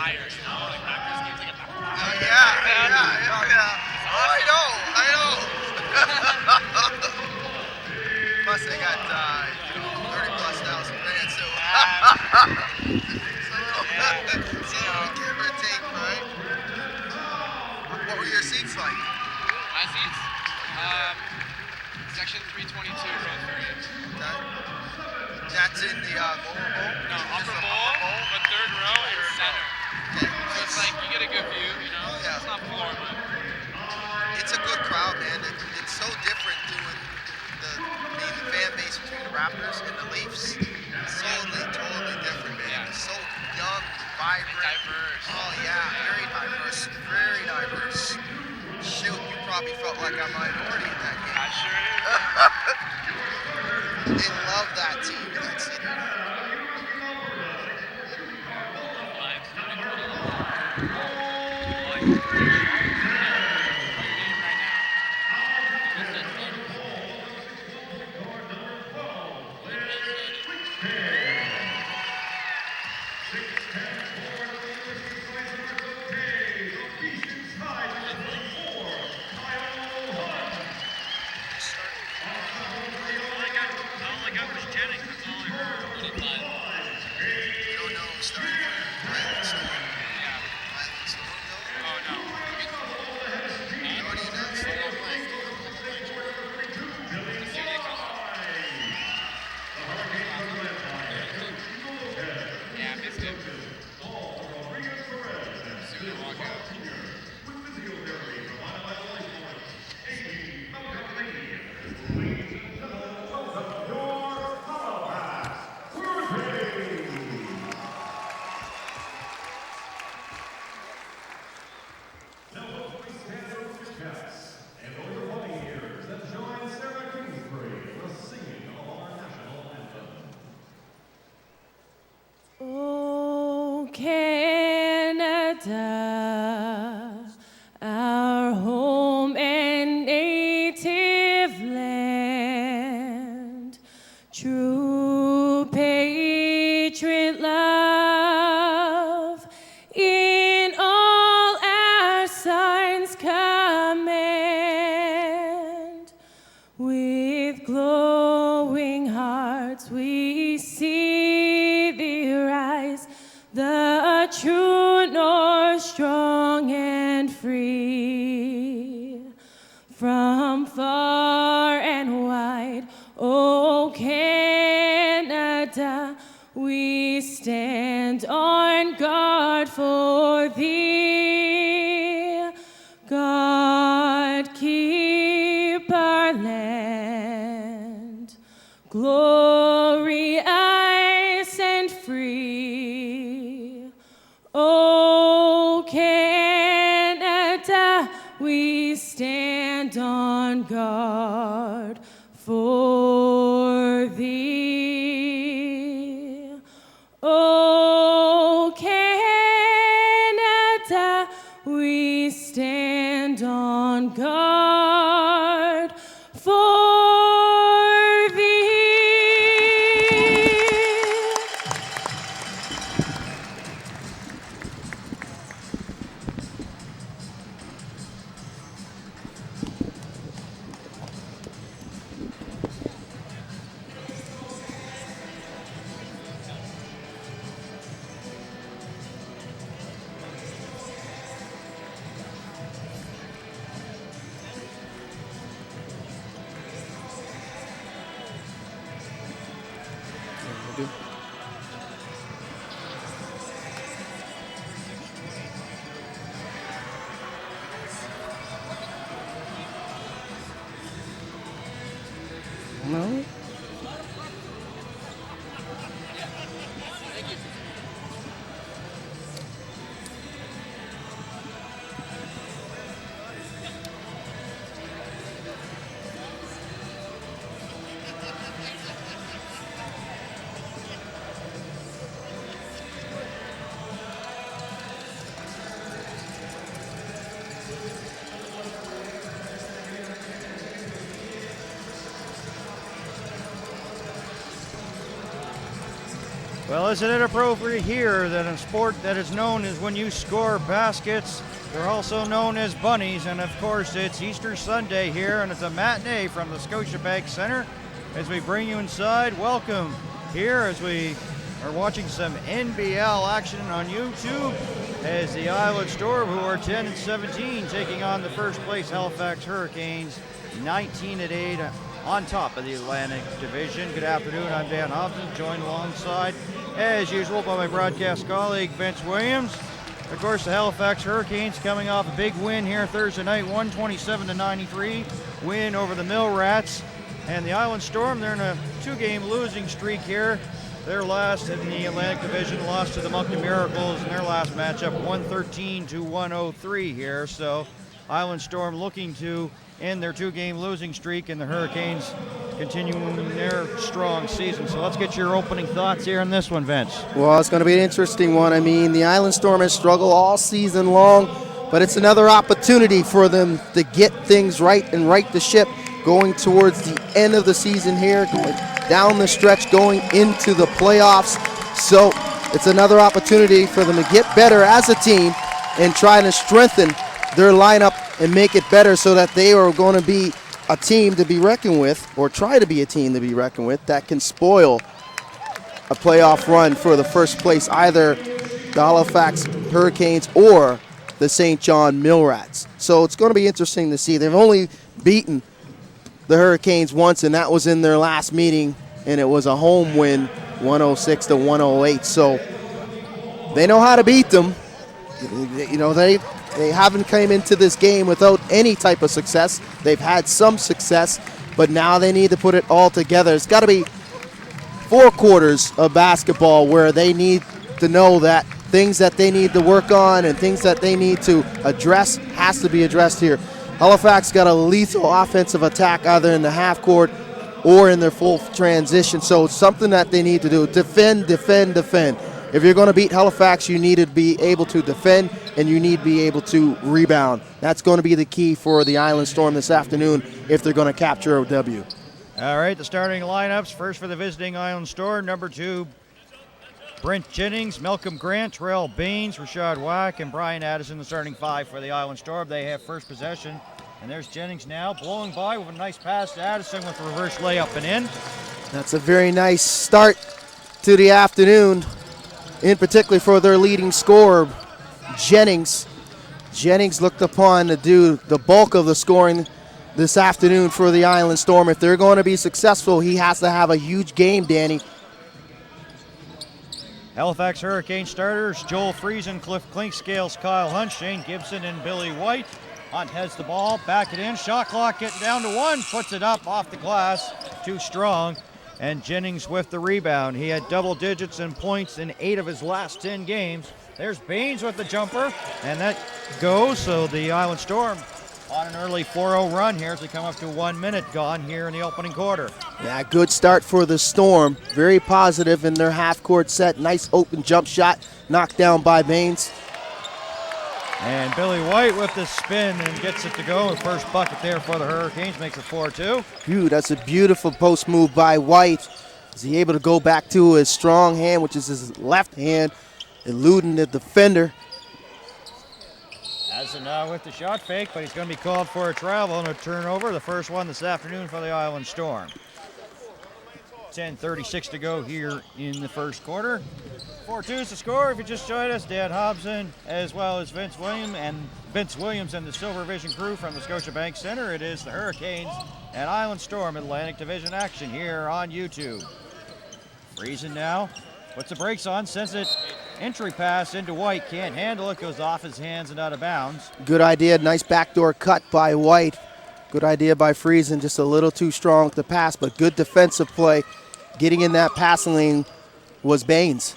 fire, you know, like Raptors games, like a Oh, I know. Plus they got 30+ thousand fans too. So give or take, right? What were your seats like? My seats? Section 322, row 3. Okay. That's in the lower bowl? No, upper bowl, but third row and center. Okay. So it's like you get a good view, you know? Oh, yeah. It's not floor, but It's a good crowd, man. It's so different doing the fan base between the Raptors and the Leafs. It's totally different, man. Yeah. It's so young, vibrant. diverse. Oh yeah, very diverse. Very diverse. Shoot, you probably felt like a minority in that game. I sure am. They love that team in that city. Oh, Canada, our home and native land, true patriot love in all our signs command. With glowing hearts we see thee rise, the true north, strong and free. From far and wide, O Canada, we stand on guard for thee. God keep our land, glorious and free. O Canada, we stand on guard for thee. O Canada, we stand on guard for thee. Well, isn't it appropriate here that a sport that is known as when you score baskets, they're also known as bunnies, and of course it's Easter Sunday here, and it's a matinee from the Scotiabank Center. As we bring you inside, welcome here as we are watching some NBL action on YouTube as the Island Storm, who are 10-17, taking on the first place Halifax Hurricanes, 19-8 on top of the Atlantic Division. Good afternoon, I'm Dan Hobson, joined alongside, as usual, by my broadcast colleague, Vince Williams. Of course, the Halifax Hurricanes coming off a big win here Thursday night, 127-93 win over the Mill Rats. And the Island Storm, they're in a 2-game losing streak here. Their last in the Atlantic Division lost to the Moncton Miracles in their last matchup, 113-103 here. So Island Storm looking to end their 2-game losing streak, and the Hurricanes continuing their strong season. So let's get your opening thoughts here on this one, Vince. Well, it's going to be an interesting one. I mean, the Island Storm has struggled all season long, but it's another opportunity for them to get things right and right the ship going towards the end of the season here, going down the stretch, going into the playoffs. So it's another opportunity for them to get better as a team and try to strengthen their lineup and make it better so that they are going to be a team to be reckoned with, or try to be a team to be reckoned with, that can spoil a playoff run for the first place, either the Halifax Hurricanes or the St. John Millrats. So it's going to be interesting to see. They've only beaten the Hurricanes once, and that was in their last meeting, and it was a home win, 106-108. So they know how to beat them. You know, they haven't came into this game without any type of success. They've had some success, but now they need to put it all together. It's got to be 4 quarters of basketball where they need to know that things that they need to work on and things that they need to address has to be addressed here. Halifax got a lethal offensive attack either in the half court or in their full transition, so it's something that they need to do. Defend, defend, defend. If you're going to beat Halifax, you need to be able to defend, and you need to be able to rebound. That's going to be the key for the Island Storm this afternoon if they're going to capture a W. All right, the starting lineups. First for the visiting Island Storm, number 2, Brent Jennings, Malcolm Grant, Terrell Baines, Rashad Wack, and Brian Addison, the starting 5 for the Island Storm. They have first possession, and there's Jennings now blowing by with a nice pass to Addison with a reverse layup and in. That's a very nice start to the afternoon, in particular for their leading scorer, Jennings. Jennings looked upon to do the bulk of the scoring this afternoon for the Island Storm. If they're going to be successful, he has to have a huge game, Danny. Halifax Hurricane starters, Joel Friesen, Cliff Clinkscales, Kyle Hunt, Shane Gibson, and Billy White. Hunt has the ball, back it in, shot clock getting down to 1, puts it up off the glass, too strong, and Jennings with the rebound. He had double digits in points in 8 of his last 10 games. There's Baines with the jumper, and that goes, so the Island Storm on an early 4-0 run here as they come up to 1 minute gone here in the opening quarter. Yeah, good start for the Storm. Very positive in their half-court set. Nice open jump shot, knocked down by Baines. And Billy White with the spin and gets it to go. The first bucket there for the Hurricanes makes it 4-2. Dude, that's a beautiful post move by White. Is he able to go back to his strong hand, which is his left hand, eluding the defender. Addison now with the shot fake, but he's going to be called for a travel and a turnover. The first one this afternoon for the Island Storm. 10:36 to go here in the first quarter. 4-2 is the score. If you just joined us, Dan Hobson, as well as Vince Williams and the Silver Vision crew from the Scotiabank Center. It is the Hurricanes and Island Storm Atlantic Division action here on YouTube. Friesen now puts the brakes on, sends it entry pass into White. Can't handle it, goes off his hands and out of bounds. Good idea, nice backdoor cut by White. Good idea by Friesen, just a little too strong to pass, but good defensive play. Getting in that passing lane was Baines.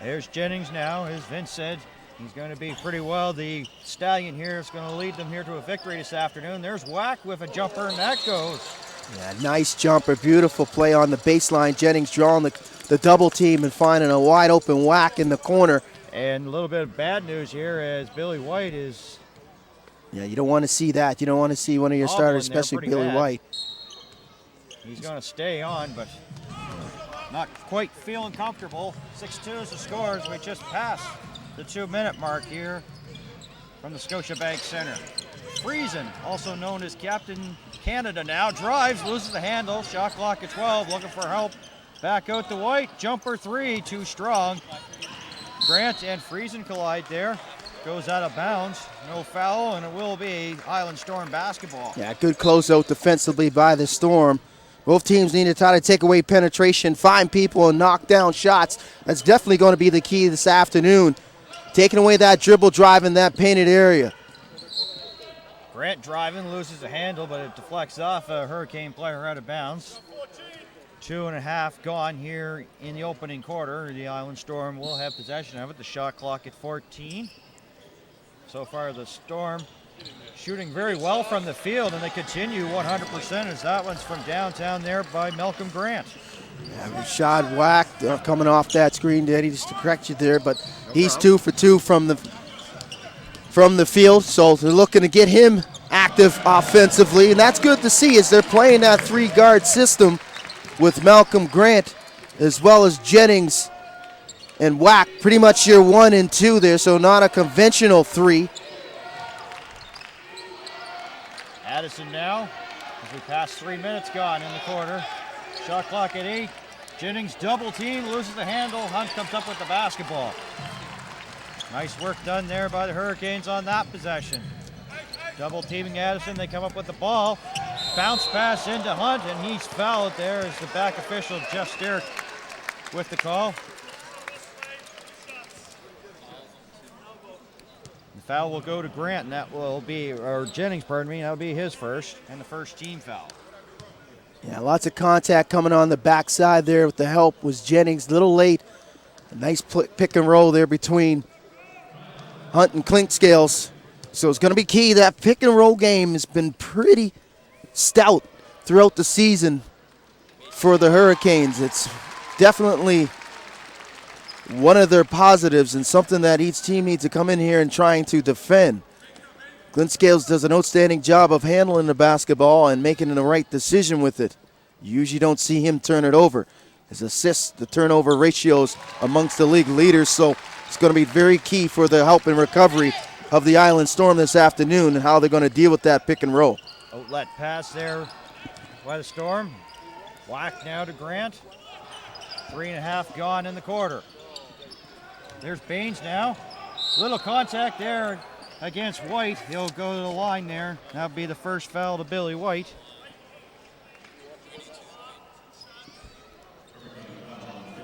There's Jennings now, as Vince said. He's going to be pretty well. The Stallion here is going to lead them here to a victory this afternoon. There's Wack with a jumper, and that goes. Yeah, nice jumper, beautiful play on the baseline. Jennings drawing the double team and finding a wide open Wack in the corner. And a little bit of bad news here as Billy White is... Yeah, you don't want to see that. You don't want to see one of your starters, especially Billy bad. White. He's going to stay on, but not quite feeling comfortable. 6-2 is the score as we just passed the 2-minute mark here from the Scotiabank Center. Friesen, also known as Captain Canada now, drives, loses the handle, shot clock at 12, looking for help. Back out to White, jumper 3, too strong. Grant and Friesen collide there. Goes out of bounds, no foul, and it will be Island Storm basketball. Yeah, good closeout defensively by the Storm. Both teams need to try to take away penetration, find people, and knock down shots. That's definitely going to be the key this afternoon. Taking away that dribble drive in that painted area. Grant driving, loses the handle, but it deflects off a Hurricane player out of bounds. 2.5 gone here in the opening quarter. The Island Storm will have possession of it. The shot clock at 14. So far, the Storm shooting very well from the field, and they continue 100% as that one's from downtown there by Malcolm Grant. Yeah, Rashad Wack coming off that screen, Daddy, just to correct you there, but he's 2 for 2 from the field, so they're looking to get him active offensively, and that's good to see as they're playing that 3-guard system with Malcolm Grant as well as Jennings and Wack, pretty much your 1 and 2 there, so not a conventional 3. Addison now, as we pass 3 minutes gone in the quarter. Shot clock at 8. Jennings double team, loses the handle. Hunt comes up with the basketball. Nice work done there by the Hurricanes on that possession. Double teaming Addison, they come up with the ball. Bounce pass into Hunt, and he's fouled there as the back official, Jeff Sterrick, with the call. The foul will go to Grant, and that will be, or Jennings, pardon me, that'll be his first, and the first team foul. Yeah, lots of contact coming on the backside there with the help was Jennings. A little late. A nice pick and roll there between Hunt and Clinkscales. So it's going to be key. That pick and roll game has been pretty stout throughout the season for the Hurricanes. It's definitely one of their positives and something that each team needs to come in here and trying to defend. Clinkscales does an outstanding job of handling the basketball and making the right decision with it. You usually don't see him turn it over. His assists, the turnover ratios amongst the league leaders, so it's going to be very key for the help and recovery of the Island Storm this afternoon and how they're going to deal with that pick and roll. Outlet pass there by the Storm. Whack now to Grant. 3.5 gone in the quarter. There's Baines now. Little contact there against White. He'll go to the line there. That'll be the first foul to Billy White.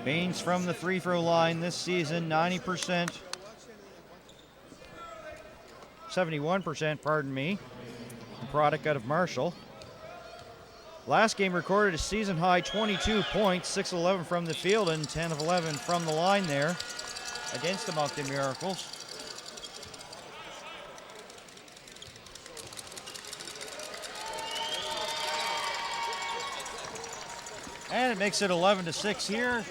Baines from the free throw line this season, 90%. 71%, pardon me. The product out of Marshall. Last game recorded a season high 22 points, 6-11 from the field and 10 of 11 from the line there against the Moncton Miracles. And it makes it 11-6 here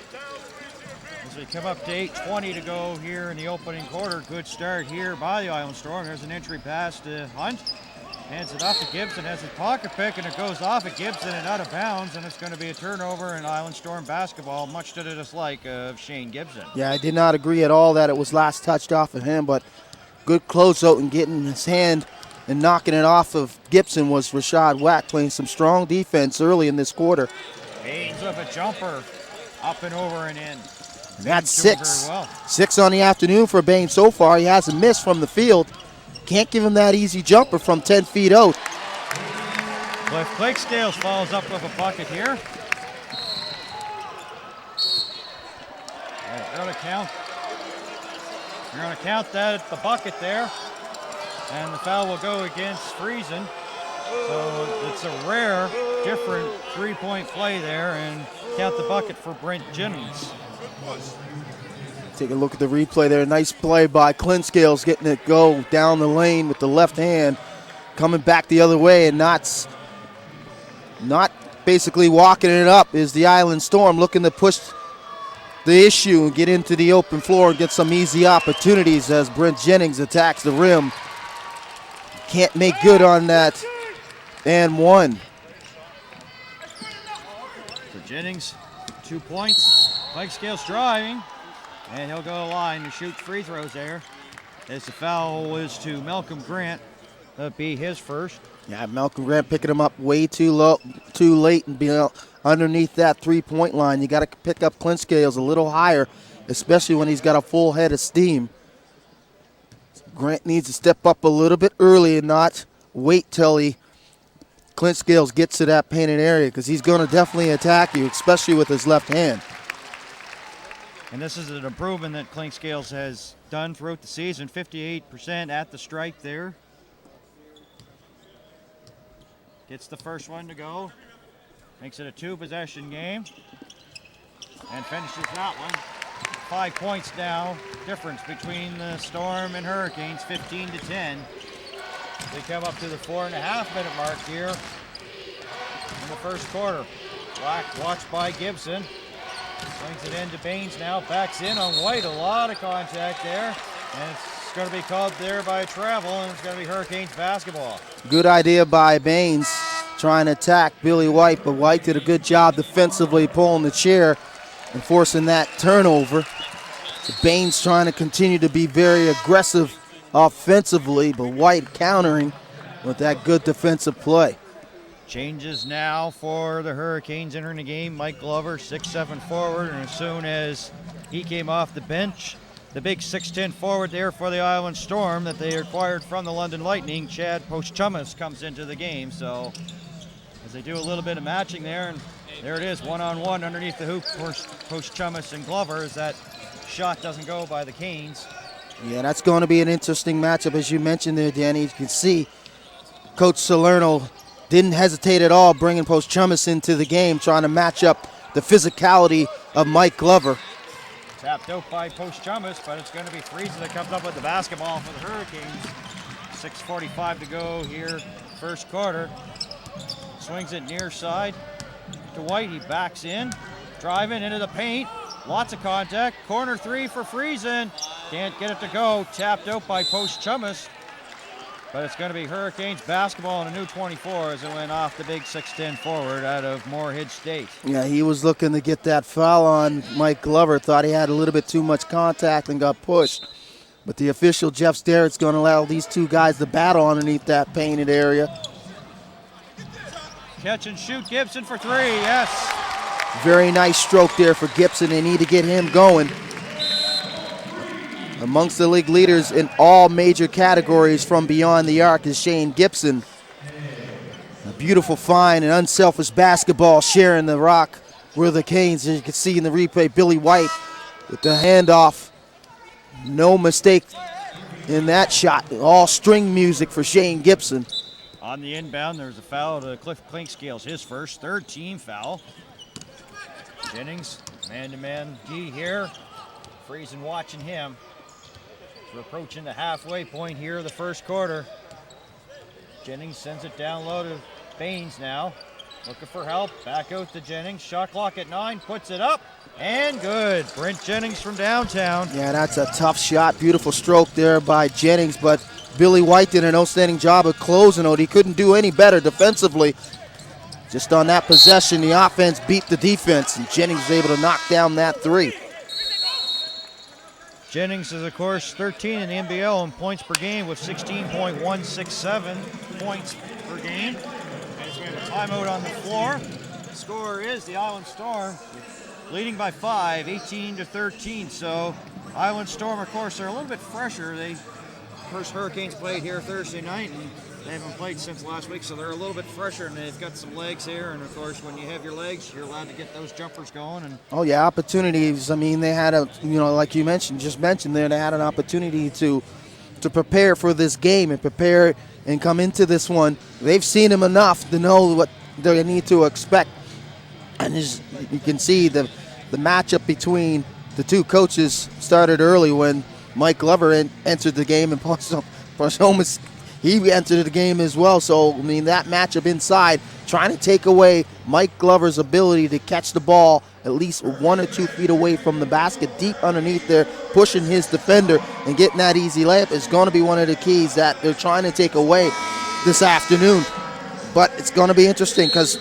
as we come up to 8:20 to go here in the opening quarter. Good start here by the Island Storm. There's an entry pass to Hunt. Hands it off to Gibson, has his pocket pick, and it goes off at Gibson and out of bounds, and it's going to be a turnover in Island Storm basketball, much to the dislike of Shane Gibson. Yeah, I did not agree at all that it was last touched off of him, but good closeout and getting his hand and knocking it off of Gibson was Rashad Wack, playing some strong defense early in this quarter. Baines with a jumper, up and over and in. And that's 6. Well. 6 on the afternoon for Baines so far. He hasn't missed from the field. Can't give him that easy jumper from 10 feet out. Cliff Clinkscales follows up with a bucket here. They're going to count that at the bucket there. And the foul will go against Friesen. So it's a rare, different three-point play there, and count the bucket for Brent Jennings. Take a look at the replay there. Nice play by Clinkscales, getting it go down the lane with the left hand, coming back the other way, and not basically walking it up is the Island Storm, looking to push the issue and get into the open floor and get some easy opportunities as Brent Jennings attacks the rim. Can't make good on that. And one. So Jennings 2 points. Clydesdale's driving, and he'll go to the line to shoot free throws there. As the foul was to Malcolm Grant. That'll be his first. Yeah, Malcolm Grant picking him up way too late and being underneath that three-point line. You got to pick up Clydesdale's a little higher, especially when he's got a full head of steam. Grant needs to step up a little bit early and not wait till Clydesdale gets to that painted area, because he's going to definitely attack you, especially with his left hand. And this is an improvement that Clydesdale has done throughout the season. 58% at the stripe there. Gets the first one to go. Makes it a 2-possession game. And finishes that one. 5 points now. Difference between the Storm and Hurricanes, 15-10. They come up to the 4.5-minute mark here in the first quarter. Black watched by Gibson. Swings it into Baines now. Backs in on White. A lot of contact there. And it's going to be called there by travel, and it's going to be Hurricanes basketball. Good idea by Baines trying to attack Billy White, but White did a good job defensively pulling the chair and forcing that turnover. So Baines trying to continue to be very aggressive offensively, but White countering with that good defensive play. Changes now for the Hurricanes entering the game. Mike Glover, 6'7" forward, and as soon as he came off the bench, the big 6'10" forward there for the Island Storm that they acquired from the London Lightning, Chad Postchumus, comes into the game. So as they do a little bit of matching there, and there it is, one-on-one underneath the hoop for Postchumus and Glover, as that shot doesn't go by the Canes. Yeah, that's going to be an interesting matchup, as you mentioned there, Danny. You can see Coach Salerno didn't hesitate at all bringing Postchumus into the game, trying to match up the physicality of Mike Glover. Tapped out by Postchumus, but it's going to be Friesen that comes up with the basketball for the Hurricanes. 6:45 to go here, first quarter. Swings it near side to White. He backs in, driving into the paint. Lots of contact. Corner three for Friesen. Can't get it to go. Tapped out by Postchumus. But it's going to be Hurricanes basketball in a new 24 as it went off the big 6'10" forward out of Moorhead State. Yeah, he was looking to get that foul on Mike Glover. Thought he had a little bit too much contact and got pushed. But the official, Jeff Sterrett's going to allow these two guys to battle underneath that painted area. Catch and shoot, Gibson for three, yes. Very nice stroke there for Gibson. They need to get him going. Amongst the league leaders in all major categories from beyond the arc is Shane Gibson. A beautiful, fine, and unselfish basketball sharing the rock with the Canes. As you can see in the replay, Billy White with the handoff. No mistake in that shot. All string music for Shane Gibson. On the inbound, there's a foul to Cliff Clinkscales, his first, third team foul. Jennings, man-to-man D here. Friesen watching him. We're approaching the halfway point here of the first quarter. Jennings sends it down low to Baines now. Looking for help. Back out to Jennings. Shot clock at 9. Puts it up. And good. Brent Jennings from downtown. Yeah, that's a tough shot. Beautiful stroke there by Jennings. But Billy White did an outstanding job of closing it. He couldn't do any better defensively. Just on that possession, the offense beat the defense. And Jennings was able to knock down that three. Jennings is, of course, 13 in the NBL in points per game with 16.167 points per game. And we have a timeout on the floor. The score is the Island Storm leading by 5, 18-13. So Island Storm, of course, are a little bit fresher. They first Hurricanes played here Thursday night, and they haven't played since last week, so they're a little bit fresher, and they've got some legs here. And, of course, when you have your legs, you're allowed to get those jumpers going. And oh, yeah, opportunities. I mean, they had a, like you just mentioned there, they had an opportunity to prepare for this game and prepare and come into this one. They've seen him enough to know what they need to expect. And you can see the matchup between the two coaches started early when Mike Glover entered the game, and Postchumus, he entered the game as well. So, I mean, that matchup inside, trying to take away Mike Glover's ability to catch the ball at least 1 or 2 feet away from the basket, deep underneath there, pushing his defender and getting that easy layup is going to be one of the keys that they're trying to take away this afternoon. But it's going to be interesting because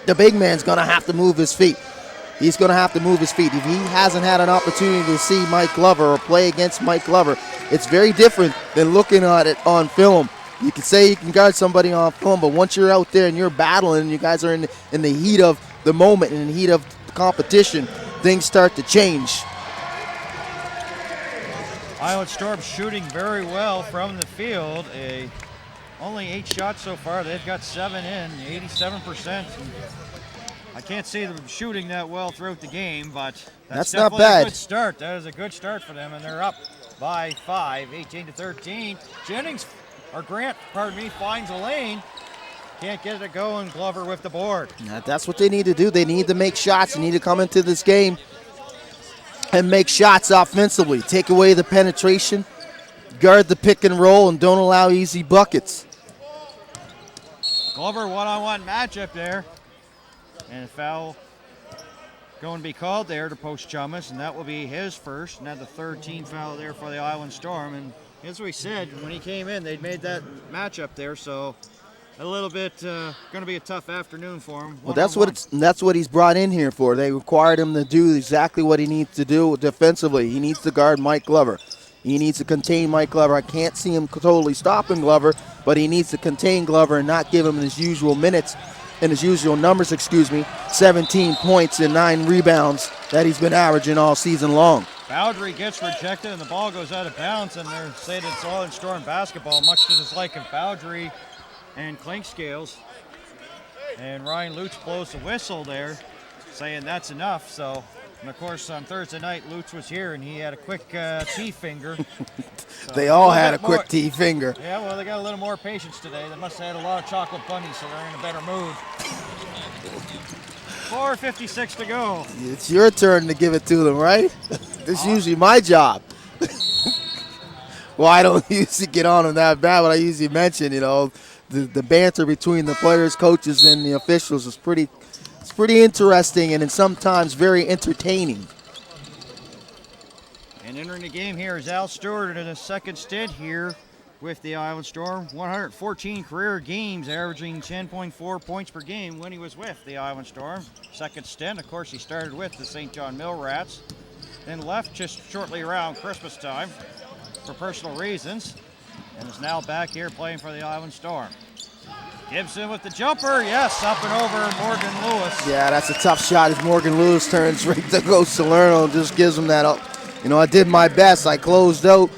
the big man's going to have to move his feet. he's going to have to move his feet. If he hasn't had an opportunity to see Mike Glover or play against Mike Glover, it's very different than looking at it on film. You can say you can guard somebody on film, but once you're out there and you're battling and you guys are in the heat of the moment and in the heat of the competition, things start to change. Island Storm shooting very well from the field. Only 8 shots so far. They've got 7 in, 87%. I can't see them shooting that well throughout the game, but that's not definitely bad. a good start. That is a good start for them, and they're up by 5, 18-13. Grant finds a lane. Can't get it going. Glover with the board. That's what they need to do. They need to make shots. They need to come into this game and make shots offensively. Take away the penetration, guard the pick and roll, and don't allow easy buckets. Glover one-on-one matchup there. And a foul going to be called there to Post Chumas, and that will be his first. And that's the third team foul there for the Island Storm. And as we said, when he came in, they'd made that matchup there, so a little bit going to be a tough afternoon for him. Well, that's what he's brought in here for. They required him to do exactly what he needs to do defensively. He needs to guard Mike Glover. He needs to contain Mike Glover. I can't see him totally stopping Glover, but he needs to contain Glover and not give him his usual minutes and his usual numbers, 17 points and 9 rebounds that he's been averaging all season long. Boundary gets rejected and the ball goes out of bounds, and they're saying it's Island Storm basketball, much to the dislike of Boundary and Clinkscales. And Ryan Lutz blows the whistle there, saying that's enough. So, and of course, on Thursday night, Lutz was here and he had a quick T finger. So they all had a quick T finger. Yeah, well, they got a little more patience today. They must have had a lot of chocolate bunnies, so they're in a better mood. 4:56 to go. It's your turn to give it to them, right? This is usually my job. Well, I don't usually get on them that bad, but I usually mention, the banter between the players, coaches, and the officials is pretty interesting and sometimes very entertaining. And entering the game here is Al Stewart in his second stint here with the Island Storm. 114 career games, averaging 10.4 points per game when he was with the Island Storm. Second stint, of course, he started with the St. John Mill Rats, then left just shortly around Christmas time for personal reasons, and is now back here playing for the Island Storm. Gibson with the jumper, yes, up and over Morgan Lewis. Yeah, that's a tough shot as Morgan Lewis turns right to go Salerno and just gives him that up. I did my best. I closed out.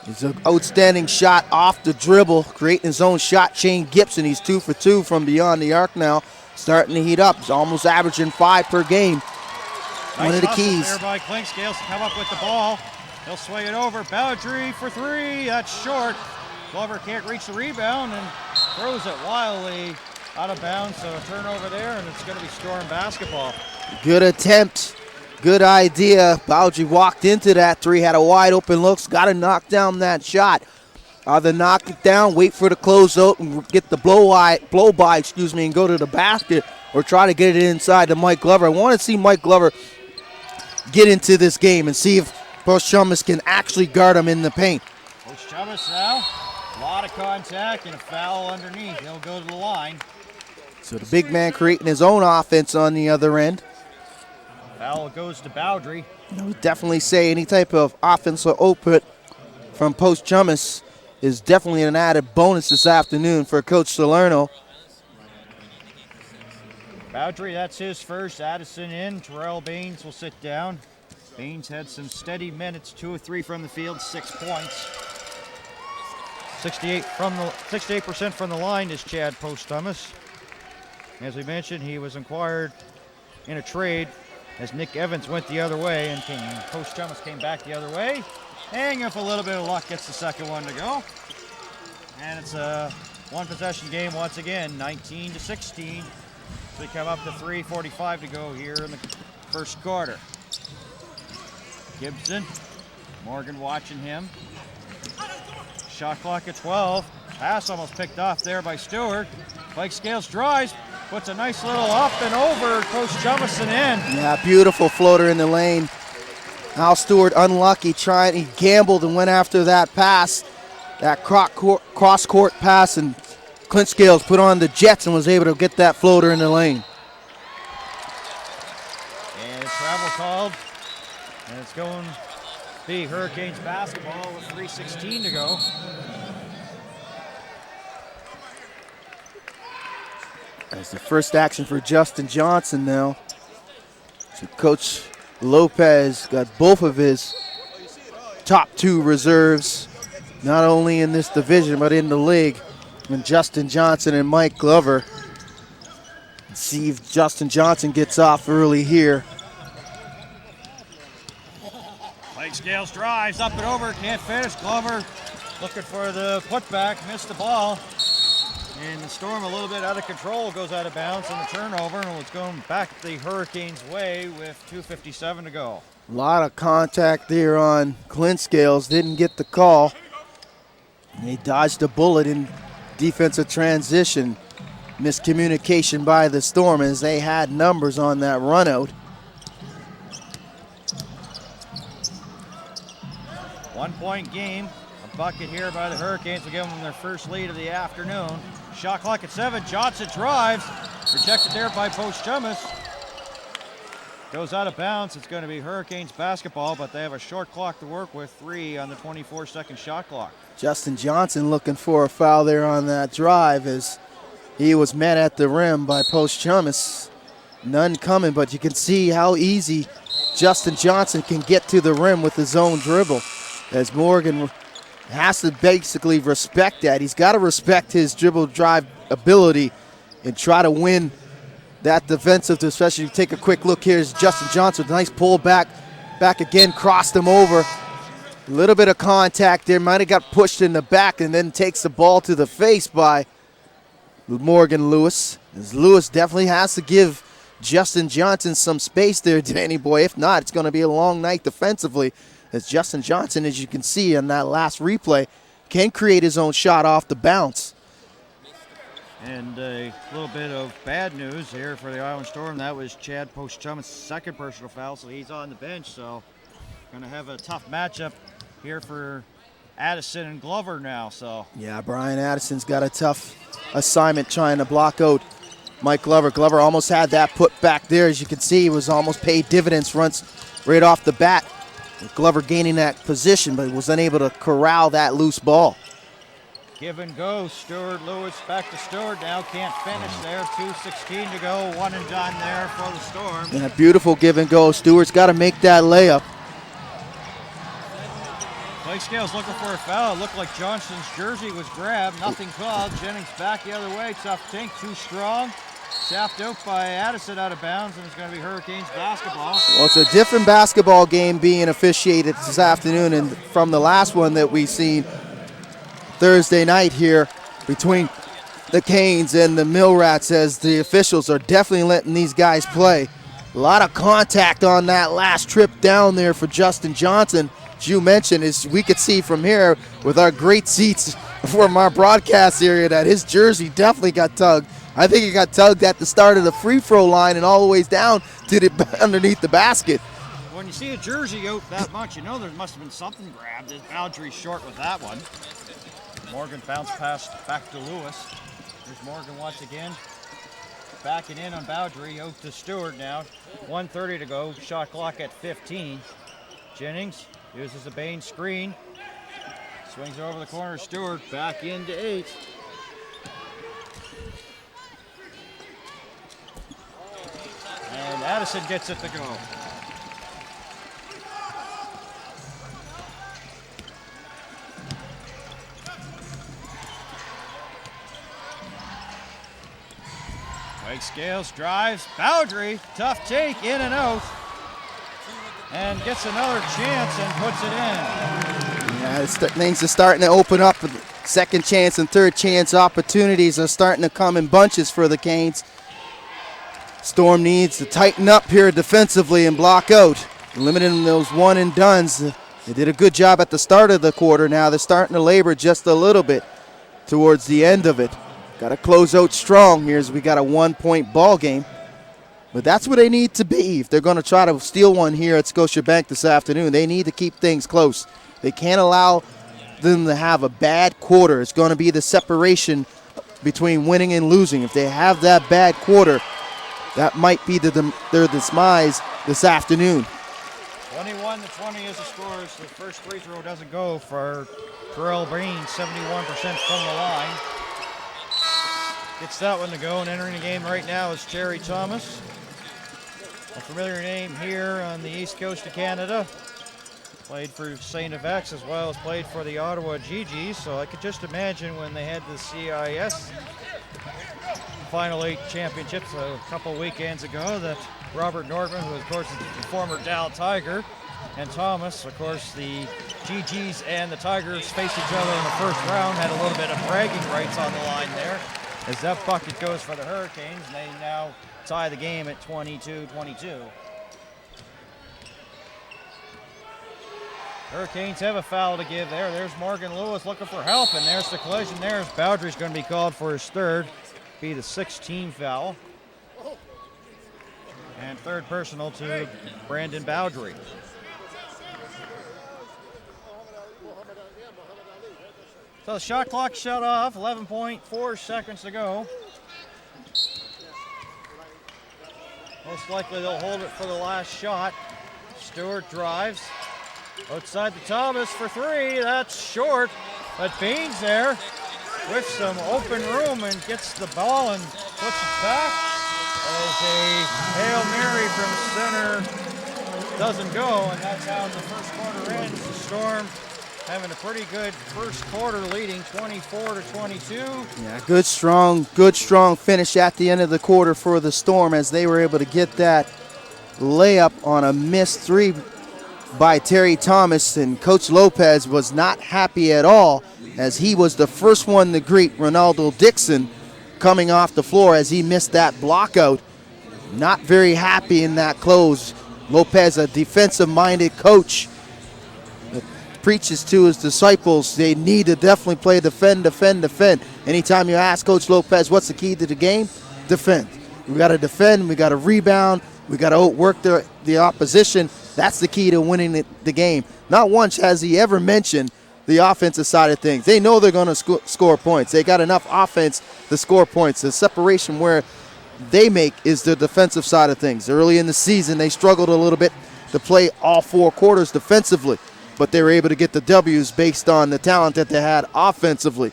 It's an outstanding shot off the dribble, creating his own shot. Shane Gibson, he's 2 for 2 from beyond the arc now, starting to heat up. He's almost averaging 5 per game. Nice one of the keys. There by Clinkscales to come up with the ball. He'll swing it over. Boundary for 3. That's short. Glover can't reach the rebound and throws it wildly out of bounds. So a turnover there, and it's going to be Storm basketball. Good attempt. Good idea. Boundary walked into that 3, had a wide open look. Got to knock down that shot. Either knock it down, wait for the close out, and get the blow by, and go to the basket, or try to get it inside to Mike Glover. I want to see Mike Glover get into this game and see if Post Chumas can actually guard him in the paint. Post Chumas now. A lot of contact and a foul underneath. He'll go to the line. So the big man creating his own offense on the other end. Foul goes to Boundary. I would definitely say any type of offensive output from Post Chumas is definitely an added bonus this afternoon for Coach Salerno. Boundary, that's his first. Addison in. Terrell Baines will sit down. Baines had some steady minutes, 2 of 3 from the field, 6 points. 68% from the line is Chad Post Chumas. As we mentioned, he was inquired in a trade as Nick Evans went the other way, and Post Chumas came back the other way. And if a little bit of luck gets the second one to go. And it's a one-possession game once again, 19-16. So we come up to 3:45 to go here in the first quarter. Gibson, Morgan watching him. Shot clock at 12. Pass almost picked off there by Stewart. Clinkscales drives, puts a nice little up and over, Post Chumas in. Yeah, beautiful floater in the lane. Al Stewart unlucky, he gambled and went after that pass, that cross-court pass, and Clinkscales put on the Jets and was able to get that floater in the lane. called. And it's going to be Hurricanes basketball with 3:16 to go. That's the first action for Justin Johnson now. So Coach Lopez got both of his top 2 reserves, not only in this division but in the league, and Justin Johnson and Mike Glover. Let's see if Justin Johnson gets off early here. Mike Scales drives up and over, can't finish. Glover looking for the putback, missed the ball. And the Storm a little bit out of control, goes out of bounds on the turnover, and it's going back the Hurricanes' way with 2:57 to go. A lot of contact there on Clint Scales, didn't get the call. And he dodged a bullet in defensive transition. Miscommunication by the Storm as they had numbers on that run out. 1-point game, a bucket here by the Hurricanes will give them their first lead of the afternoon. Shot clock at 7, Johnson drives, rejected there by Post-Chumas. Goes out of bounds, it's going to be Hurricanes basketball, but they have a short clock to work with, 3 on the 24-second shot clock. Justin Johnson looking for a foul there on that drive as he was met at the rim by Post-Chumas. None coming, but you can see how easy Justin Johnson can get to the rim with his own dribble, as Morgan has to basically respect that. He's got to respect his dribble drive ability and try to win that defensive, especially if you take a quick look. Here's Justin Johnson, nice pull back again, crossed him over. A little bit of contact there, might have got pushed in the back and then takes the ball to the face by Morgan Lewis. As Lewis definitely has to give Justin Johnson some space there, Danny boy. If not, it's going to be a long night defensively, as Justin Johnson, as you can see on that last replay, can create his own shot off the bounce. And a little bit of bad news here for the Island Storm. That was Chad Post-Chumas' second personal foul, so he's on the bench. So going to have a tough matchup here for Addison and Glover now. So yeah, Brian Addison's got a tough assignment trying to block out Mike Glover. Glover almost had that put back there. As you can see, he was almost paid dividends runs right off the bat. Glover gaining that position, but was unable to corral that loose ball. Give and go, Stewart Lewis back to Stewart, now can't finish there, 2:16 to go, one and done there for the Storm. And a beautiful give and go. Stewart's got to make that layup. Blake Scales looking for a foul. It looked like Johnson's jersey was grabbed, nothing called. Jennings back the other way, tough tink, too strong. Sapped out by Addison out of bounds, and it's going to be Hurricanes basketball. Well, it's a different basketball game being officiated this afternoon and from the last one that we've seen Thursday night here between the Canes and the Mill Rats, as the officials are definitely letting these guys play. A lot of contact on that last trip down there for Justin Johnson. As you mentioned, as we could see from here with our great seats from our broadcast area, that his jersey definitely got tugged. I think he got tugged at the start of the free throw line and all the ways down to the underneath the basket. When you see a jersey out that much, you know there must have been something grabbed. His boundary short with that one. Morgan bounce pass back to Lewis. There's Morgan once again. Backing in on Boundary, out to Stewart now. 1:30 to go, shot clock at 15. Jennings uses a Bain screen. Swings over the corner, Stewart back into 8. And Addison gets it to go. Blake Scales drives, Boundary, tough take, in and out. And gets another chance and puts it in. Yeah, things are starting to open up. Second chance and third chance opportunities are starting to come in bunches for the Canes. Storm needs to tighten up here defensively and block out, limiting those one and dones. They did a good job at the start of the quarter. Now they're starting to labor just a little bit towards the end of it. Got to close out strong here as we got a 1-point ball game. But that's where they need to be if they're going to try to steal one here at Scotiabank this afternoon. They need to keep things close. They can't allow them to have a bad quarter. It's going to be the separation between winning and losing. If they have that bad quarter, that might be their demise this afternoon. 21-20 is the score. The first free throw doesn't go for Terrell Baines, 71% from the line. Gets that one to go, and entering the game right now is Terry Thomas. A familiar name here on the east coast of Canada. Played for St. FX as well as played for the Ottawa GGs, so I could just imagine when they had the CIS Final 8 championships a couple weekends ago that Robert Nordman, who of course is the former Dow Tiger, and Thomas, of course the GGs and the Tigers faced each other in the first round, had a little bit of bragging rights on the line there as that bucket goes for the Hurricanes, and they now tie the game at 22-22. Hurricanes have a foul to give there. There's Morgan Lewis looking for help, and there's the collision. There's Bowdry's going to be called for his third, be the 6th team foul. And third personal to Brandon Bowdry. So the shot clock shut off, 11.4 seconds to go. Most likely they'll hold it for the last shot. Stewart drives. Outside to Thomas for three, that's short, but Baines there with some open room and gets the ball and puts it back as a Hail Mary from center doesn't go, and that's how the first quarter ends. The Storm having a pretty good first quarter, leading 24-22. Yeah, good strong finish at the end of the quarter for the Storm as they were able to get that layup on a missed three by Terry Thomas, and Coach Lopez was not happy at all as he was the first one to greet Ronaldo Dixon coming off the floor as he missed that block out. Not very happy in that close. Lopez, a defensive-minded coach, that preaches to his disciples they need to definitely play defend. Anytime you ask Coach Lopez what's the key to the game, defend. We got to defend, we got to rebound, we got to outwork the opposition. That's the key to winning the game. Not once has he ever mentioned the offensive side of things. They know they're going to score points. They got enough offense to score points. The separation where they make is the defensive side of things. Early in the season, they struggled a little bit to play all four quarters defensively, but they were able to get the W's based on the talent that they had offensively.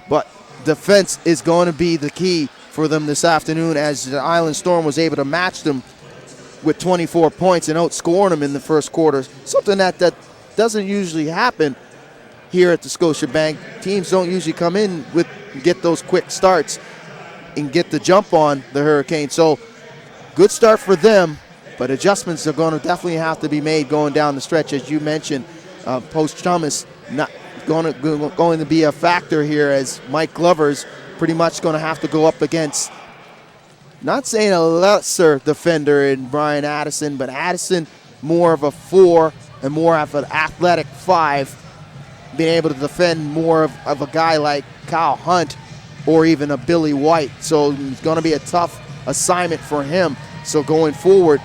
But defense is going to be the key for them this afternoon as the Island Storm was able to match them with 24 points and outscoring them in the first quarter. Something that doesn't usually happen here at the Scotiabank. Teams don't usually come in with get those quick starts and get the jump on the Hurricanes. So good start for them, but adjustments are going to definitely have to be made going down the stretch. As you mentioned, Post Thomas not going to be a factor here as Mike Glover's pretty much going to have to go up against, not saying a lesser defender in Brian Addison, but Addison more of a 4 and more of an athletic 5, being able to defend more of a guy like Kyle Hunt or even a Billy White. So it's going to be a tough assignment for him. So going forward,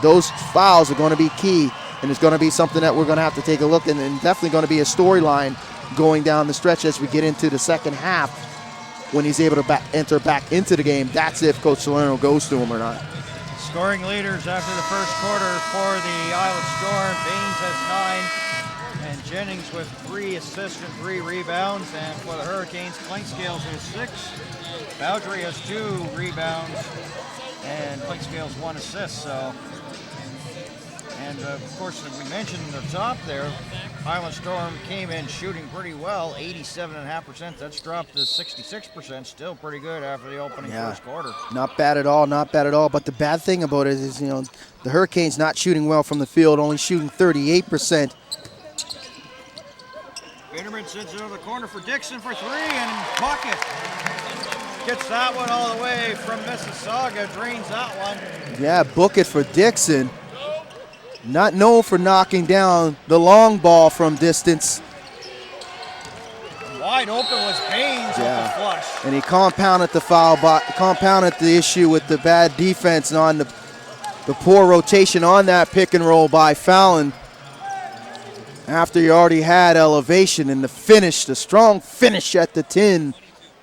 those fouls are going to be key, and it's going to be something that we're going to have to take a look at, and definitely going to be a storyline going down the stretch as we get into the second half. When he's able to enter back into the game, that's if Coach Salerno goes to him or not. Scoring leaders after the first quarter for the Island Storm. Baines has 9, and Jennings with 3 assists and 3 rebounds. And for the Hurricanes, Clinkscales has 6. Bowdry has 2 rebounds, and Clinkscales 1 assist. So, and of course, as we mentioned in the top there, Island Storm came in shooting pretty well, 87.5%. That's dropped to 66%. Still pretty good after the opening first quarter. Not bad at all, not bad at all. But the bad thing about it is, the Hurricanes not shooting well from the field, only shooting 38%. Bitterman sends it over the corner for Dixon for 3, and bucket. Gets that one all the way from Mississauga, drains that one. Yeah, book it for Dixon. Not known for knocking down the long ball from distance. Wide open was Baines with the flush. And he compounded the foul, compounded the issue with the bad defense and on the poor rotation on that pick and roll by Fallon. After you already had elevation and the finish, the strong finish at the 10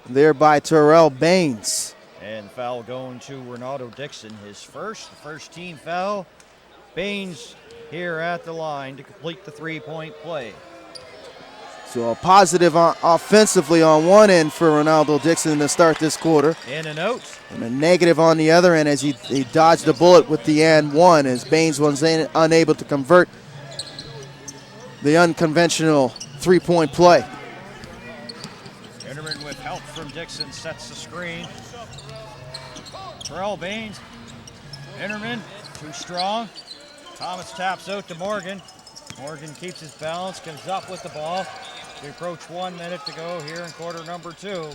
there by Terrell Baines. And foul going to Ronaldo Dixon, his first team foul. Baines here at the line to complete the three-point play. So a positive offensively on one end for Ronaldo Dixon to start this quarter. In and out. And a negative on the other end as he dodged a bullet with the and one as Baines was unable to convert the unconventional three-point play. Enderman with help from Dixon sets the screen. Terrell Baines. Enderman, too strong. Thomas taps out to Morgan. Morgan keeps his balance, comes up with the ball. We approach 1 minute to go here in quarter number 2.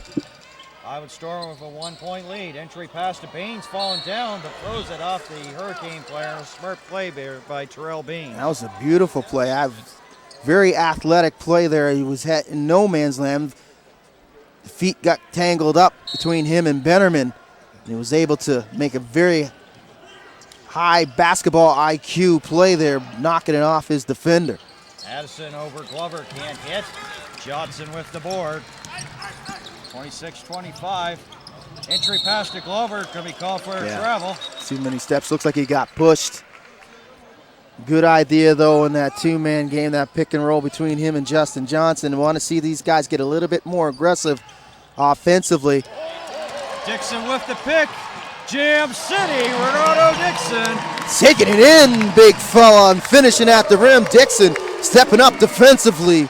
Iowa Storm with a 1-point lead. Entry pass to Baines, falling down, but throws it off the Hurricane player. A smart play there by Terrell Baines. That was a beautiful play. Very athletic play there. He was in no man's land. The feet got tangled up between him and Bennerman. And he was able to make a very high basketball IQ play there, knocking it off his defender. Addison over Glover, can't hit. Johnson with the board. 26-25. Entry pass to Glover, going to be called for a travel. Too many steps, looks like he got pushed. Good idea though in that two-man game, that pick and roll between him and Justin Johnson. Want to see these guys get a little bit more aggressive offensively. Dixon with the pick. Jam City, Ronaldo Dixon. Taking it in, big fella, and finishing at the rim. Dixon stepping up defensively.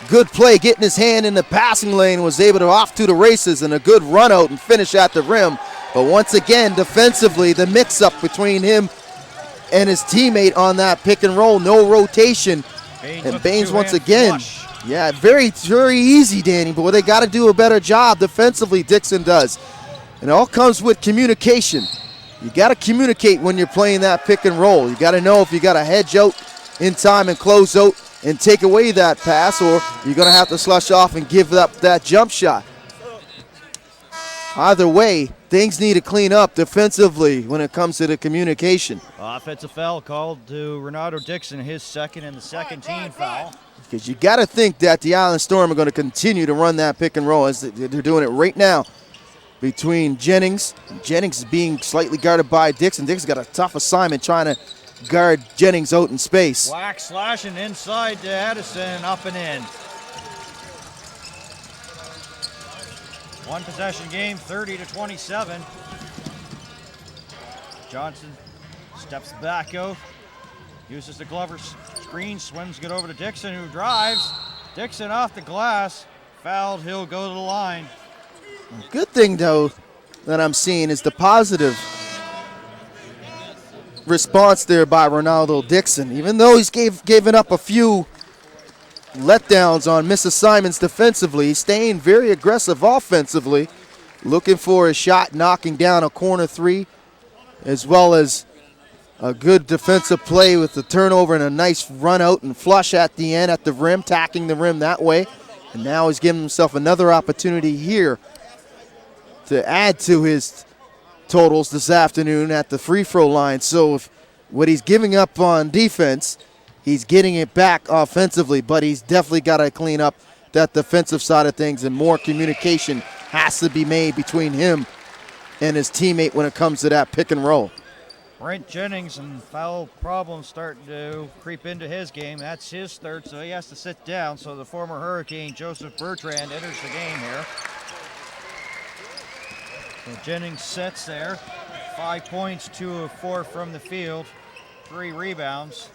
Good play, getting his hand in the passing lane, was able to off to the races and a good run out and finish at the rim. But once again, defensively, the mix-up between him and his teammate on that pick and roll, no rotation. And Baines once again, yeah, very, very easy, Danny, but they got to do a better job defensively, Dixon does. And it all comes with communication. You got to communicate when you're playing that pick and roll. You got to know if you got to hedge out in time and close out and take away that pass, or you're going to have to slush off and give up that jump shot. Either way, things need to clean up defensively when it comes to the communication. Offensive foul called to Ronaldo Dixon, his second and the second team foul. Because you got to think that the Island Storm are going to continue to run that pick and roll as they're doing it right now between Jennings. Jennings is being slightly guarded by Dixon. Dixon's got a tough assignment trying to guard Jennings out in space. Whack slashing inside to Addison, up and in. One possession game, 30-27. Johnson steps back out, uses the Glover screen, swims good over to Dixon, who drives. Dixon off the glass, fouled, he'll go to the line. Good thing, though, that I'm seeing is the positive response there by Ronaldo Dixon. Even though he's given up a few letdowns on misassignments defensively, he's staying very aggressive offensively, looking for a shot, knocking down a corner three, as well as a good defensive play with the turnover and a nice run out and flush at the end at the rim, tacking the rim that way. And now he's giving himself another opportunity here to add to his totals this afternoon at the free throw line. So if what he's giving up on defense, he's getting it back offensively, but he's definitely got to clean up that defensive side of things, and more communication has to be made between him and his teammate when it comes to that pick and roll. Brent Jennings and foul problems starting to creep into his game. That's his third, so he has to sit down. So the former Hurricane Joseph Bertrand enters the game here. So Jennings sits there. 5 points, 2 of 4 from the field, 3 rebounds.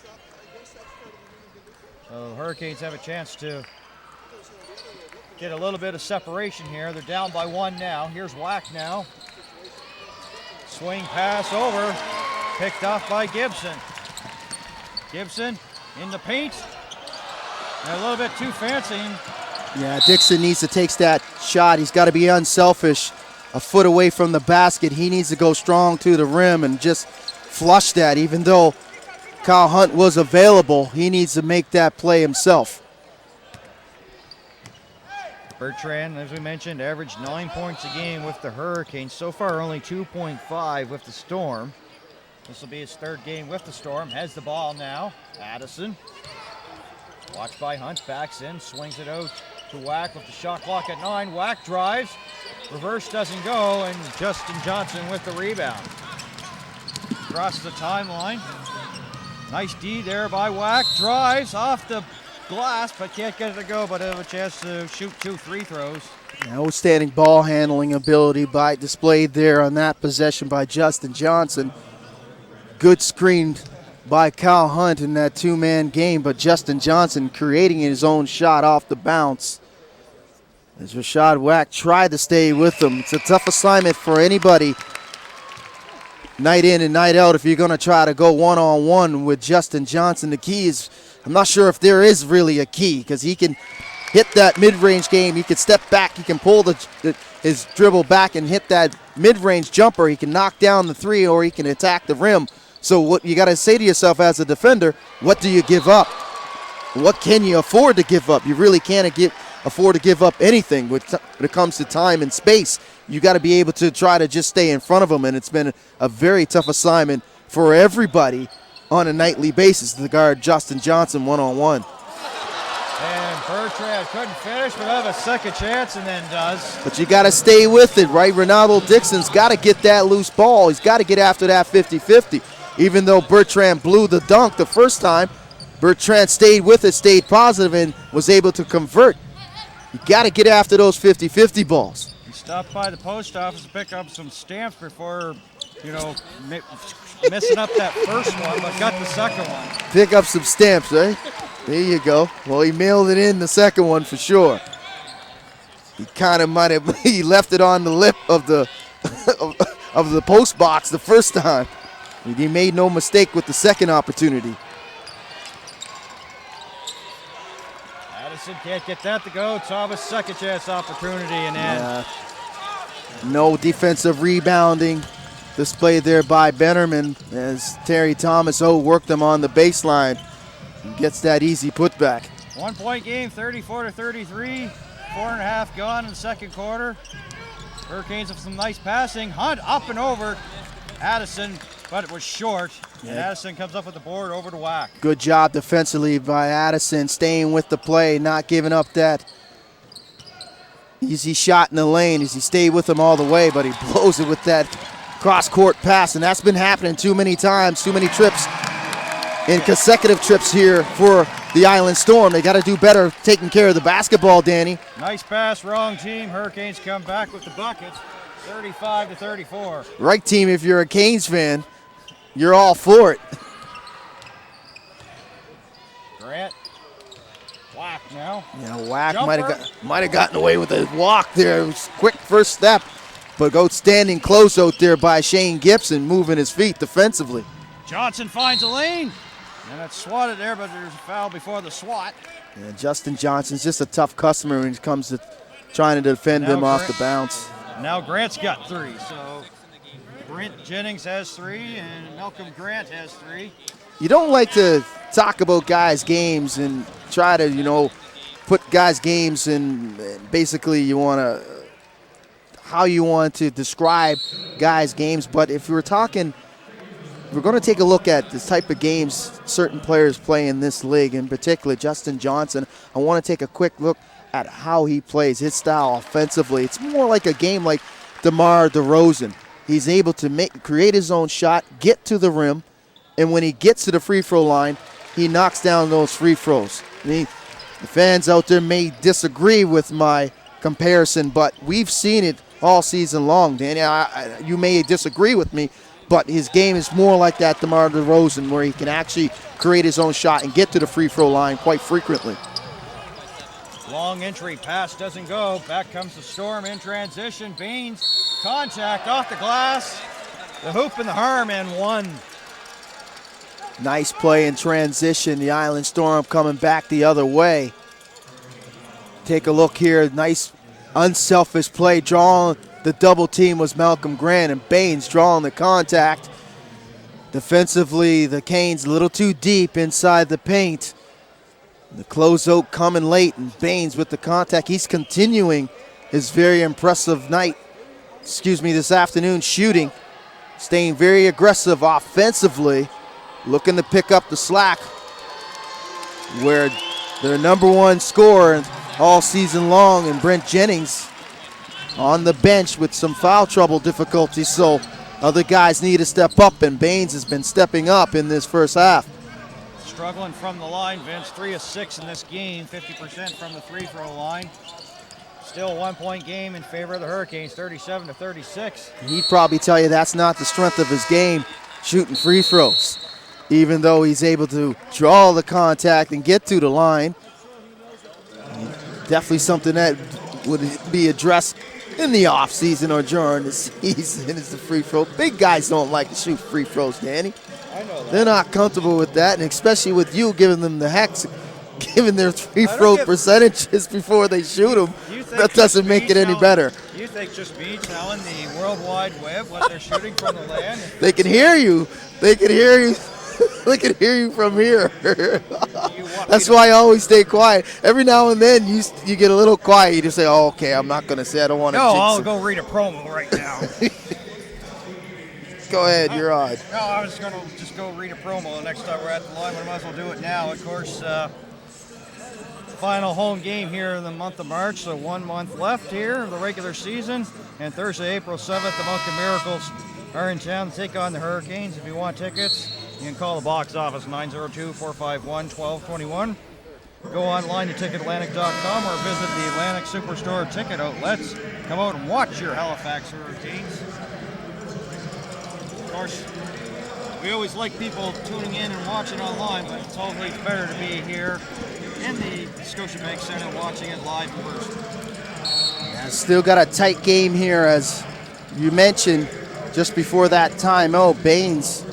So the Hurricanes have a chance to get a little bit of separation here. They're down by 1 now. Here's Wack now. Swing pass over. Picked off by Gibson. Gibson in the paint. And a little bit too fancy. Yeah, Dixon needs to take that shot. He's got to be unselfish. A foot away from the basket. He needs to go strong to the rim and just flush that. Even though Kyle Hunt was available, he needs to make that play himself. Bertrand, as we mentioned, averaged 9 points a game with the Hurricanes. So far, only 2.5 with the Storm. This will be his third game with the Storm. Has the ball now. Addison. Watched by Hunt. Backs in. Swings it out to Wack with the shot clock at 9. Wack drives. Reverse doesn't go. And Justin Johnson with the rebound. Across the timeline. Nice D there by Wack. Drives off the glass, but can't get it to go, but have a chance to shoot 2 free throws. Outstanding ball handling ability displayed there on that possession by Justin Johnson. Good screen by Kyle Hunt in that 2-man game, but Justin Johnson creating his own shot off the bounce. As Rashad Wack tried to stay with him. It's a tough assignment for anybody, night in and night out, if you're going to try to go one-on-one with Justin Johnson. The key is, I'm not sure if there is really a key, because he can hit that mid-range game. He can step back. He can pull his dribble back and hit that mid-range jumper. He can knock down the 3, or he can attack the rim. So what you got to say to yourself as a defender, what do you give up? What can you afford to give up? You really can't afford to give up anything when it comes to time and space. You got to be able to try to just stay in front of them, and it's been a very tough assignment for everybody on a nightly basis to guard Justin Johnson one-on-one. And Bertrand couldn't finish, but have a second chance and then does. But you got to stay with it, right? Ronaldo Dixon's got to get that loose ball. He's got to get after that 50-50. Even though Bertrand blew the dunk the first time, Bertrand stayed with it, stayed positive, and was able to convert. You got to get after those 50-50 balls. He stopped by the post office to pick up some stamps before, messing up that first one, but got the second one. Pick up some stamps, right? There you go. Well, he mailed it in the second one for sure. He kind of might have, he left it on the lip of the of the post box the first time. He made no mistake with the second opportunity. Addison can't get that to go. Thomas second chance opportunity and then. No defensive rebounding displayed there by Bennerman as Terry Thomas worked him on the baseline. He gets that easy putback. 1-point game, 34-33. 4.5 gone in the second quarter. Hurricanes have some nice passing. Hunt up and over Addison, but it was short. Yeah. And Addison comes up with the board over to Wack. Good job defensively by Addison, staying with the play, not giving up that easy shot in the lane as he stayed with him all the way, but he blows it with that cross-court pass, and that's been happening too many times, too many trips in consecutive trips here for the Island Storm. They got to do better taking care of the basketball, Danny. Nice pass, wrong team. Hurricanes come back with the buckets, 35-34. Right team, if you're a Canes fan, you're all for it. Grant, Wack now. Yeah, Wack might have gotten away with a walk there. It was a quick first step, but outstanding closeout there by Shane Gibson, moving his feet defensively. Johnson finds a lane, and it's swatted there, but there's a foul before the swat. Yeah, Justin Johnson's just a tough customer when it comes to trying to defend him off the bounce. Now Grant's got 3, so Brent Jennings has 3, and Malcolm Grant has 3. You don't like to talk about guys' games and try to, put guys' games in. Basically, how you want to describe guys' games. But if we're going to take a look at the type of games certain players play in this league, in particular Justin Johnson, I want to take a quick look at how he plays, his style offensively. It's more like a game like DeMar DeRozan. He's able to create his own shot, get to the rim, and when he gets to the free throw line, he knocks down those free throws. The fans out there may disagree with my comparison, but we've seen it all season long, Danny. You may disagree with me, but his game is more like that DeMar DeRozan, where he can actually create his own shot and get to the free throw line quite frequently. Long entry pass doesn't go. Back comes the Storm in transition. Baines, contact off the glass. The hoop and the harm and 1. Nice play in transition. The Island Storm coming back the other way. Take a look here. Nice unselfish play. Drawing the double team was Malcolm Grant, and Baines drawing the contact. Defensively, the Canes a little too deep inside the paint. The closeout coming late, and Baines with the contact. He's continuing his very impressive this afternoon shooting. Staying very aggressive offensively. Looking to pick up the slack where their number 1 scorer all season long, and Brent Jennings on the bench with some foul trouble difficulties. So other guys need to step up, and Baines has been stepping up in this first half. struggling from the line, Vince. 3 of 6 in this game, 50% from the free throw line. Still a 1-point game in favor of the Hurricanes, 37-36. He'd probably tell you that's not the strength of his game, shooting free throws. Even though he's able to draw the contact and get to the line. Definitely something that would be addressed in the offseason or during the season is the free throw. Big guys don't like to shoot free throws, Danny. I know that. They're not comfortable with that, and especially with you giving them the hex, giving their free throw percentages before they shoot them. That doesn't make it any better. You think just me telling the World Wide Web what they're shooting from the land? They can hear you. They can hear you. They can hear you from here. That's why I always stay quiet. Every now and then you get a little quiet. You just say, "Oh, okay, I'm not going to say. I don't want to." No, jinx I'll it." go read a promo right now. Go ahead, you're on. No, I was going to just go read a promo next time we're at the line, but I might as well do it now. Of course, final home game here in the month of March, so 1 month left here of the regular season. And Thursday, April 7th, the Mountain Miracles are in town to take on the Hurricanes. If you want tickets, you can call the box office 902-451-1221. Go online to ticketatlantic.com or visit the Atlantic Superstore ticket outlets. Come out and watch your Halifax Hurricanes. Of course, we always like people tuning in and watching online, but it's always better to be here in the Scotiabank Center watching it live in person. Yeah, still got a tight game here, as you mentioned just before that timeout. Baines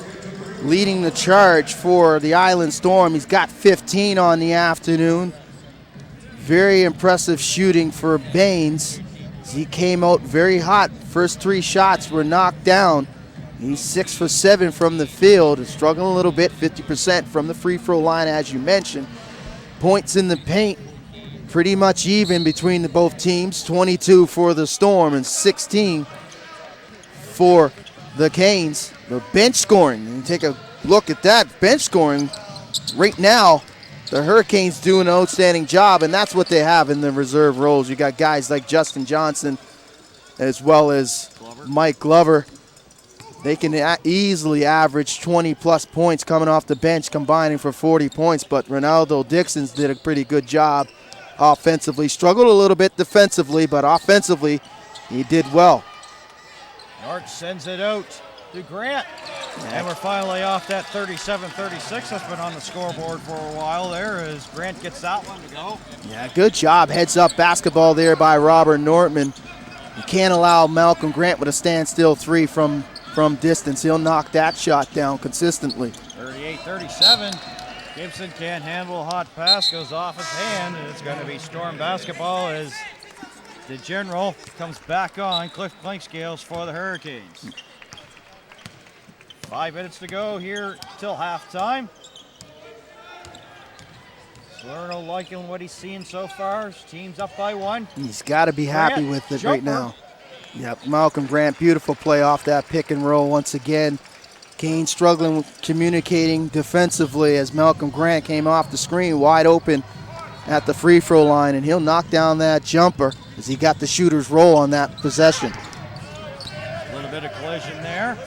leading the charge for the Island Storm. He's got 15 on the afternoon. Very impressive shooting for Baines. He came out very hot. First 3 shots were knocked down. He's 6 for 7 from the field. Struggling a little bit, 50% from the free throw line, as you mentioned. Points in the paint, pretty much even between both teams. 22 for the Storm and 16 for the Canes. The bench scoring, you take a look at that bench scoring right now. The Hurricanes do an outstanding job, and that's what they have in the reserve roles. You got guys like Justin Johnson as well as Mike Glover. They can easily average 20-plus points coming off the bench, combining for 40 points. But Ronaldo Dixons did a pretty good job offensively. Struggled a little bit defensively, but offensively, he did well. North sends it out to Grant. And we're finally off that 37-36. That's been on the scoreboard for a while there as Grant gets that one to go. Yeah, good job. Heads up basketball there by Robert Nortman. You can't allow Malcolm Grant with a standstill 3 from distance. He'll knock that shot down consistently. 38-37. Gibson can't handle a hot pass, goes off his hand, and it's going to be Storm basketball as the general comes back on. Cliff Clinkscales for the Hurricanes. 5 minutes to go here till halftime. Salerno liking what he's seen so far. His team's up by 1. He's got to be happy Grant, with it jumper. right now. Yep, Malcolm Grant, beautiful play off that pick and roll once again. Kane struggling with communicating defensively as Malcolm Grant came off the screen wide open at the free throw line, and he'll knock down that jumper as he got the shooter's roll on that possession. A little bit of collision there.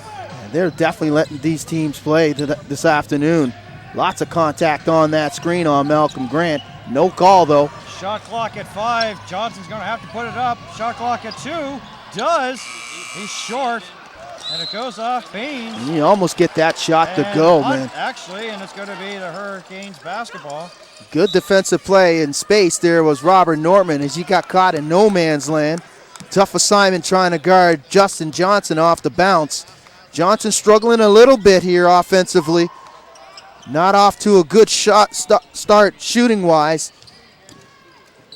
And they're definitely letting these teams play this afternoon. Lots of contact on that screen on Malcolm Grant. No call, though. Shot clock at 5. Johnson's going to have to put it up. Shot clock at 2. Does. He's short. And it goes off Baines. And you almost get that shot to go, man. Actually, and it's going to be the Hurricanes basketball. Good defensive play in space there was Robert Nortman as he got caught in no man's land. Tough assignment trying to guard Justin Johnson off the bounce. Johnson struggling a little bit here offensively. Not off to a good shot start shooting-wise.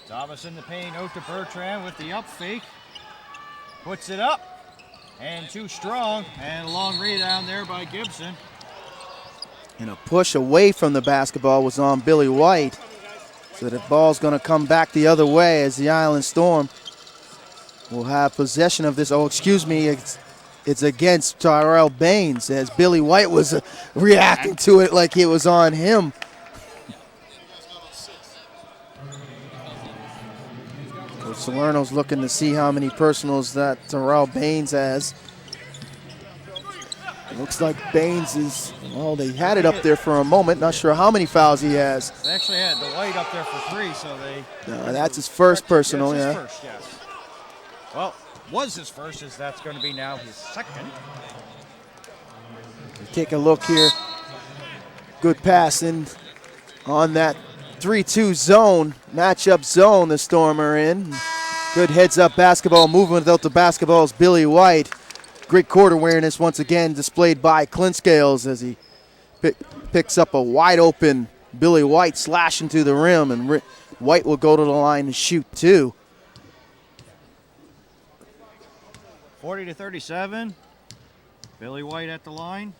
Thomas in the paint, out to Bertrand with the up fake. Puts it up. And too strong. And a long rebound there by Gibson. And a push away from the basketball was on Billy White. So the ball's going to come back the other way as the Island Storm will have possession of this. Oh, excuse me. It's against Tyrell Baines as Billy White was reacting to it like it was on him. Coach Salerno's looking to see how many personals that Tyrell Baines has. Looks like Baines is, well, they had it up there for a moment. Not sure how many fouls he has. They actually had the White up there for 3, so they... That's his first personal, That's yeah. his first, yes. Well, was his first, as that's going to be now his second. Take a look here. Good pass in on that 3-2 zone, matchup zone the Storm are in. Good heads-up basketball movement without the basketball is Billy White. Great court awareness once again displayed by Clint Scales as he picks up a wide-open Billy White slashing to the rim, and White will go to the line and shoot 2. 40-37. Billy White at the line.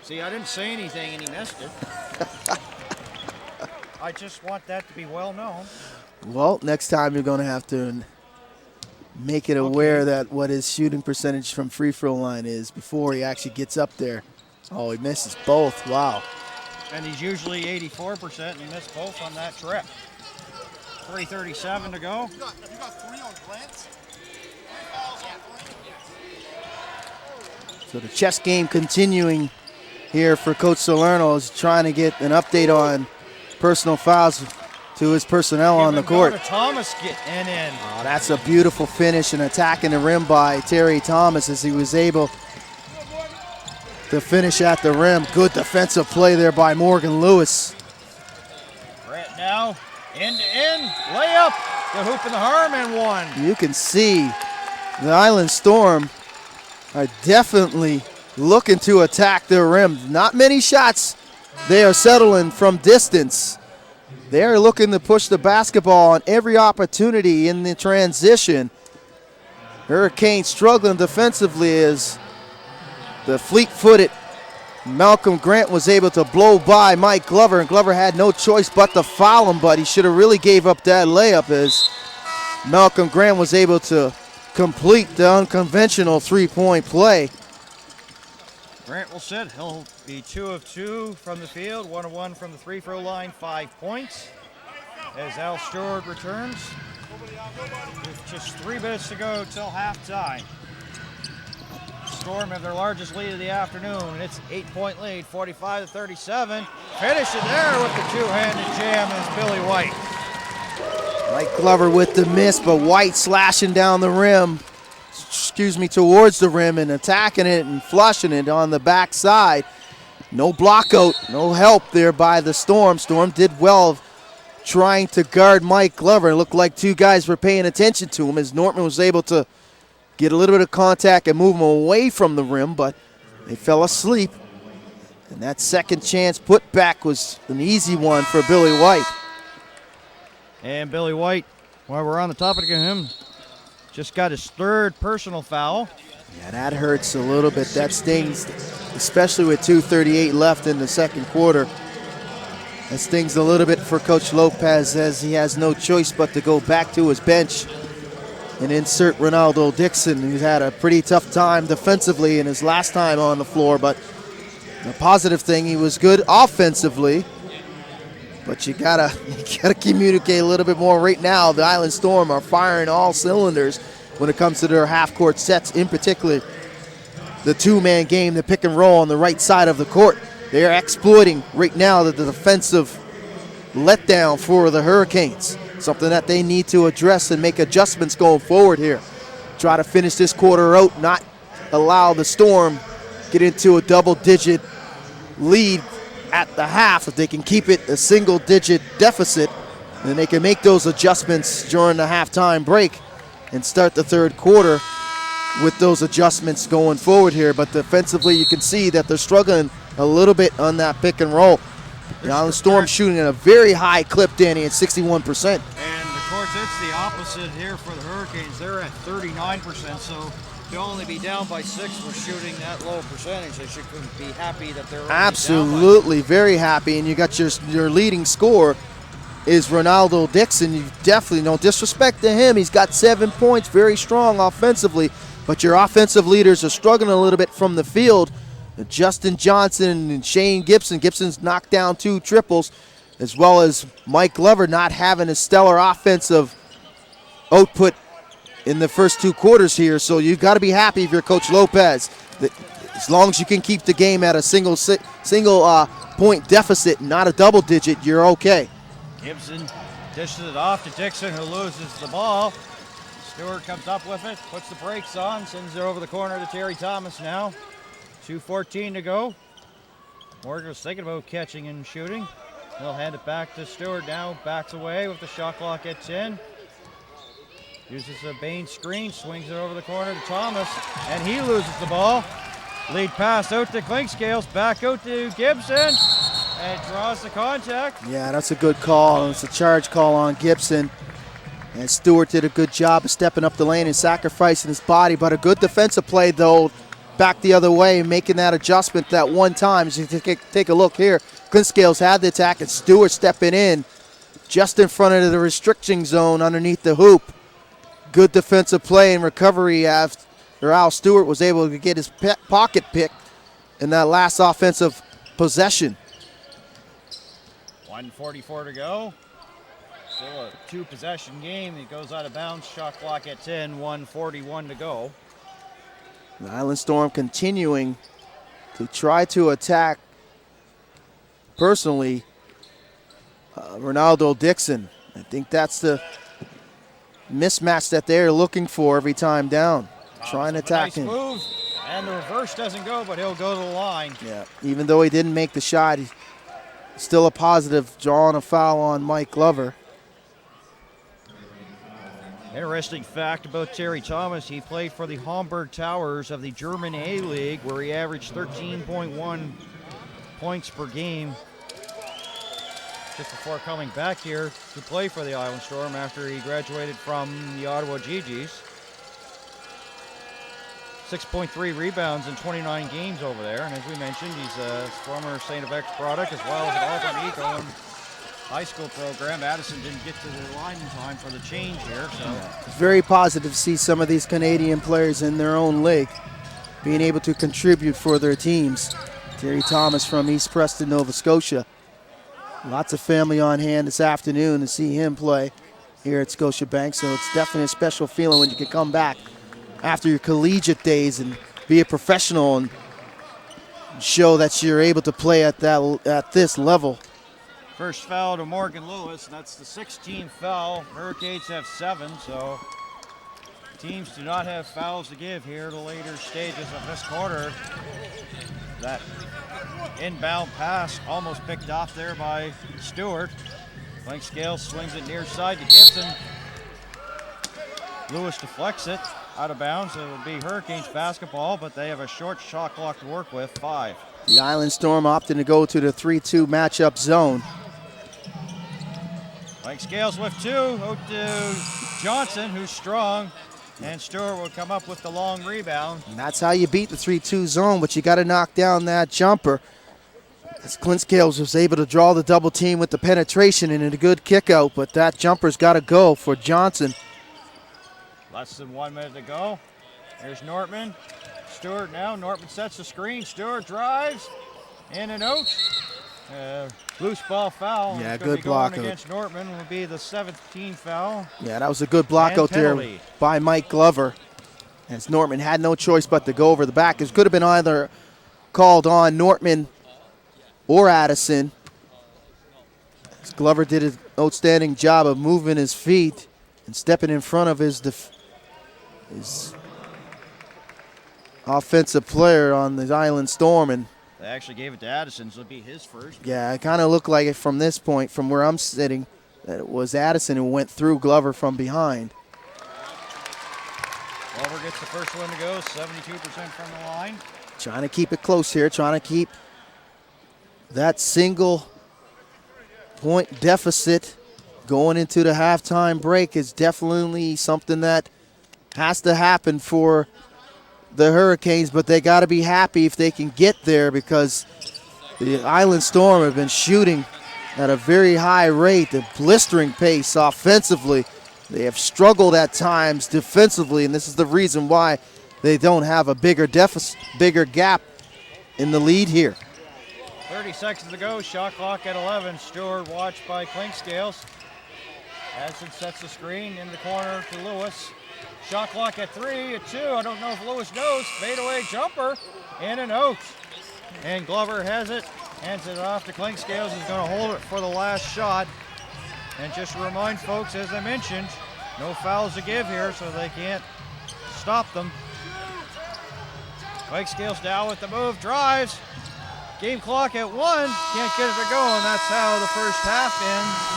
See, I didn't say anything and he missed it. I just want that to be well known. Well, next time you're going to have to make it aware that what his shooting percentage from free throw line is before he actually gets up there. Oh, he misses both. Wow. And he's usually 84%, and he missed both on that trip. 3:37 to go. You got 3 on Grant? So the chess game continuing here for Coach Salerno is trying to get an update on personal fouls to his personnel on the court. Thomas getting in. Oh, that's a beautiful finish and attacking the rim by Terry Thomas as he was able to finish at the rim. Good defensive play there by Morgan Lewis. Brett now, end-to-end, layup. The hoop and the Harmon one. You can see the Island Storm are definitely looking to attack their rim. Not many shots they are settling from distance. They are looking to push the basketball on every opportunity in the transition. Hurricanes struggling defensively as the fleet-footed Malcolm Grant was able to blow by Mike Glover, and Glover had no choice but to foul him, but he should have really gave up that layup as Malcolm Grant was able to complete the unconventional three-point play. Grant will sit. He'll be 2 of 2 from the field, 1 of 1 from the free-throw line, 5 points. As Al Stewart returns with just 3 minutes to go till halftime. Storm have their largest lead of the afternoon, and it's 8-point lead, 45-37. Finishing there with the two-handed jam is Billy White. Mike Glover with the miss, but White slashing down the rim. Towards the rim and attacking it and flushing it on the backside. No block out, no help there by the Storm. Storm did well trying to guard Mike Glover. It looked like 2 guys were paying attention to him as Nortman was able to get a little bit of contact and move him away from the rim, but they fell asleep. And that second chance putback was an easy one for Billy White. And Billy White, while we're on the topic of him, just got his 3rd personal foul. Yeah, that hurts a little bit. That stings, especially with 2:38 left in the second quarter. That stings a little bit for Coach Lopez as he has no choice but to go back to his bench and insert Ronaldo Dixon, who's had a pretty tough time defensively in his last time on the floor. But the positive thing, he was good offensively. But you gotta communicate a little bit more. Right now, the Island Storm are firing all cylinders when it comes to their half-court sets, in particular the 2-man game, the pick and roll on the right side of the court. They are exploiting right now the defensive letdown for the Hurricanes, something that they need to address and make adjustments going forward here. Try to finish this quarter out, not allow the Storm get into a double-digit lead at the half. If they can keep it a single-digit deficit, then they can make those adjustments during the halftime break and start the third quarter with those adjustments going forward here. But defensively, you can see that they're struggling a little bit on that pick and roll. The Island Storm shooting at a very high clip, Danny, at 61%. And of course, it's the opposite here for the Hurricanes. They're at 39%, so to only be down by 6 for shooting that low percentage, they should be happy that they're only absolutely down by very happy. And you got your leading scorer is Ronaldo Dixon. You definitely, no disrespect to him, he's got 7 points, very strong offensively, but your offensive leaders are struggling a little bit from the field. Justin Johnson and Shane Gibson. Gibson's knocked down 2 triples, as well as Mike Glover not having a stellar offensive output in the first 2 quarters here, so you've got to be happy if you're Coach Lopez. As long as you can keep the game at a single point deficit, not a double digit, you're okay. Gibson dishes it off to Dixon, who loses the ball. Stewart comes up with it, puts the brakes on, sends it over the corner to Terry Thomas now. 2:14 to go. Morgan was thinking about catching and shooting. He'll hand it back to Stewart now, backs away with the shot clock at 10. Uses a Bain screen, swings it over the corner to Thomas, and he loses the ball. Lead pass out to Clinkscales, back out to Gibson, and draws the contact. Yeah, that's a good call. It's a charge call on Gibson. And Stewart did a good job of stepping up the lane and sacrificing his body, but a good defensive play, though, back the other way, making that adjustment that one time. As you take a look here, Clinkscales had the attack, and Stewart stepping in just in front of the restricting zone underneath the hoop. Good defensive play and recovery after Al Stewart was able to get his pocket pick in that last offensive possession. 1:44 to go. Still a 2-possession game. It goes out of bounds. Shot clock at 10, 1:41 to go. The Island Storm continuing to try to attack, personally, Ronaldo Dixon. I think that's the mismatch that they're looking for every time down. Trying to attack him. Nice move, and the reverse doesn't go, but he'll go to the line. Yeah, even though he didn't make the shot, he's still a positive, drawing a foul on Mike Glover. Interesting fact about Terry Thomas, he played for the Hamburg Towers of the German A-League, where he averaged 13.1 points per game just before coming back here to play for the Island Storm after he graduated from the Ottawa GGs. 6.3 rebounds in 29 games over there, and as we mentioned, he's a former St. FX product as well as an Auburn Eco high school program. Addison didn't get to the line in time for the change here, so. It's very positive to see some of these Canadian players in their own league being able to contribute for their teams. Terry Thomas from East Preston, Nova Scotia. Lots of family on hand this afternoon to see him play here at Scotiabank, so it's definitely a special feeling when you can come back after your collegiate days and be a professional and show that you're able to play at this level. First foul to Morgan Lewis. That's the 16th foul. Hurricanes have 7, so teams do not have fouls to give here at the later stages of this quarter. That inbound pass almost picked off there by Stewart. Clinkscales swings it near side to Gibson. Lewis deflects it out of bounds. It will be Hurricanes basketball, but they have a short shot clock to work with, 5. The Island Storm opting to go to the 3-2 matchup zone. Clinkscales with 2, out to Johnson, who's strong, and Stewart will come up with the long rebound. And that's how you beat the 3-2 zone, but you got to knock down that jumper. As Clinkscales was able to draw the double team with the penetration and a good kick out, but that jumper's got to go for Johnson. Less than 1 minute to go. Here's Nortman. Stewart now. Nortman sets the screen. Stewart drives. In and out. Loose ball foul. Yeah, good block out. Against Nortman will be the 17th foul. Yeah, that was a good block out there by Mike Glover. As Nortman had no choice but to go over the back. It could have been either called on Nortman or Addison. As Glover did an outstanding job of moving his feet and stepping in front of his offensive player on the Island Storm. And they actually gave it to Addison, so it'll be his first. yeah, it kind of looked like it from this point, from where I'm sitting, that it was Addison who went through Glover from behind. Glover gets the first one to go, 72% from the line. Trying to keep it close here, trying to keep that single point deficit going into the halftime break is definitely something that has to happen for the Hurricanes, but they got to be happy if they can get there, because the Island Storm have been shooting at a very high rate, a blistering pace offensively. They have struggled at times defensively, and this is the reason why they don't have a bigger deficit, bigger gap in the lead here. 30 seconds to go, shot clock at 11. Stewart watched by Clinkscales. Addison sets the screen in the corner to Lewis. Shot clock at 3, at 2. I don't know if Lewis knows. Fadeaway jumper and an out. And Glover has it, hands it off to Clinkscales. He's going to hold it for the last shot. And just to remind folks, as I mentioned, no fouls to give here, so they can't stop them. Clinkscales down with the move, drives. Game clock at 1. Can't get it to go, and that's how the first half ends.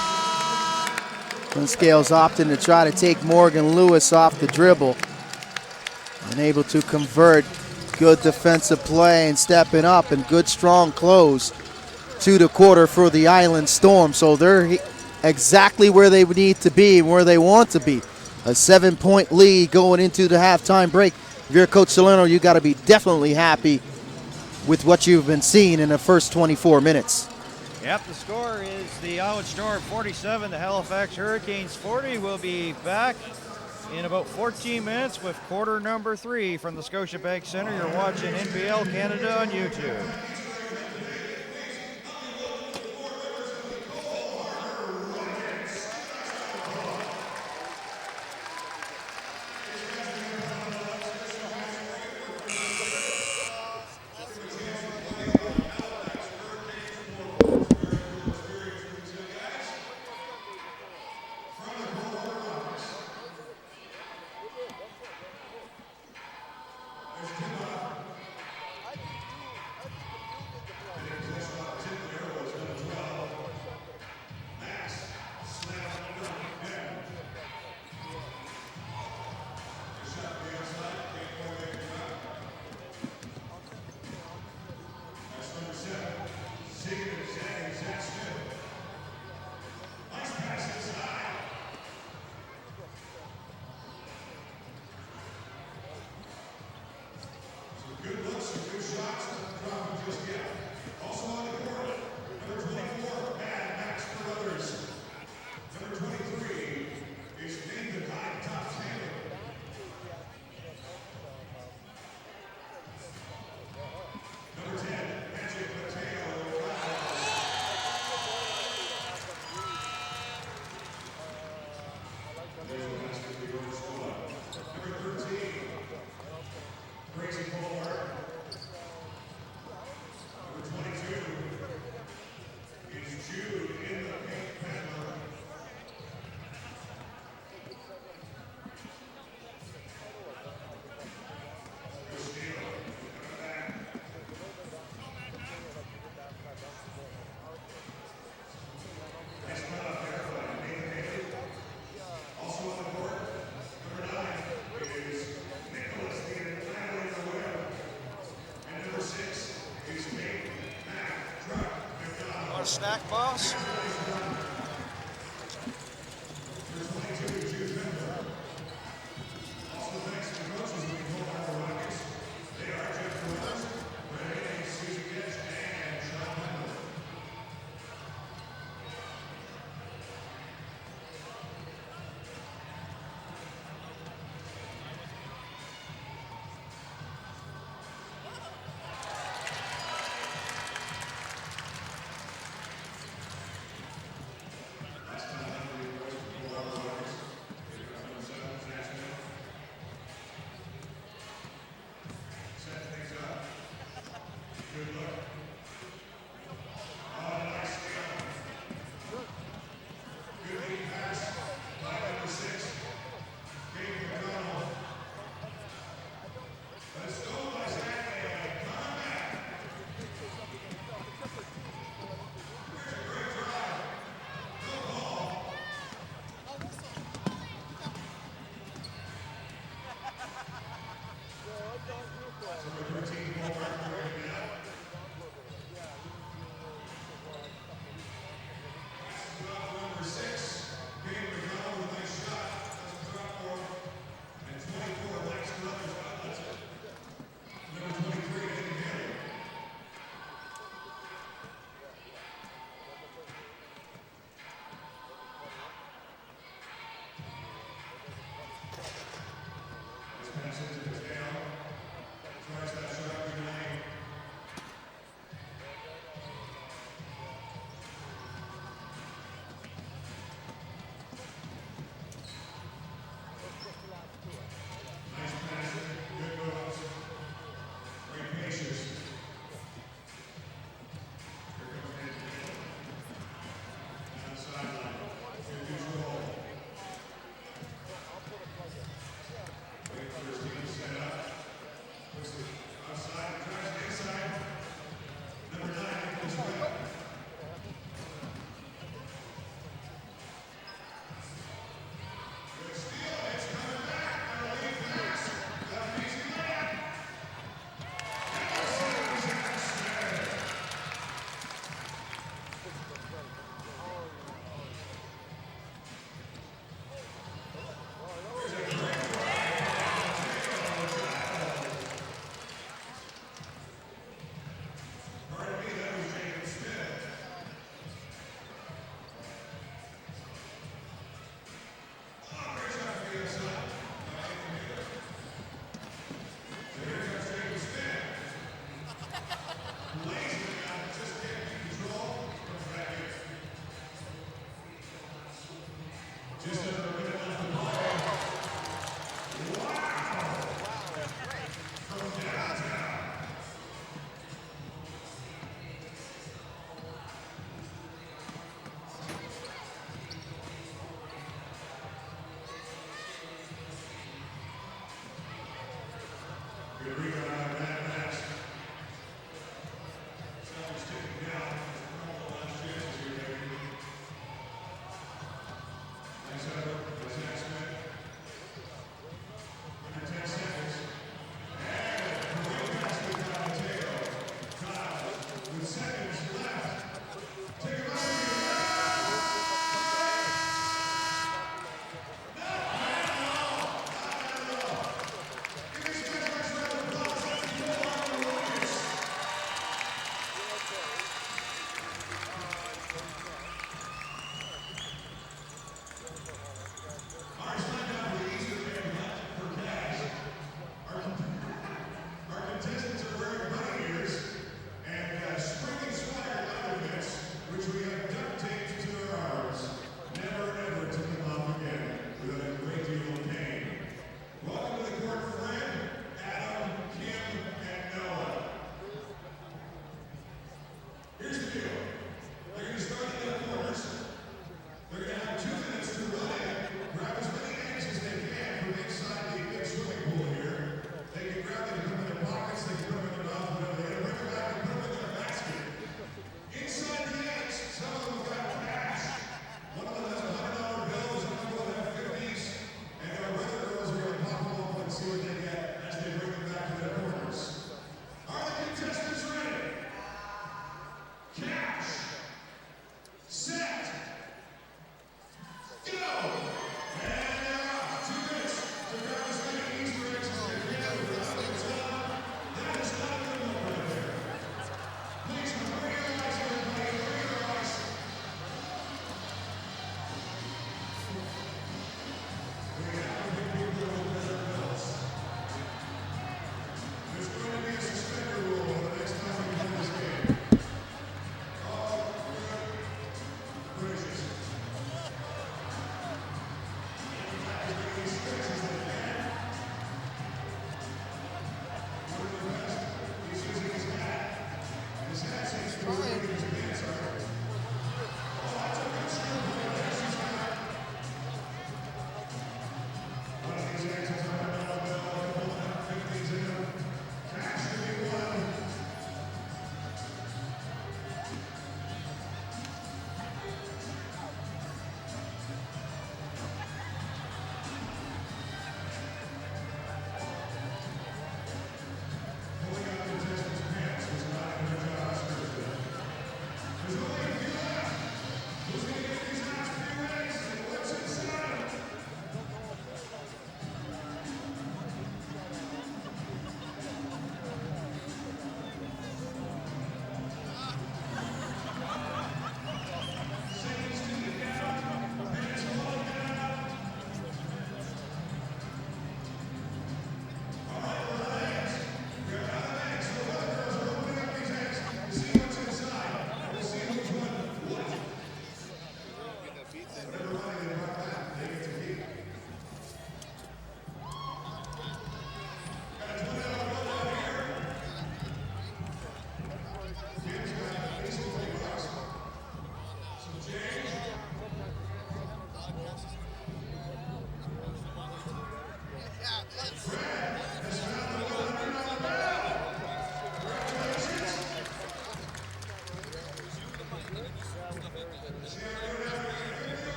Clinkscales opting to try to take Morgan Lewis off the dribble. Unable to convert. Good defensive play and stepping up, and good strong close to the quarter for the Island Storm. So they're exactly where they need to be and where they want to be. A 7-point lead going into the halftime break. If you're Coach Salerno, you got to be definitely happy with what you've been seeing in the first 24 minutes. Yep, the score is the Island Storm 47, the Halifax Hurricanes 40. We'll be back in about 14 minutes with quarter number 3 from the Scotiabank Center. You're watching NBL Canada on YouTube. Snack, boss?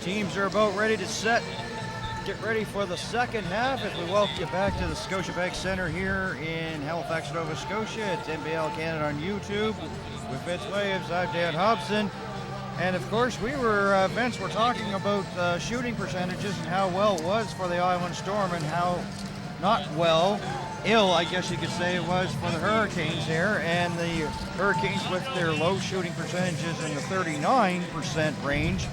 Teams are about ready to get ready for the second half as we welcome you back to the Scotiabank Center here in Halifax, Nova Scotia. It's NBL Canada on YouTube with Vince Waves. I'm Dan Hobson. And of course, Vince, we're talking about shooting percentages and how well it was for the Island Storm and how ill, I guess you could say it was for the Hurricanes there. And the Hurricanes with their low shooting percentages in the 39% range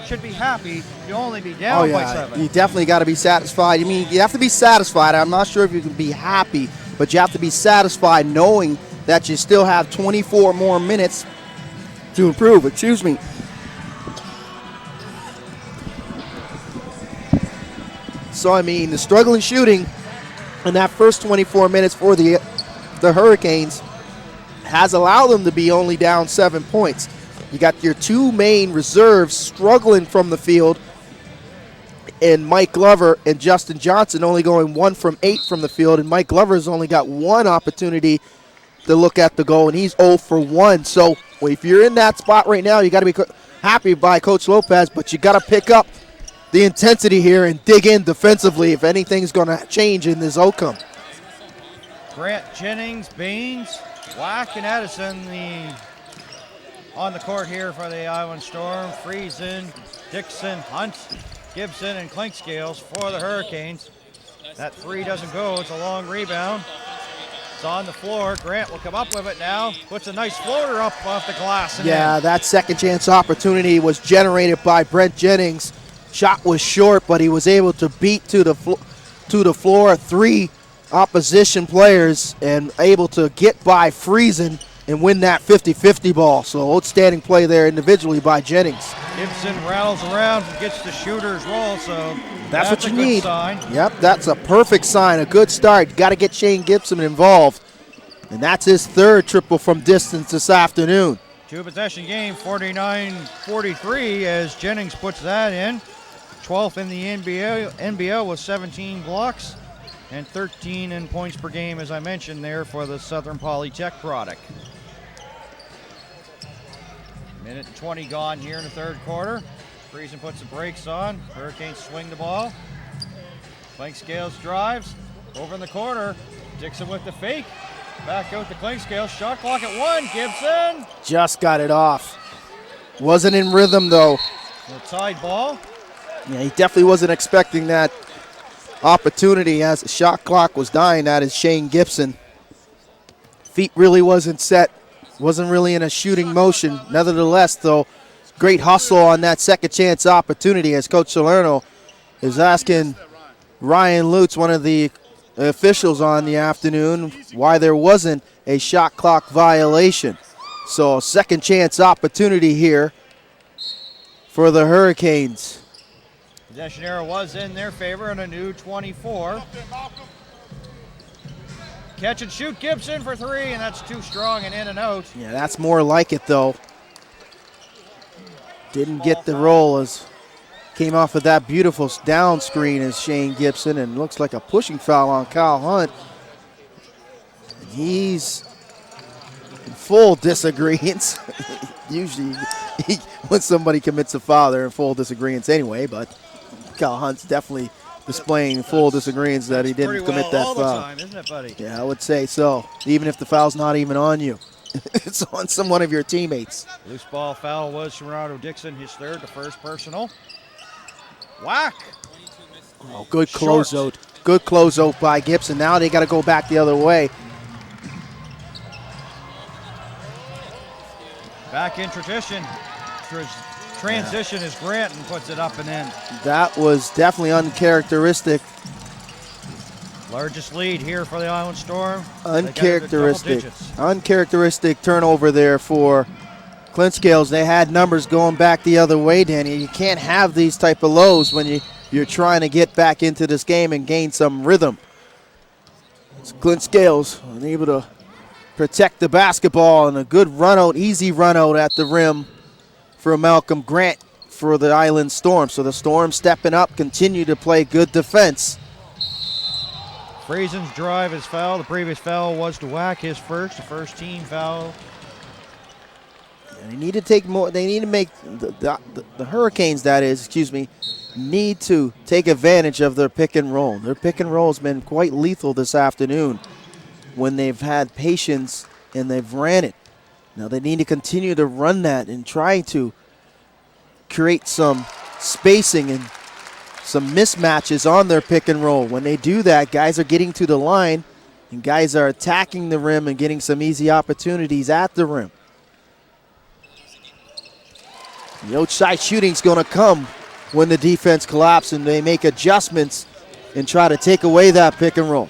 should be happy to only be down by 7. You definitely got to be satisfied. I mean, you have to be satisfied. I'm not sure if you can be happy, but you have to be satisfied knowing that you still have 24 more minutes to improve. Excuse me. So, I mean, the struggling shooting in that first 24 minutes for the Hurricanes has allowed them to be only down 7 points. You got your two main reserves struggling from the field, and Mike Glover and Justin Johnson only going 1 from 8 from the field, and Mike Glover's only got one opportunity to look at the goal, and he's 0 for 1. So if you're in that spot right now, you got to be happy by Coach Lopez, but you got to pick up the intensity here and dig in defensively if anything's going to change in this outcome. Grant, Jennings, Baines, Wack, and Addison on the court here for the Island Storm. Friesen, Dixon, Hunt, Gibson, and Clinkscales for the Hurricanes. That three doesn't go. It's a long rebound. It's on the floor. Grant will come up with it now. Puts a nice floater up off the glass. Yeah, that second chance opportunity was generated by Brent Jennings. Shot was short, but he was able to beat to the floor 3 opposition players and able to get by Friesen and win that 50-50 ball. So outstanding play there individually by Jennings. Gibson rattles around and gets the shooter's roll, so that's what you a good need. Sign. Yep, that's a perfect sign, a good start. Got to get Shane Gibson involved. And that's his third triple from distance this afternoon. 2-possession game, 49-43 as Jennings puts that in. 12th in the NBL with 17 blocks and 13 in points per game, as I mentioned there, for the Southern Polytech product. Minute and 20 gone here in the third quarter. Friesen puts the brakes on. Hurricanes swing the ball. Clinkscales drives. Over in the corner. Dixon with the fake. Back out to Clinkscales. Shot clock at 1. Gibson. Just got it off. Wasn't in rhythm, though. A tied ball. Yeah, he definitely wasn't expecting that opportunity as the shot clock was dying. That is Shane Gibson. Feet really wasn't set. Wasn't really in a shooting motion. Nevertheless, though, great hustle on that second chance opportunity as Coach Salerno is asking Ryan Lutz, one of the officials on the afternoon, why there wasn't a shot clock violation. So second chance opportunity here for the Hurricanes. Possession arrow was in their favor and a new 24. Catch and shoot Gibson for 3, and that's too strong and in and out. Yeah, that's more like it, though. Didn't get the roll as came off of that beautiful down screen as Shane Gibson, and looks like a pushing foul on Kyle Hunt. He's in full disagreement. Usually when somebody commits a foul, they're in full disagreement anyway, but Kyle Hunt's definitely displaying full disagreement that he didn't commit that all foul. the time, isn't it, buddy? Yeah, I would say so. Even if the foul's not even on you, it's on one of your teammates. Loose ball foul was Sherrado Dixon, his third, the first personal. Whack! Oh, good closeout. Good closeout by Gibson. Now they got to go back the other way. Back in transition is Grant and puts it up and in. That was definitely uncharacteristic. Largest lead here for the Island Storm. Uncharacteristic turnover there for Clinkscales. They had numbers going back the other way, Danny. You can't have these type of lows when you're trying to get back into this game and gain some rhythm. So Clinkscales unable to protect the basketball, and a good run out, easy run out at the rim for Malcolm Grant for the Island Storm. So the Storm stepping up, continue to play good defense. Friesen's drive is foul. The previous foul was to Whack, his first, the first team foul. They need to take more. They need to make the Hurricanes, that is, excuse me, need to take advantage of their pick and roll. Their pick and roll has been quite lethal this afternoon when they've had patience and they've ran it. Now they need to continue to run that and try to create some spacing and some mismatches on their pick and roll. When they do that, guys are getting to the line and guys are attacking the rim and getting some easy opportunities at the rim. The outside shooting's going to come when the defense collapses and they make adjustments and try to take away that pick and roll.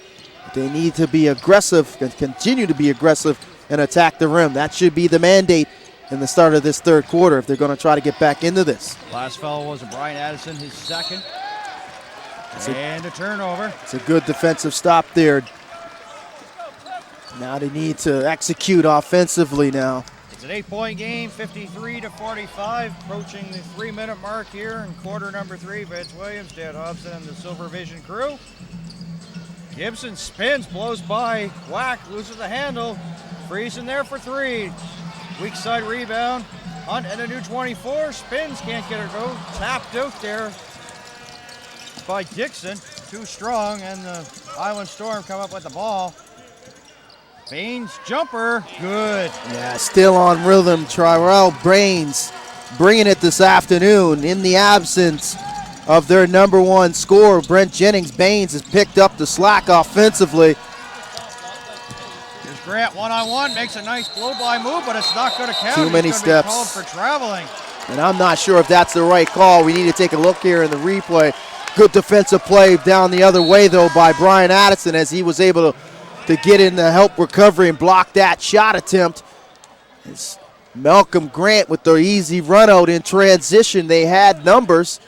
They need to be aggressive and continue to be aggressive and attack the rim. That should be the mandate in the start of this third quarter if they're going to try to get back into this. Last foul was Brian Addison, his second. And a turnover. It's a good defensive stop there. Now they need to execute offensively now. It's an 8-point game, 53-45, approaching the 3-minute mark here in quarter number 3. Vince Williams, Dan Hobson, and the Silver Vision crew. Gibson spins, blows by, whack, loses the handle. Freeze in there for 3. Weak side rebound. Hunt and a new 24. Spins, can't get her go. Tapped out there by Dixon. Too strong, and the Island Storm come up with the ball. Baines jumper, good. Yeah, still on rhythm. Tyrell Baines bringing it this afternoon. In the absence of their number 1 scorer, Brent Jennings, Baines has picked up the slack offensively. Here's Grant one-on-one, makes a nice blow-by move, but it's not going to count. Too many He's gonna be steps. called for traveling. And I'm not sure if that's the right call. We need to take a look here in the replay. Good defensive play down the other way, though, by Brian Addison as he was able to get in the help recovery and block that shot attempt. It's Malcolm Grant with the easy run out in transition. They had numbers.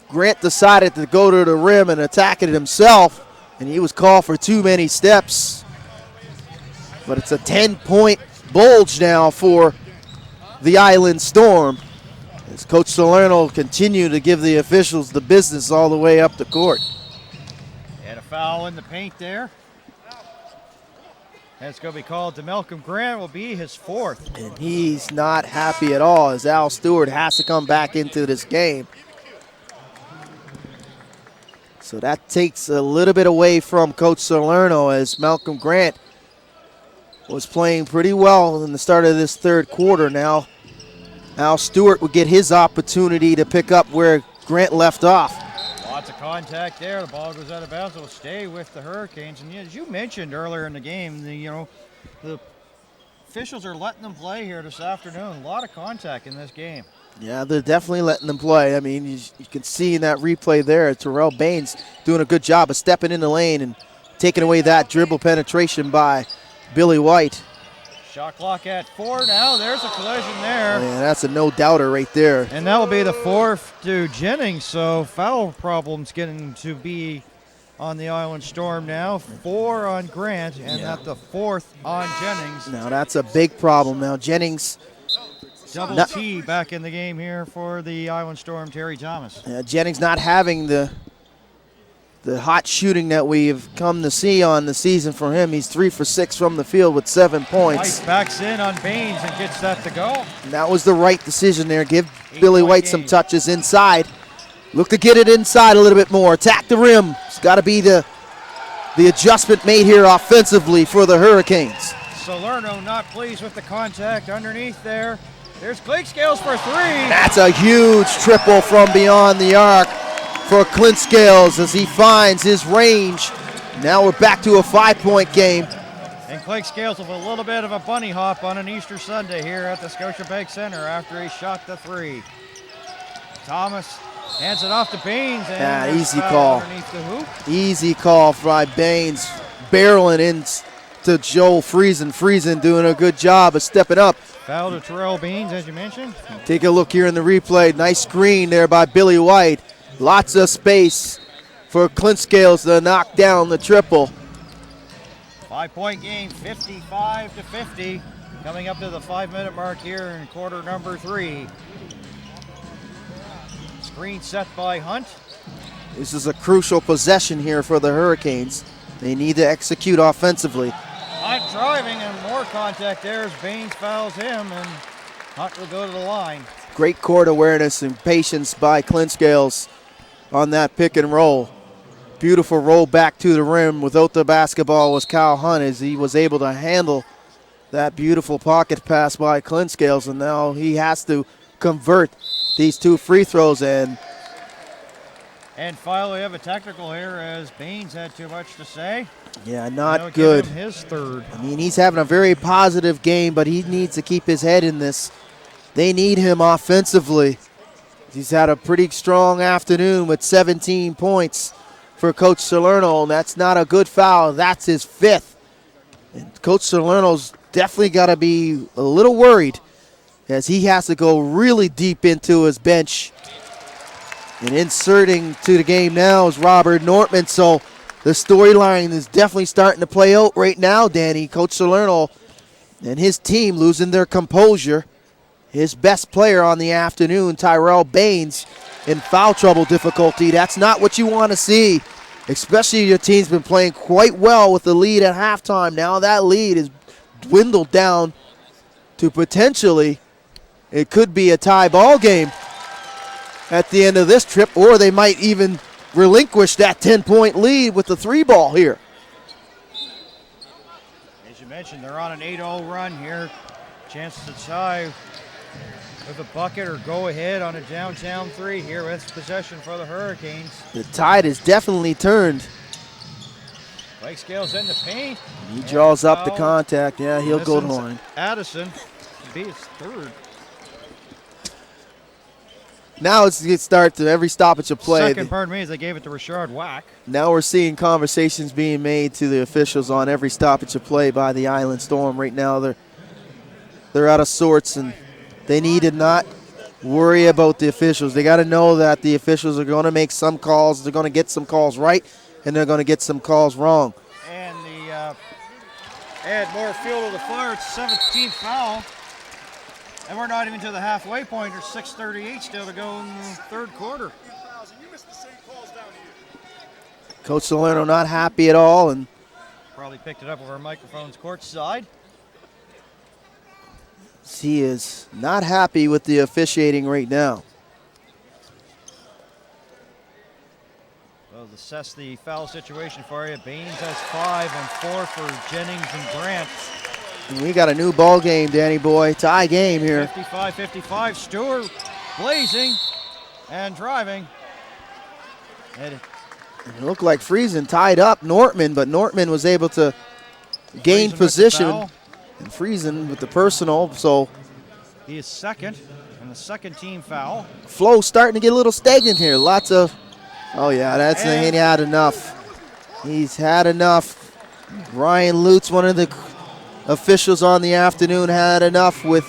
Grant decided to go to the rim and attack it himself, and he was called for too many steps. But it's a 10-point bulge now for the Island Storm as Coach Salerno continue to give the officials the business all the way up the court. And a foul in the paint there. That's going to be called to Malcolm Grant, will be his 4th. And he's not happy at all as Al Stewart has to come back into this game. So that takes a little bit away from Coach Salerno as Malcolm Grant was playing pretty well in the start of this third quarter. Now Al Stewart would get his opportunity to pick up where Grant left off. Lots of contact there. The ball goes out of bounds. It'll stay with the Hurricanes. And as you mentioned earlier in the game, the officials are letting them play here this afternoon. A lot of contact in this game. Yeah, they're definitely letting them play. I mean, you can see in that replay there, Terrell Baines doing a good job of stepping in the lane and taking away that dribble penetration by Billy White. Shot clock at 4 now. There's a collision there. Yeah, that's a no-doubter right there. And that will be the 4th to Jennings, so foul problems getting to be on the Island Storm now. 4 on Grant, and that's the 4th on Jennings. Now that's a big problem. Now Jennings... Double T back in the game here for the Island Storm, Terry Thomas. Jennings not having the hot shooting that we've come to see on the season for him. He's 3 for 6 from the field with 7 points. White backs in on Baines and gets that to go. And that was the right decision there. Give Billy White some touches inside. Look to get it inside a little bit more. Attack the rim. It's got to be the adjustment made here offensively for the Hurricanes. Salerno not pleased with the contact underneath there. There's Clint Scales for 3. That's a huge triple from beyond the arc for Clint Scales as he finds his range. Now we're back to a 5-point game. And Clint Scales with a little bit of a bunny hop on an Easter Sunday here at the Scotiabank Center after he shot the 3. Thomas hands it off to Baines. And easy call. Underneath the hoop. Easy call by Baines, barreling into Joel Friesen. Friesen doing a good job of stepping up. Foul to Terrell Baines, as you mentioned. Take a look here in the replay. Nice screen there by Billy White. Lots of space for Clint Scales to knock down the triple. 5-point game, 55-50. Coming up to the 5-minute mark here in quarter number 3. Screen set by Hunt. This is a crucial possession here for the Hurricanes. They need to execute offensively. Hunt driving and more contact there as Baines fouls him, and Hunt will go to the line. Great court awareness and patience by Clinskales on that pick and roll. Beautiful roll back to the rim. Without the basketball was Kyle Hunt as he was able to handle that beautiful pocket pass by Clinskales, and now he has to convert these 2 free throws. And finally, we have a technical here as Baines had too much to say. yeah, That'll not good. give him his third. I mean, he's having a very positive game, but he needs to keep his head in this. They need him offensively. He's had a pretty strong afternoon with 17 points for Coach Salerno, and that's not a good foul. That's his 5th. And Coach Salerno's definitely got to be a little worried as he has to go really deep into his bench. And inserting to the game now is Robert Nortman, so the storyline is definitely starting to play out right now, Danny. Coach Salerno and his team losing their composure. His best player on the afternoon, Tyrell Baines, in foul trouble difficulty. That's not what you want to see, especially your team's been playing quite well with the lead at halftime. Now that lead is dwindled down to potentially, it could be a tie ball game at the end of this trip, or they might even relinquish that 10-point lead with the 3-ball here. As you mentioned, they're on an 8-0 run here. Chance to tie with a bucket or go ahead on a downtown 3 here with possession for the Hurricanes. The tide is definitely turned. Blake Scales in the paint. He draws up the contact. Yeah, he'll go to the line. Addison will be his 3rd. Now it's a start to every stoppage of play. Second, pardon me, as they gave it to Richard Wack. Now we're seeing conversations being made to the officials on every stoppage of play by the Island Storm. Right now they're out of sorts, and they need to not worry about the officials. They got to know that the officials are going to make some calls. They're going to get some calls right, and they're going to get some calls wrong. And the Ed Moore-Field of the Flyer, it's 17th foul. And we're not even to the halfway point. There's 6:38 still to go in the 3rd quarter. Coach Salerno not happy at all, and Probably picked it up over microphones courtside. he is not happy with the officiating right now. Well, assess the foul situation for you. Baines has 5 and 4 for Jennings and Grant. And we got a new ball game, Danny boy. Tie game here. 55-55. Stewart blazing and driving. And It looked like Friesen tied up Nortman, but Nortman was able to gain Friesen with the position. foul. And Friesen with the personal, so He is 2nd, and the 2nd team foul. flow starting to get a little stagnant here. Lots of, oh yeah, that's And- he had enough. He's had enough. Ryan Lutz, one of the officials on the afternoon, had enough with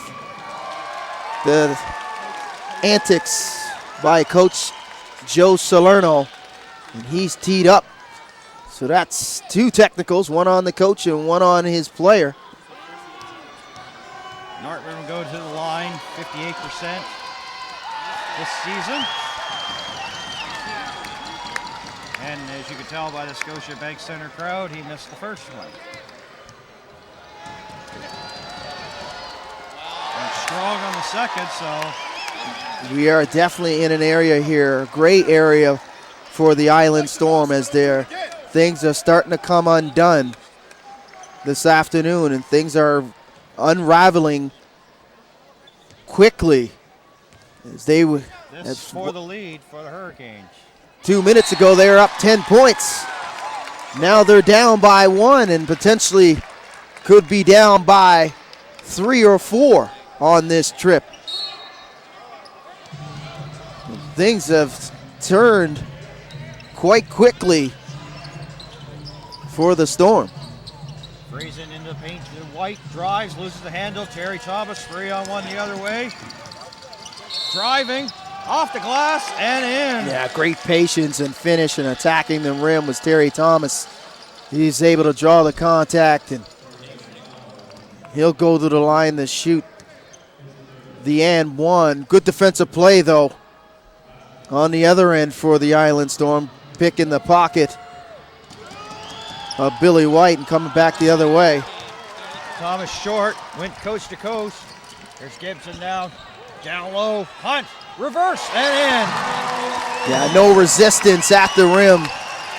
the antics by Coach Joe Salerno, and he's teed up. So that's 2 technicals, one on the coach and one on his player. Nortman will go to the line, 58% this season. And as you can tell by the Scotiabank Center crowd, he missed the first one. And strong on the second, so We are definitely in an area here, a gray area for the Island Storm, as their things are starting to come undone this afternoon, and things are unraveling quickly as they this as for the lead for the Hurricanes. 2 minutes ago they were up 10 points. Now they're down by 1 and potentially could be down by 3 or 4 on this trip. Things have turned quite quickly for the Storm. Friesen into the paint to White, drives, loses the handle. Terry Thomas, 3-on-1 the other way. Driving, off the glass, and in. Yeah, great patience and finish and attacking the rim was Terry Thomas. He's able to draw the contact, and he'll go to the line to shoot the and one. Good defensive play, though, on the other end for the Island Storm, picking the pocket of Billy White and coming back the other way. Thomas short, went coast to coast. Here's Gibson now, down low, Hunt, reverse, and in. Yeah, no resistance at the rim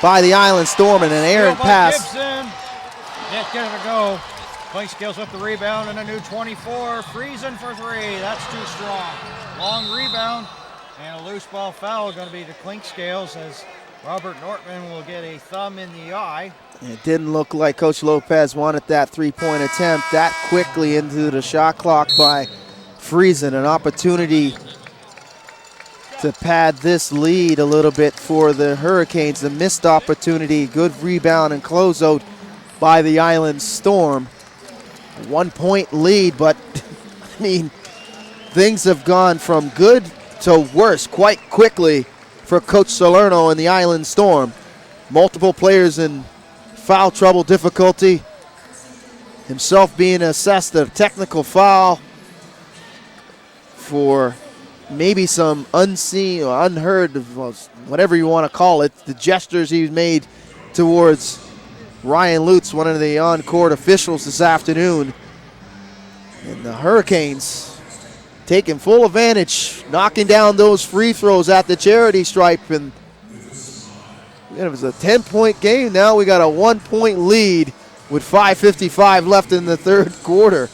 by the Island Storm, and an errant pass. Gibson. Can't get it to go. Clinkscales with the rebound and a new 24. Friesen for three. That's too strong. Long rebound and a loose ball foul going to be to Clinkscales as Robert Nortman will get a thumb in the eye. It didn't look like Coach Lopez wanted that three-point attempt that quickly into the shot clock by Friesen. An opportunity to pad this lead a little bit for the Hurricanes. A missed opportunity, good rebound and closeout by the Island Storm. 1 point lead, but I mean, things have gone from good to worse quite quickly for Coach Salerno and the Island Storm. Multiple players in foul trouble difficulty. Himself being assessed a technical foul for maybe some unseen or unheard, whatever you want to call it, the gestures he made towards Ryan Lutz, one of the on-court officials this afternoon. And the Hurricanes taking full advantage, knocking down those free throws at the charity stripe. And it was a 10-point game. Now we got a 1 point lead with 5:55 left in the third quarter.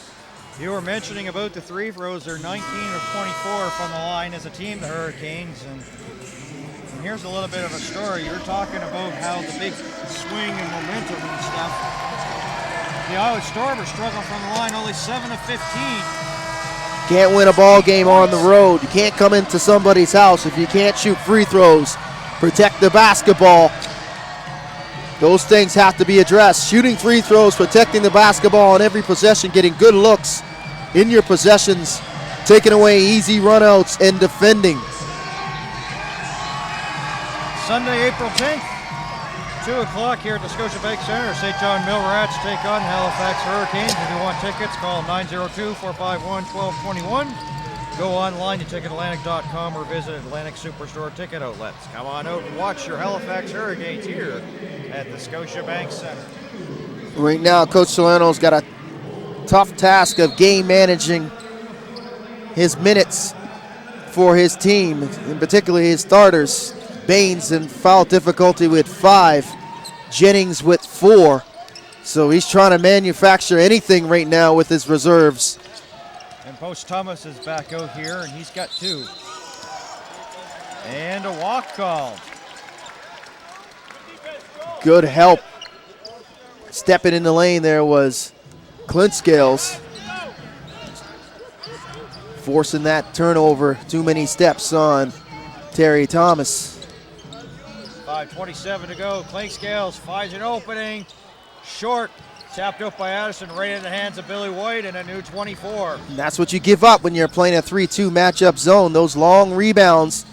You were mentioning about the free throws. They're 19 or 24 from the line as a team, the Hurricanes. And here's a little bit of a story. You're talking about how the big swing and momentum and stuff. The Island Storm are struggling from the line, only 7 of 15. Can't win a ball game on the road. You can't come into somebody's house if you can't shoot free throws. Protect the basketball. Those things have to be addressed. Shooting free throws, protecting the basketball on every possession, getting good looks in your possessions, taking away easy runouts, and defending. Sunday, April 10th, 2 o'clock here at the Scotiabank Center. St. John Mill Rats take on Halifax Hurricanes. If you want tickets, call 902-451-1221. Go online to TicketAtlantic.com or visit Atlantic Superstore ticket outlets. Come on out and watch your Halifax Hurricanes here at the Scotiabank Center. Right now, Coach Salerno's got a tough task of game managing his minutes for his team, and particularly his starters. Baines in foul difficulty with 5, Jennings with 4. So he's trying to manufacture anything right now with his reserves. And Post Thomas is back out here, and he's got 2. And a walk called. Good help. Stepping in the lane there was Clinkscales. Forcing that turnover. Too many steps on Terry Thomas. 5:27 to go. Clinkscales finds an opening. Short. Tapped up by Addison, right in the hands of Billy White, and a new 24. And that's what you give up when you're playing a 3-2 matchup zone. Those long rebounds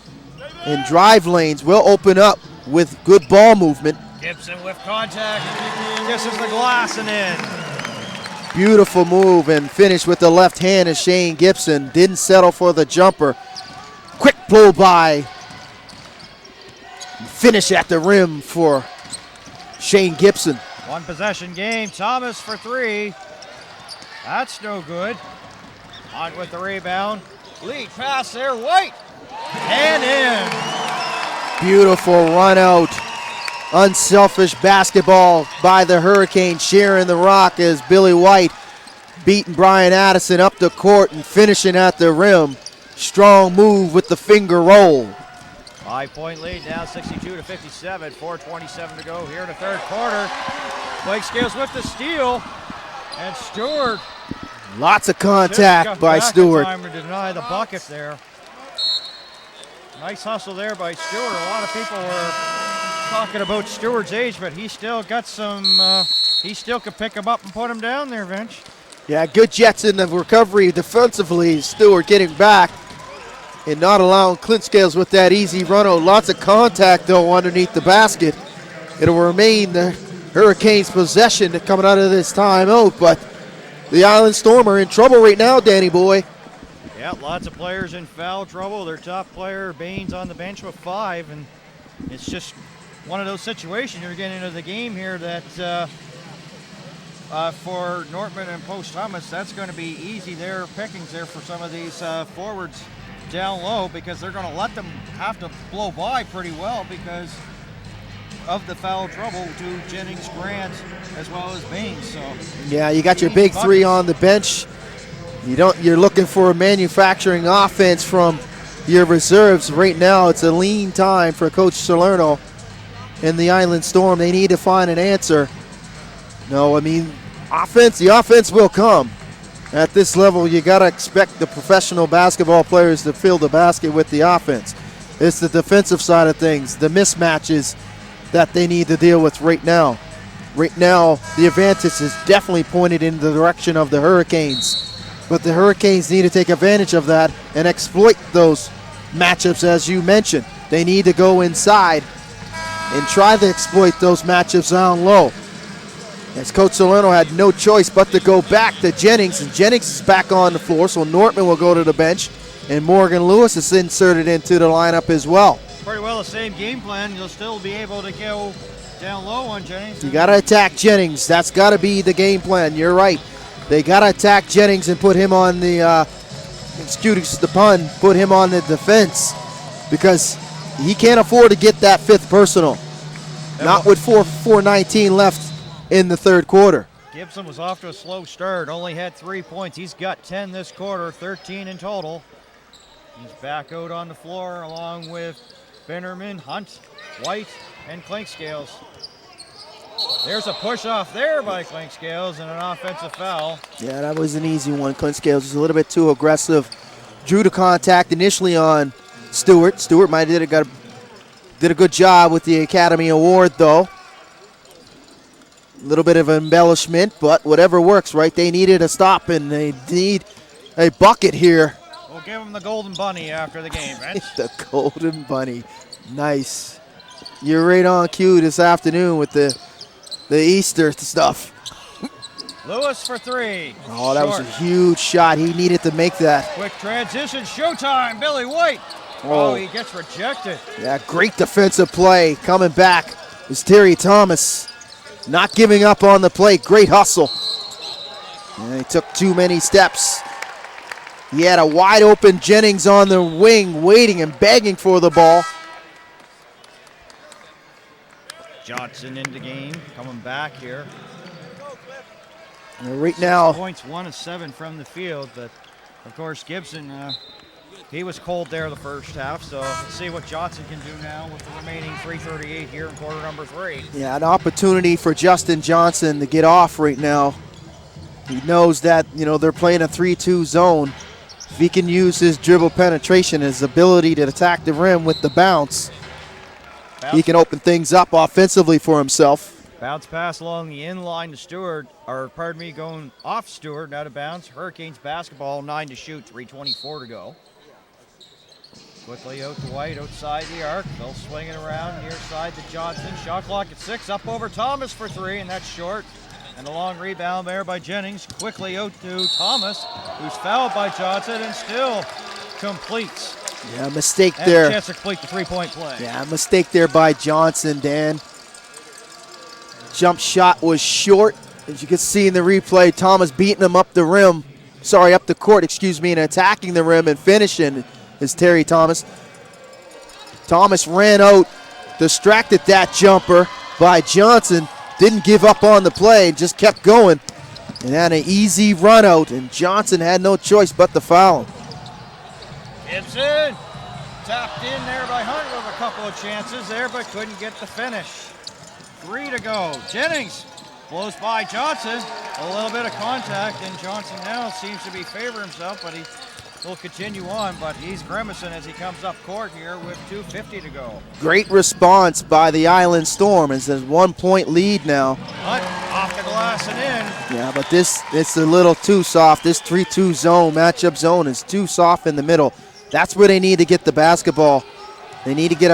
and drive lanes will open up with good ball movement. Gibson with contact. Kisses the glass and in. Beautiful move and finish with the left hand as Shane Gibson didn't settle for the jumper. Quick blow by. Finish at the rim for Shane Gibson. One possession game. Thomas for 3. That's no good. On with the rebound. Lead pass there. White. And in. Beautiful run out. Unselfish basketball by the Hurricanes, sharing the rock as Billy White beating Brian Addison up the court and finishing at the rim. Strong move with the finger roll. 5-point lead now, 62-57. 4:27 to go here in the third quarter. Clinkscales with the steal, and Stewart. Lots of contact by Stewart. Time to deny the bucket there. Nice hustle there by Stewart. A lot of people were talking about Stewart's age, but he still got some. He still could pick him up and put him down there, Vince. Yeah, good Jets in the recovery defensively. Stewart getting back and not allowing Clinkscales with that easy run out. Lots of contact, though, underneath the basket. It'll remain the Hurricanes' possession coming out of this timeout, but the Island Storm are in trouble right now, Danny Boy. Yeah, lots of players in foul trouble. Their top player, Baines, on the bench with 5, and it's just one of those situations. You're getting into the game here that for Nortman and Post Thomas, that's going to be easy there, pickings there for some of these forwards down low, because they're going to let them have to blow by pretty well because of the foul trouble to Jennings, Grant, as well as Baines. So yeah, you got your big three on the bench. You're looking for a manufacturing offense from your reserves. Right now, it's a lean time for Coach Salerno and the Island Storm. They need to find an answer. No, I mean, the offense will come. At this level, you got to expect the professional basketball players to fill the basket with the offense. It's the defensive side of things, the mismatches that they need to deal with right now. Right now, the advantage is definitely pointed in the direction of the Hurricanes. But the Hurricanes need to take advantage of that and exploit those matchups, as you mentioned. They need to go inside and try to exploit those matchups down low. As Coach Salerno had no choice but to go back to Jennings, and Jennings is back on the floor, so Nortman will go to the bench, and Morgan Lewis is inserted into the lineup as well. Pretty well the same game plan. You'll still be able to go down low on Jennings. You got to attack Jennings. That's got to be the game plan. You're right. They got to attack Jennings and put him on the, excuse the pun, put him on the defense, because he can't afford to get that fifth personal. Not with 4:19 left in the third quarter. Gibson was off to a slow start, only had 3 points. He's got 10 this quarter, 13 in total. He's back out on the floor along with Binnerman, Hunt, White, and Clinkscales. There's a push off there by Clinkscales and an offensive foul. Yeah, that was an easy one. Clinkscales was a little bit too aggressive. Drew the contact initially on Stewart. Stewart might have did a good job with the Academy Award, though. A little bit of embellishment, but whatever works, right? They needed a stop, and they need a bucket here. We'll give them the Golden Bunny after the game, Vince. The Golden Bunny. Nice. You're right on cue this afternoon with the Easter stuff. Lewis for three. Oh, that was a huge shot. He needed to make that. Quick transition, showtime, Billy White. Oh, he gets rejected. Yeah, great defensive play. Coming back is Terry Thomas. Not giving up on the plate. Great hustle. And he took too many steps. He had a wide open Jennings on the wing, waiting and begging for the ball. Johnson in the game, coming back here. And right now, 6 points, 1 of 7 from the field, but of course Gibson, he was cold there the first half, so let's see what Johnson can do now with the remaining 3:38 here in quarter number 3. Yeah, an opportunity for Justin Johnson to get off right now. He knows that, they're playing a 3-2 zone. If he can use his dribble penetration, his ability to attack the rim with the bounce, he can open things up offensively for himself. Bounce pass along the inline to Stewart, going off Stewart, out of bounds. Hurricanes basketball, 9 to shoot, 3:24 to go. Quickly out to White, outside the arc. They'll swing it around near side to Johnson. Shot clock at 6, up over Thomas for 3, and that's short. And a long rebound there by Jennings. Quickly out to Thomas, who's fouled by Johnson and still completes. Yeah, mistake and there. A chance to complete the 3-point play. Yeah, mistake there by Johnson, Dan. Jump shot was short. As you can see in the replay, Thomas beating him up the court, and attacking the rim and finishing is Terry Thomas. Thomas ran out, distracted that jumper by Johnson. Didn't give up on the play, just kept going. And had an easy run out, and Johnson had no choice but to foul him. Gibson tapped in there by Hunt with a couple of chances there, but couldn't get the finish. 3 to go. Jennings blows by Johnson. A little bit of contact, and Johnson now seems to be favoring himself, but he will continue on, but he's grimacing as he comes up court here with 2:50 to go. Great response by the Island Storm. It's a 1-point lead now. Hunt off the glass and in. Yeah, but it's a little too soft. This 3-2 zone, matchup zone, is too soft in the middle. That's where they need to get the basketball. They need to get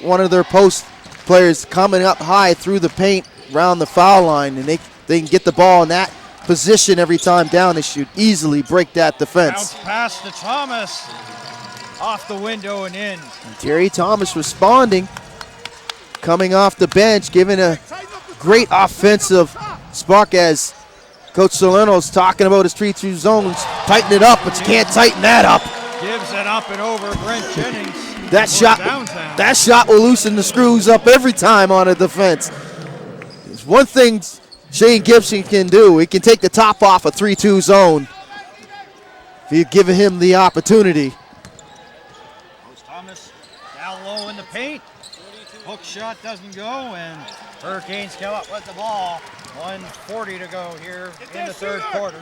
one of their post players coming up high through the paint around the foul line, and they can get the ball in that position every time down. They should easily break that defense. Bounce pass to Thomas. Off the window and in. And Terry Thomas responding, coming off the bench, giving a great offensive spark as Coach Salerno's talking about his 3-2 zones. Tighten it up, but you can't tighten that up. Gives it up and over Brent Jennings. That shot will loosen the screws up every time on a defense. There's one thing Shane Gibson can do. He can take the top off a 3-2 zone if you give him the opportunity. Thomas down low in the paint. Hook shot doesn't go, and Hurricanes come up with the ball. 1:40 to go here in the third quarter.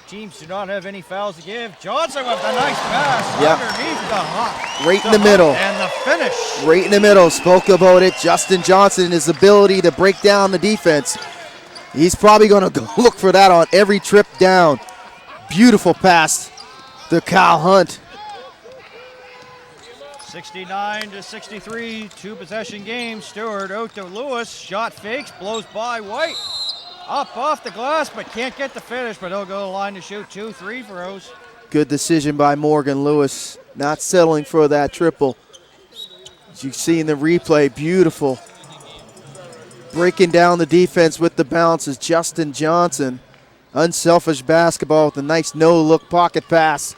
Teams do not have any fouls to give. Johnson with a nice pass underneath the hook. Right in the middle. And the finish. Right in the middle. Spoke about it. Justin Johnson, his ability to break down the defense. He's probably going to go look for that on every trip down. Beautiful pass to Kyle Hunt. 69-63, two-possession game. Stewart out to Lewis. Shot fakes, blows by White. Up off the glass, but can't get the finish, but he'll go to the line to shoot 2 free throws. Good decision by Morgan Lewis, not settling for that triple. As you see in the replay, beautiful. Breaking down the defense with the bounce is Justin Johnson. Unselfish basketball with a nice no-look pocket pass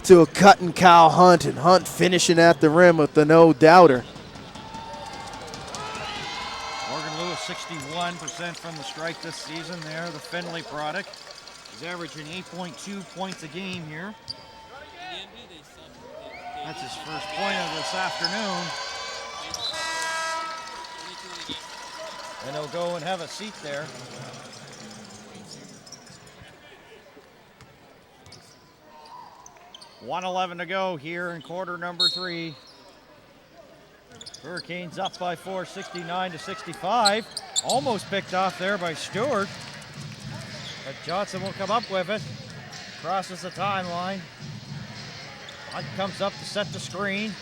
to a cutting Kyle Hunt, and Hunt finishing at the rim with the no-doubter. 61% from the strike this season there, the Findlay product. He's averaging 8.2 points a game here. That's his first point of this afternoon. And he'll go and have a seat there. .111 to go here in quarter number 3. Hurricanes up by 4, 69-65. Almost picked off there by Stewart. But Johnson will come up with it. Crosses the timeline. Hunt comes up to set the screen.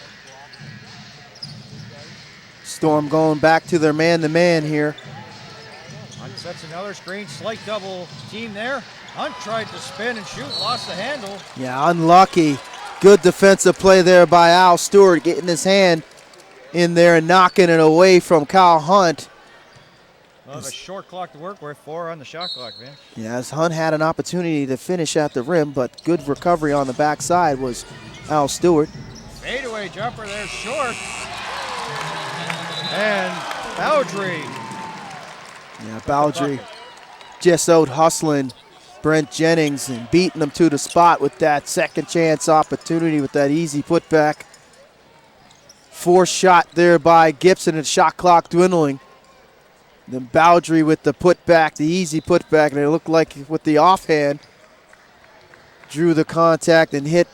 Storm going back to their man-to-man here. Hunt sets another screen. Slight double team there. Hunt tried to spin and shoot, lost the handle. Yeah, unlucky. Good defensive play there by Al Stewart, getting his hand in there and knocking it away from Kyle Hunt. Well, a short clock to work with, 4 on the shot clock, man. Yeah, as Hunt had an opportunity to finish at the rim, but good recovery on the backside was Al Stewart. Fadeaway jumper there, short. And Bowdry. Yeah, Bowdry just out hustling Brent Jennings and beating him to the spot with that second chance opportunity with that easy putback. Forced shot there by Gibson and shot clock dwindling. Then Bowdry with the putback, the easy putback, and it looked like with the offhand, drew the contact and hit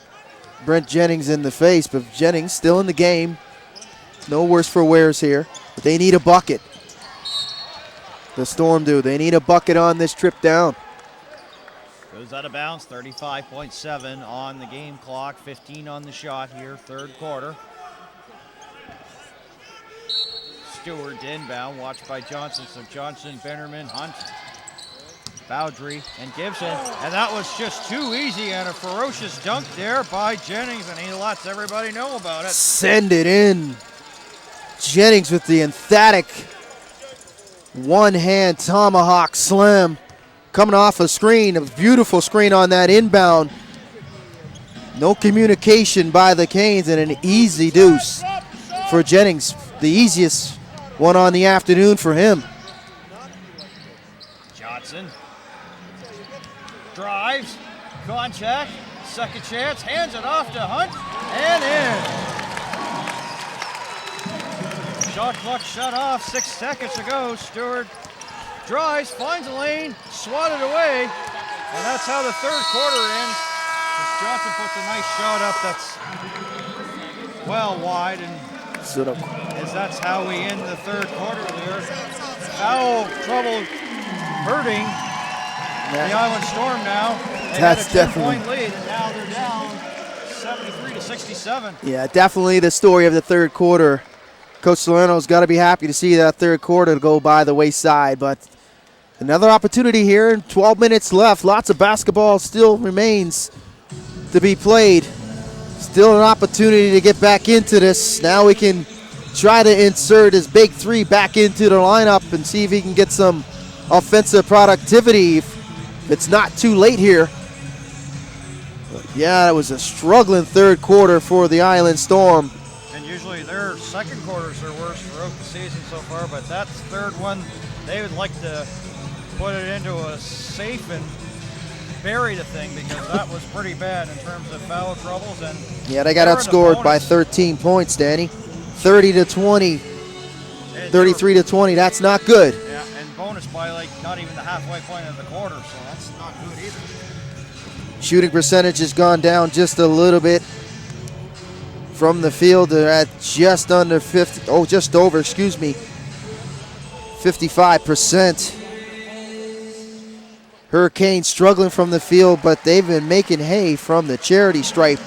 Brent Jennings in the face, but Jennings still in the game. No worse for wears here, but they need a bucket. The Storm do. They need a bucket on this trip down. Goes out of bounds, 35.7 on the game clock, 15 on the shot here, third quarter. Stewart inbound, watched by Johnson. So Johnson, Bennerman, Hunt, Bowdry, and Gibson. And that was just too easy, and a ferocious dunk there by Jennings, and he lets everybody know about it. Send it in. Jennings with the emphatic one-hand tomahawk slam. Coming off a screen, a beautiful screen on that inbound. No communication by the Canes, and an easy deuce for Jennings. The easiest one on the afternoon for him. Johnson drives, contact, second chance, hands it off to Hunt, and in. Shot clock shut off, 6 seconds to go. Stewart drives, finds a lane, swatted away, and that's how the third quarter ends. As Johnson puts a nice shot up that's well wide, and that's how we end the third quarter there. Foul trouble hurting the Island Storm now. They That's had a 10-point definitely lead, and now they're down 73-67. Yeah, definitely the story of the third quarter. Coach Salerno's got to be happy to see that third quarter go by the wayside, but another opportunity here, 12 minutes left. Lots of basketball still remains to be played. Still an opportunity to get back into this. Now we can try to insert his big three back into the lineup and see if he can get some offensive productivity if it's not too late here. But yeah, it was a struggling third quarter for the Island Storm. And usually their second quarters are worse throughout the season so far, but that's third one. They would like to put it into a safe and bury the thing because that was pretty bad in terms of foul troubles. And yeah, they got outscored by 13 points, Danny. 30 to 20, 33 to 20. That's not good. Yeah, and bonus by like not even the halfway point of the quarter, so that's not good either. Shooting percentage has gone down just a little bit from the field. They're at just under 50. Oh, just over. Excuse me. 55%. Hurricanes struggling from the field, but they've been making hay from the charity stripe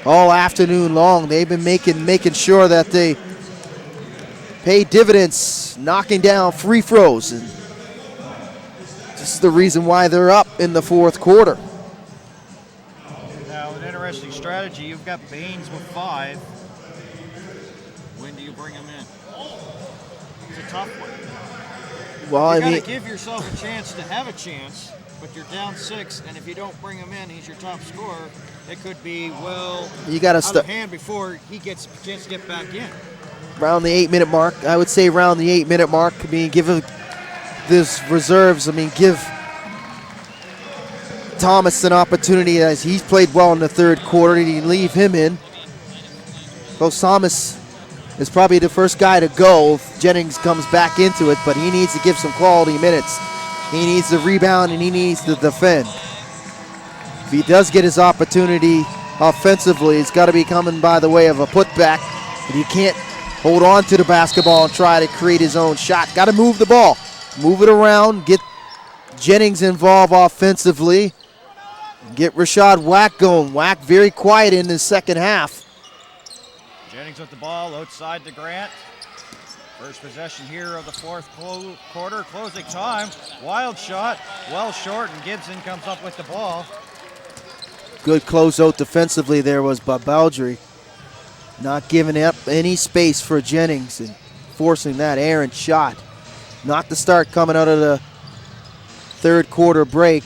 all afternoon long. They've been making sure that they pay dividends, knocking down free throws, and this is the reason why they're up in the fourth quarter. Now, an interesting strategy. You've got Baines with 5. When do you bring him in? It's a tough one. Well, You I mean, got to give yourself a chance to have a chance, but you're down 6, and if you don't bring him in, he's your top scorer. It could be, well, you got to out of hand before he gets a chance to get back in. Around the 8-minute mark. I would say around the 8-minute mark. I mean, give this reserves. I mean, give Thomas an opportunity as he's played well in the third quarter. You leave him in. Coach Thomas is probably the first guy to go if Jennings comes back into it, but he needs to give some quality minutes. He needs to rebound and he needs to defend. If he does get his opportunity offensively, it's got to be coming by the way of a putback. But he can't hold on to the basketball and try to create his own shot. Got to move the ball, move it around, get Jennings involved offensively, get Rashad Wack going. Wack very quiet in the second half. Jennings with the ball outside to Grant. First possession here of the fourth quarter, closing time. Wild shot, well short, and Gibson comes up with the ball. Good closeout defensively there was Babaldry. Not giving up any space for Jennings and forcing that errant shot. Not the start coming out of the third quarter break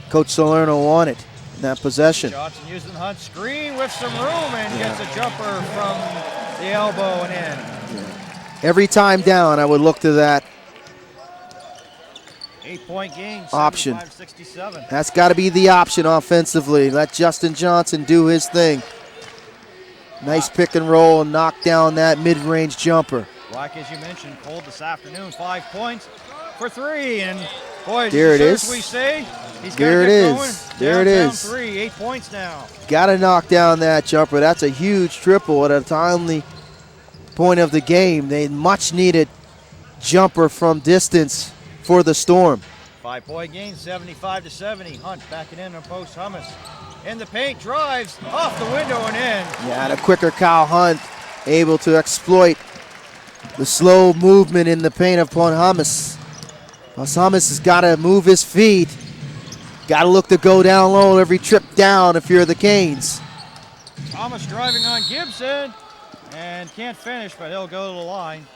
Coach Salerno wanted in that possession. Johnson using Hunt's screen with some room and gets a jumper from the elbow and in. Every time down, I would look to that 8-point game, option. 75-67. That's got to be the option offensively. Let Justin Johnson do his thing. Nice pick and roll and knock down that mid-range jumper. Like as you mentioned, cold this afternoon, 5 points for 3, and boy, there it as is. We say, he's there it is. Going. There it is. 3, 8 points now. Got to knock down that jumper. That's a huge triple at a timely point of the game. They much needed jumper from distance for the Storm. 5-point game, 75-70. Hunt backing in on post Hummus. In the paint, drives off the window and in. Yeah, the quicker Kyle Hunt able to exploit the slow movement in the paint upon Hummus. Plus Hummus has got to move his feet. Got to look to go down low every trip down if you're the Canes. Thomas driving on Gibson and can't finish, but he'll go to the line.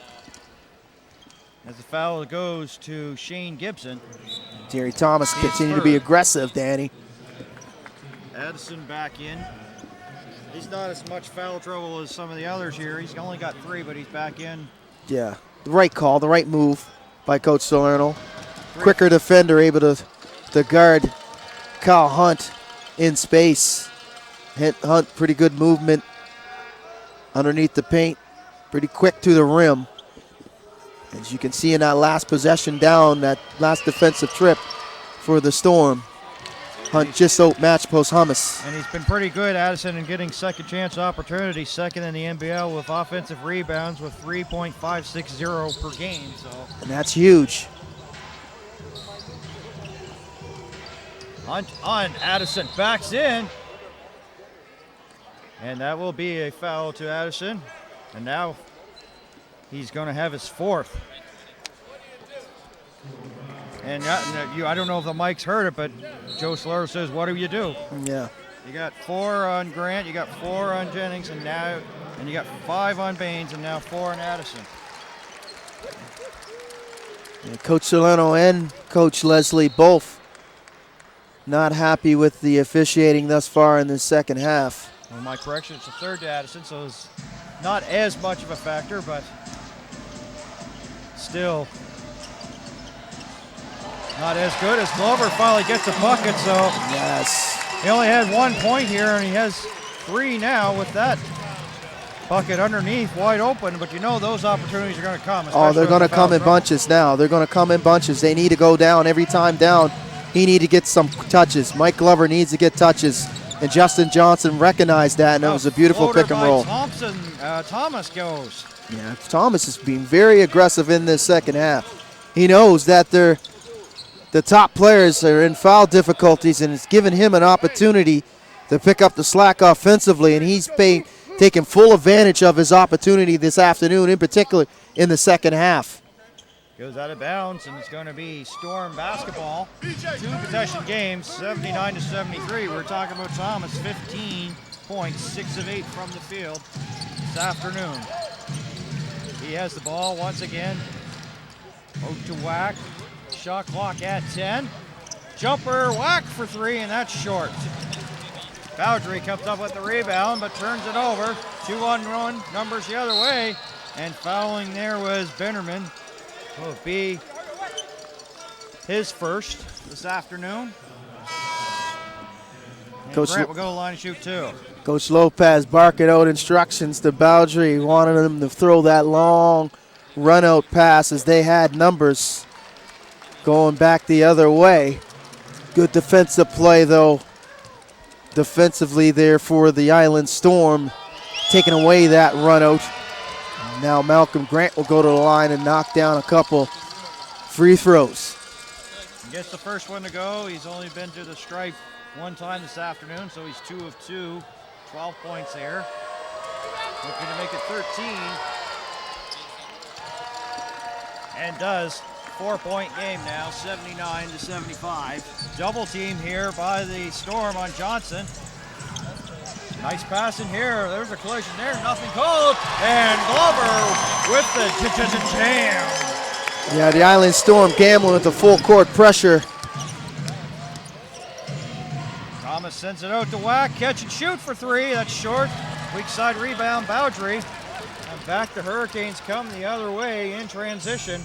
As the foul goes to Shane Gibson. Jerry Thomas continue to be aggressive, Danny. Addison back in. He's not as much foul trouble as some of the others here. He's only got 3, but he's back in. Yeah, the right call, the right move by Coach Salerno. Quicker defender able to guard Kyle Hunt in space. Hunt, pretty good movement underneath the paint. Pretty quick to the rim. As you can see in that last possession down, that last defensive trip for the Storm. Hunt just outmatched post Hummus. And he's been pretty good, Addison, in getting second chance opportunities, second in the NBL with offensive rebounds with 3.560 per game. So. And that's huge. Hunt on, Addison backs in. And that will be a foul to Addison. And now he's going to have his 4th. And I don't know if the mics heard it, but Joe Salerno says, what do you do? Yeah. You got 4 on Grant, you got 4 on Jennings, and you got 5 on Baines, and now 4 on Addison. And Coach Salerno and Coach Leslie both not happy with the officiating thus far in the second half. Well, my correction, it's a third to Addison, so it's not as much of a factor, but still not as good as Glover finally gets a bucket, so Yes. he only had 1 point here, and he has 3 now with that bucket underneath wide open, but you know those opportunities are going to come. Oh, they're especially going to with the foul come in trouble. bunches now. They're going to come in bunches. They need to go down every time down. He need to get some touches. Mike Glover needs to get touches, and Justin Johnson recognized that, and it was a beautiful Floater pick and by roll. Thomas goes. Yeah, Thomas is being very aggressive in this second half. He knows that the top players are in foul difficulties, and it's given him an opportunity to pick up the slack offensively, and he's taking full advantage of his opportunity this afternoon, in particular in the second half. Goes out of bounds, and it's going to be Storm basketball. 2 possession games, 79 to 73. We're talking about Thomas, 15 points, 6 of 8 from the field this afternoon. He has the ball once again. Out to Whack. Shot clock at 10. Jumper, Whack for 3, and that's short. Bowdry comes up with the rebound, but turns it over. 2-on-1 numbers the other way, and fouling there was Bennerman. Will be his first this afternoon. And Coach Grant will go to the line and shoot 2. Coach Lopez barking out instructions to Bowdry, wanted him to throw that long run-out pass as they had numbers going back the other way. Good defensive play, though, defensively there for the Island Storm, taking away that run-out. Now Malcolm Grant will go to the line and knock down a couple free throws. Gets the first one to go. He's only been to the stripe 1 time this afternoon, so he's 2 of 2, 12 points there. Looking to make it 13. And does. 4-point game now, 79 to 75. Double team here by the Storm on Johnson. Nice pass in here. There's a collision there. Nothing called. And Glover with the jam. Yeah, the Island Storm gambling with the full court pressure. Thomas sends it out to Whack. Catch and shoot for 3. That's short. Weak side rebound, Bowdry. And back the Hurricanes come the other way in transition.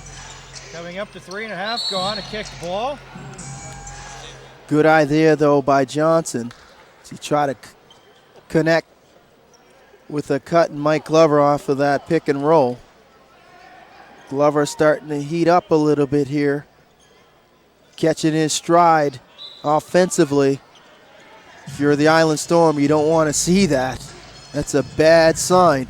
Coming up to 3.5 gone. A kicked ball. Good idea, though, by Johnson to try to connect with a cut and Mike Glover off of that pick and roll. Glover starting to heat up a little bit here. Catching his stride offensively. If you're the Island Storm, you don't want to see that. That's a bad sign.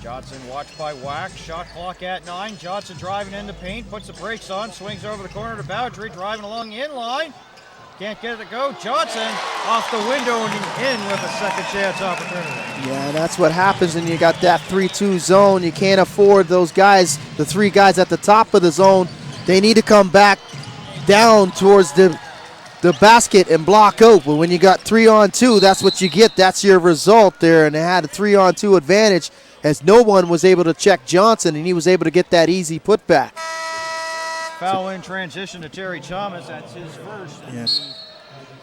Johnson watched by Whack. Shot clock at 9. Johnson driving in the paint, puts the brakes on, swings over the corner to Bowdry, driving along the inline. Can't get it to go. Johnson off the window and in with a second chance opportunity. Yeah, that's what happens when you got that 3-2 zone. You can't afford those guys, the 3 guys at the top of the zone. They need to come back down towards the basket and block out. But when you got 3-on-2, that's what you get. That's your result there. And they had a 3-on-2 advantage as no one was able to check Johnson, and he was able to get that easy putback. Foul in transition to Terry Thomas. That's his first. Yes.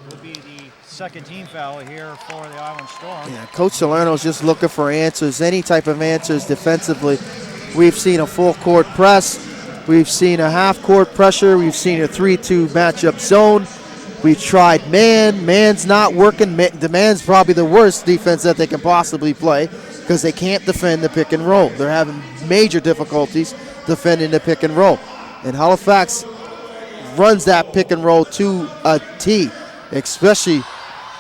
Will be the second team foul here for the Island Storm. Yeah, Coach Salerno's just looking for answers, any type of answers defensively. We've seen a full court press. We've seen a half court pressure. We've seen a 3-2 matchup zone. We've tried man. Man's not working. The man's probably the worst defense that they can possibly play because they can't defend the pick and roll. They're having major difficulties defending the pick and roll. And Halifax runs that pick and roll to a T, especially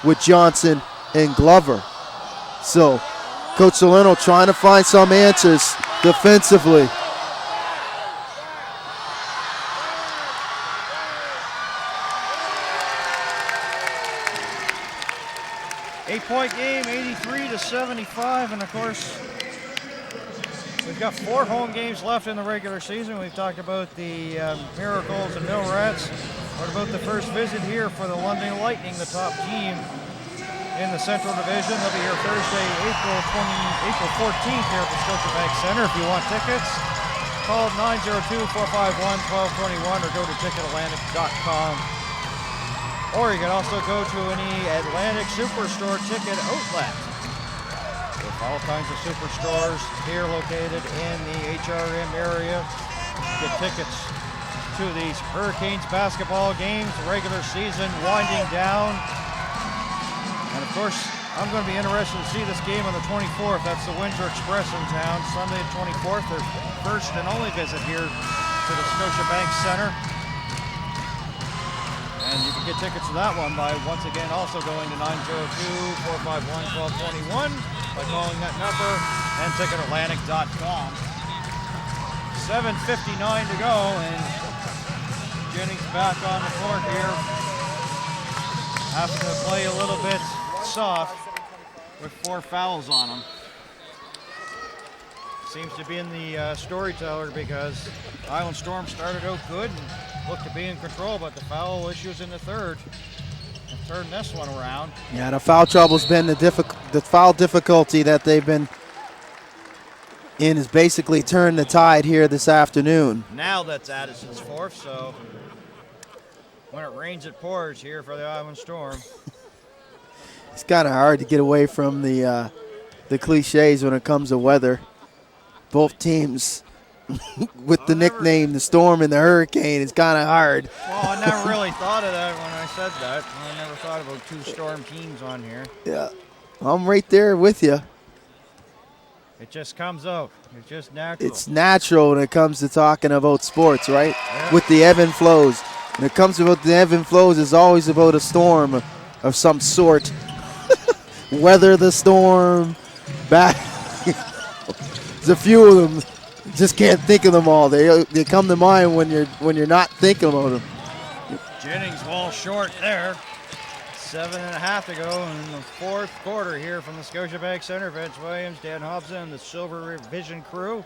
with Johnson and Glover. So Coach Salerno trying to find some answers defensively. Eight-point game, 83 to 75, and of course, we've got 4 home games left in the regular season. We've talked about the Miracles and Mill Rats. What about the first visit here for the London Lightning, the top team in the Central Division? They'll be here Thursday, April 14th here at the Scotiabank Center. If you want tickets, call 902-451-1221 or go to ticketatlantic.com. Or you can also go to any Atlantic Superstore ticket outlet. With all kinds of superstores here located in the HRM area. Get tickets to these Hurricanes basketball games, regular season winding down. And of course, I'm going to be interested to see this game on the 24th. That's the Windsor Express in town. Sunday the 24th, their first and only visit here to the Scotiabank Center. And you can get tickets to that one by, once again, also going to 902-451-1221 by calling that number and ticketatlantic.com. 7:59 to go, and Jennings back on the court here. Having to play a little bit soft with 4 fouls on him. Seems to be in the storyteller because Island Storm started out good and looked to be in control, but the foul issues in the third have turned this one around. Yeah, the foul trouble's been the foul difficulty that they've been in has basically turned the tide here this afternoon. Now that's Addison's fourth, so when it rains, it pours here for the Island Storm. It's kind of hard to get away from the cliches when it comes to weather. Both teams with the nickname the Storm and the Hurricane, it's kind of hard. Well, I never really thought of that when I said that. I never thought about 2 Storm teams on here. Yeah, I'm right there with you. It just comes out. It's just natural. It's natural when it comes to talking about sports, right? Yeah. With the ebb and flows. When it comes about the ebb and flows, it's always about a storm of some sort. Weather the storm. There's a few of them. Just can't think of them all. They come to mind when you're not thinking about them. Jennings falls short there. 7.5 to go in the fourth quarter here from the Scotiabank Center. Vince Williams, Dan Hobson, and the Silver Vision crew.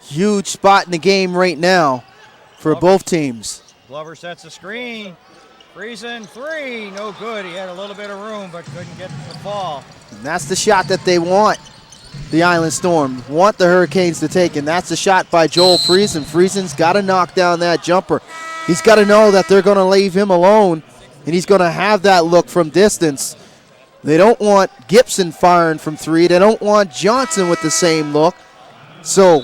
Huge spot in the game right now for both teams. Glover sets the screen. Friesen, 3, no good. He had a little bit of room, but couldn't get the ball. And that's the shot that they want, the Island Storm. Want the Hurricanes to take, and that's the shot by Joel Friesen. Friesen's got to knock down that jumper. He's got to know that they're going to leave him alone, and he's going to have that look from distance. They don't want Gibson firing from 3. They don't want Johnson with the same look. So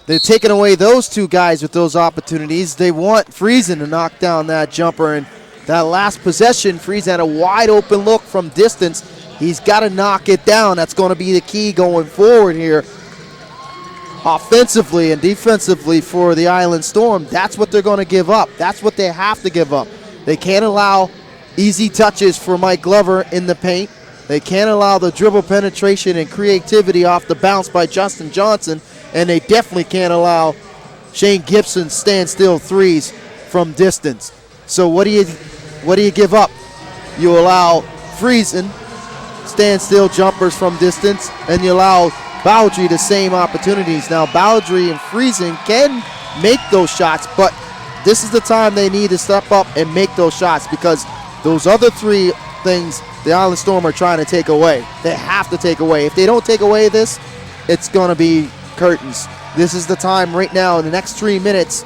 they're taking away those 2 guys with those opportunities. They want Friesen to knock down that jumper, and that last possession, Friesen had a wide open look from distance. He's got to knock it down. That's going to be the key going forward here. Offensively and defensively for the Island Storm, that's what they're going to give up. That's what they have to give up. They can't allow easy touches for Mike Glover in the paint. They can't allow the dribble penetration and creativity off the bounce by Justin Johnson, and they definitely can't allow Shane Gibson standstill 3s from distance. So what do you give up? You allow Friesen standstill jumpers from distance, and you allow Bowdry the same opportunities. Now Bowdry and Friesen can make those shots, but this is the time they need to step up and make those shots, because those other 3 things the Island Storm are trying to take away. They have to take away. If they don't take away this, it's going to be curtains. This is the time right now. In the next 3 minutes,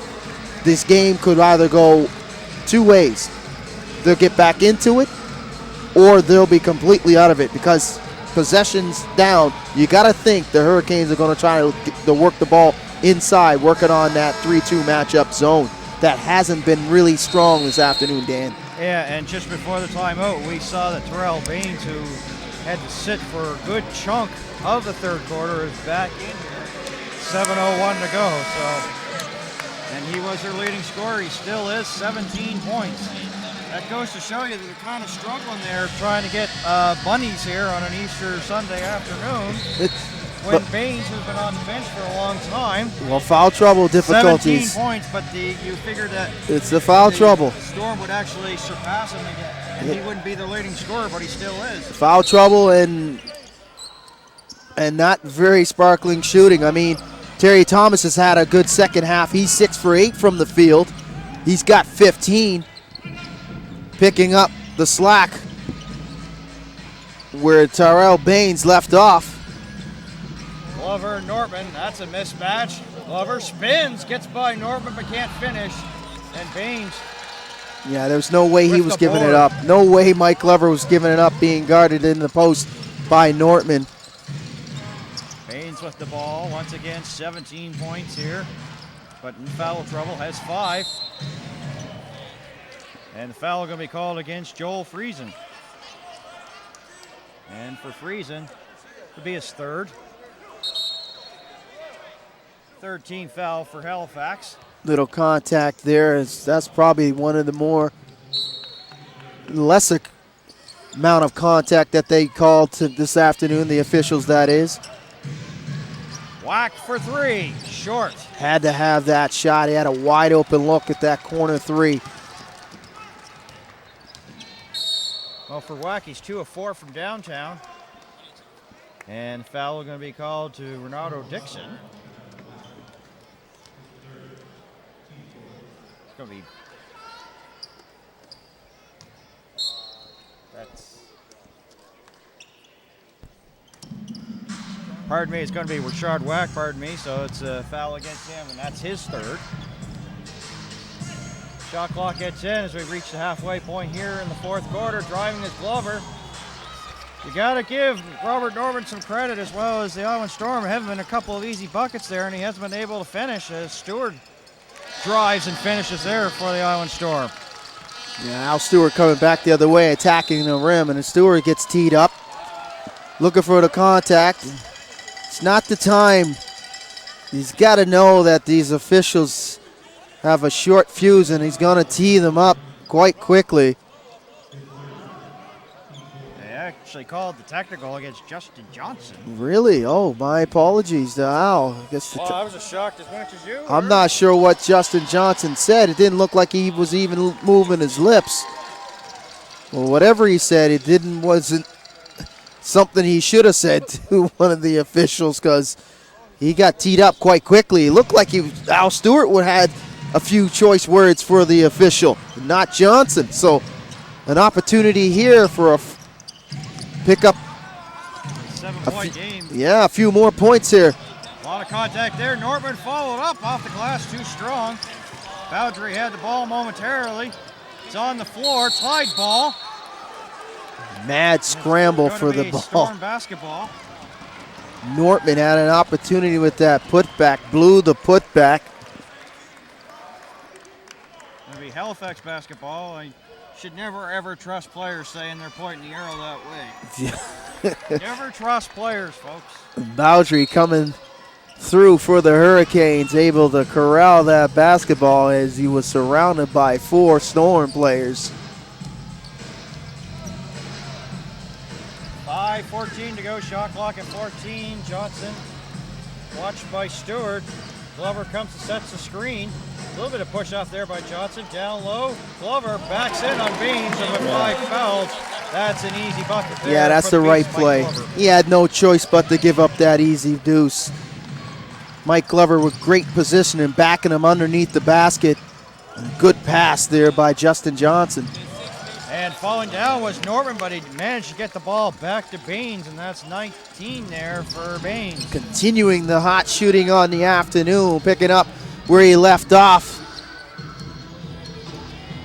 this game could either go 2 ways. They'll get back into it, or they'll be completely out of it, because possessions down, you got to think the Hurricanes are going to try to work the ball inside, working on that 3-2 matchup zone that hasn't been really strong this afternoon, Dan. Yeah, and just before the timeout, we saw that Terrell Baines, who had to sit for a good chunk of the third quarter, is back in here. 7:01 to go, so, and he was their leading scorer. He still is, 17 points. That goes to show you that they're kind of struggling there trying to get bunnies here on an Easter Sunday afternoon. When Baines, who's been on the bench for a long time. Well, foul trouble difficulties. 17 points, but you figured that it's the foul trouble. Storm would actually surpass him again, and he wouldn't be the leading scorer, but he still is. Foul trouble and not very sparkling shooting. I mean, Terry Thomas has had a good second half. He's 6 for 8 from the field. He's got 15. Picking up the slack where Terrell Baines left off. Glover and Nortman, that's a mismatch. Glover spins, gets by Norman but can't finish. And Baines. Yeah, there's no way he With was the giving it board. up. No way Mike Glover was giving it up being guarded in the post by Nortman. Baines with the ball. Once again, 17 points here. But in foul trouble, has 5. And the foul going to be called against Joel Friesen. And for Friesen, it'll be his 3rd. 3rd team foul for Halifax. Little contact there. That's probably one of the more lesser amount of contact that they called this afternoon, the officials that is. Whack for 3, short. Had to have that shot. He had a wide open look at that corner 3. Well, for Whack, he's 2 of 4 from downtown. And foul going to be called to Renato Dixon. It's going to be... Pardon me, it's going to be Richard Whack, pardon me, so it's a foul against him, and that's his 3rd. Shot clock gets in as we reach the halfway point here in the 4th quarter. Driving is Glover. You got to give Robert Norman some credit, as well as the Island Storm. Having been a couple of easy buckets there, and he hasn't been able to finish as Stewart drives and finishes there for the Island Storm. Yeah, Al Stewart coming back the other way, attacking the rim, and Stewart gets teed up, looking for the contact. It's not the time. He's got to know that these officials have a short fuse, and he's going to tee them up quite quickly. They actually called the technical against Justin Johnson. Really? Oh, my apologies to Al. I guess Well, I was as shocked as much as you were. I'm not sure what Justin Johnson said. It didn't look like he was even moving his lips. Well, whatever he said, wasn't something he should have said to one of the officials, because he got teed up quite quickly. It looked like Al Stewart would have had a few choice words for the official, not Johnson. So an opportunity here for a pick up. 7-point game. Yeah, a few more points here. A lot of contact there. Nortman followed up off the glass, too strong. Boundary had the ball momentarily. It's on the floor, tied ball. Mad scramble for the ball. Storm basketball. Nortman had an opportunity with that putback, blew the putback. It'll be Halifax basketball. I should never ever trust players saying they're pointing the arrow that way. Never trust players, folks. Boundary coming through for the Hurricanes, able to corral that basketball as he was surrounded by 4 Storm players. 5:14 to go, shot clock at 14. Johnson watched by Stewart. Glover comes and sets the screen. A little bit of push off there by Johnson. Down low. Glover backs in on Baines, and with 5 fouls, that's an easy bucket there. Yeah, that's the right play. He had no choice but to give up that easy deuce. Mike Glover with great position and backing him underneath the basket. Good pass there by Justin Johnson. And falling down was Norman, but he managed to get the ball back to Baines, and that's 19 there for Baines. Continuing the hot shooting on the afternoon, picking up where he left off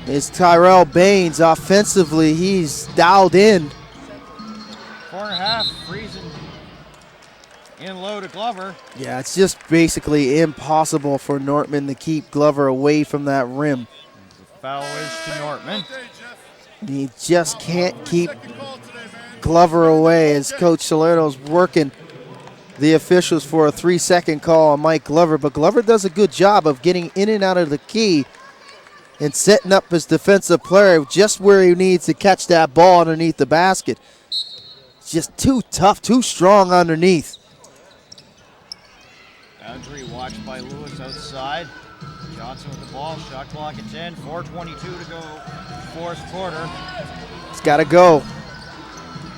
is Tyrell Baines. Offensively, he's dialed in. 4.5, Friesen in low to Glover. Yeah, it's just basically impossible for Nortman to keep Glover away from that rim. The foul is to Nortman. He just can't keep Glover away as Coach Salerno's working the officials for a 3-second call on Mike Glover. But Glover does a good job of getting in and out of the key and setting up his defensive player just where he needs to catch that ball underneath the basket. It's just too tough, too strong underneath. Boundary watched by Lewis outside. Johnson with the ball, shot clock at 10, 4:22 to go, 4th quarter. It's got to go.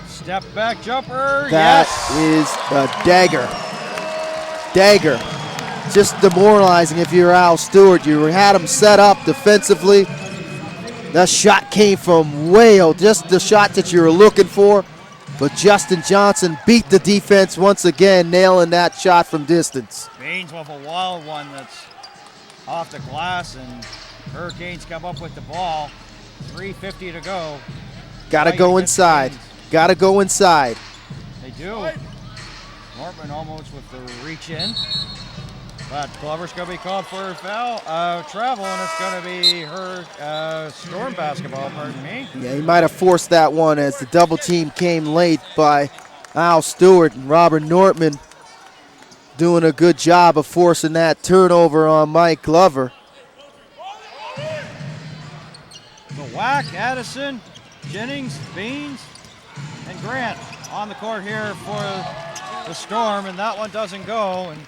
Step back jumper, That yes! is a dagger. Dagger. Just demoralizing if you're Al Stewart. You had him set up defensively. That shot came from way out, just the shot that you were looking for. But Justin Johnson beat the defense once again, nailing that shot from distance. Baines Baines with a wild one that's off the glass, and Hurricanes come up with the ball. 3:50 to go. Got to go inside. Got to go inside. They do. Nortman almost with the reach in. But Glover's going to be called for a foul, travel, and it's going to be her Storm basketball, pardon me. Yeah, he might have forced that one as the double team came late by Al Stewart, and Robert Nortman doing a good job of forcing that turnover on Mike Glover. The Whack, Addison, Jennings, Beans, and Grant on the court here for the Storm, and that one doesn't go, and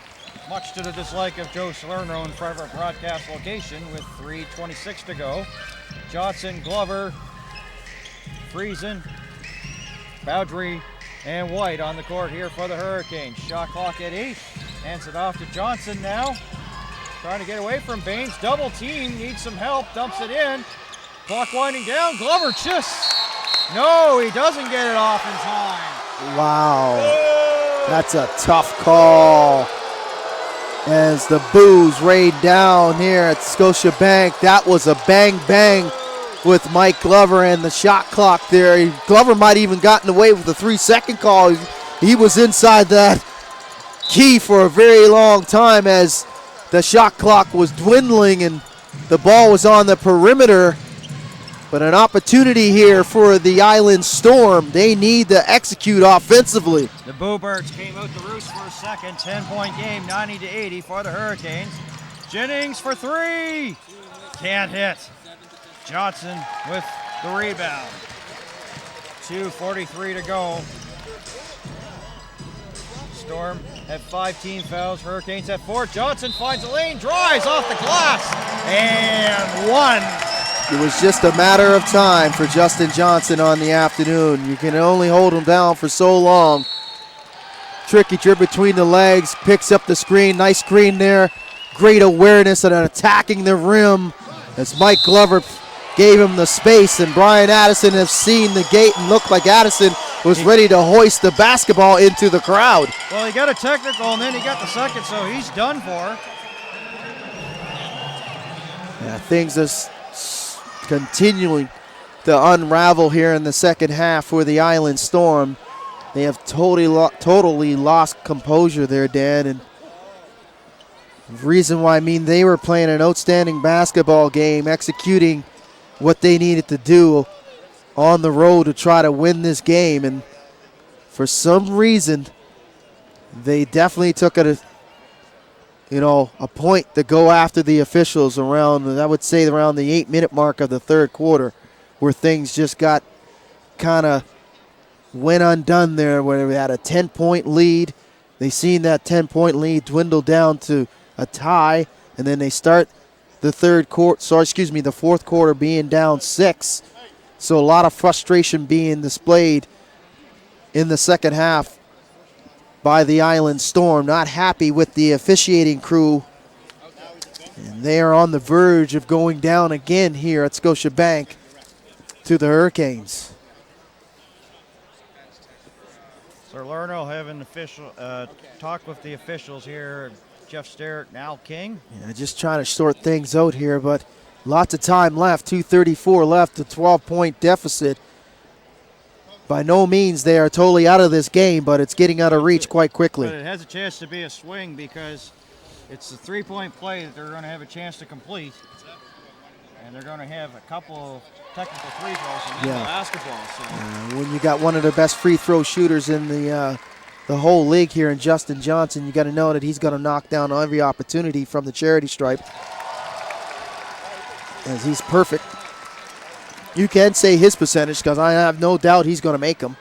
much to the dislike of Joe Salerno in front of our broadcast location with 3:26 to go. Johnson, Glover, Friesen, Bowdry, and White on the court here for the Hurricanes. Shot clock at 8. Hands it off to Johnson now. Trying to get away from Baines. Double team, needs some help, dumps it in. Clock winding down. Glover just, no, he doesn't get it off in time. Wow. That's a tough call. As the boos rained down here at Scotiabank, that was a bang-bang with Mike Glover and the shot clock there. Glover might even gotten away with the 3-second call. He was inside that key for a very long time as the shot clock was dwindling and the ball was on the perimeter. But an opportunity here for the Island Storm. They need to execute offensively. The Bluebirds came out the roost for a second. 10-point game, 90-80 for the Hurricanes. Jennings for 3. Can't hit. Johnson with the rebound. 2:43 to go. Storm have 5 team fouls. Hurricanes have 4. Johnson finds a lane, drives off the glass, and 1. It was just a matter of time for Justin Johnson on the afternoon. You can only hold him down for so long. Tricky trip between the legs, picks up the screen. Nice screen there. Great awareness and attacking the rim as Mike Glover gave him the space, and Brian Addison has seen the gate and looked like Addison was ready to hoist the basketball into the crowd. Well, he got a technical and then he got the second, so he's done for. Yeah, things are continuing to unravel here in the second half for the Island Storm. They have totally lost composure there, Dan, and the reason why, I mean, they were playing an outstanding basketball game, executing what they needed to do on the road to try to win this game, and for some reason they definitely took a point to go after the officials around, I would say, around the 8-minute mark of the third quarter, where things just got kind of went undone there, where we had a 10-point lead. They seen that 10-point lead dwindle down to a tie, and then they start the fourth quarter being down 6. So a lot of frustration being displayed in the second half by the Island Storm. Not happy with the officiating crew. And they are on the verge of going down again here at Scotiabank to the Hurricanes. So Lerno having official talk with the officials here. Jeff Sterrett and Al King. Yeah, just trying to sort things out here, but lots of time left. 2:34 left, a 12-point deficit. By no means they are totally out of this game, but it's getting out of reach quite quickly. But it has a chance to be a swing because it's a 3-point play that they're going to have a chance to complete. And they're going to have a couple of technical free throws in the basketball. So. When you got one of the best free throw shooters in the whole league here in Justin Johnson, you got to know that he's going to knock down every opportunity from the charity stripe, as he's perfect. You can say his percentage because I have no doubt he's going to make them.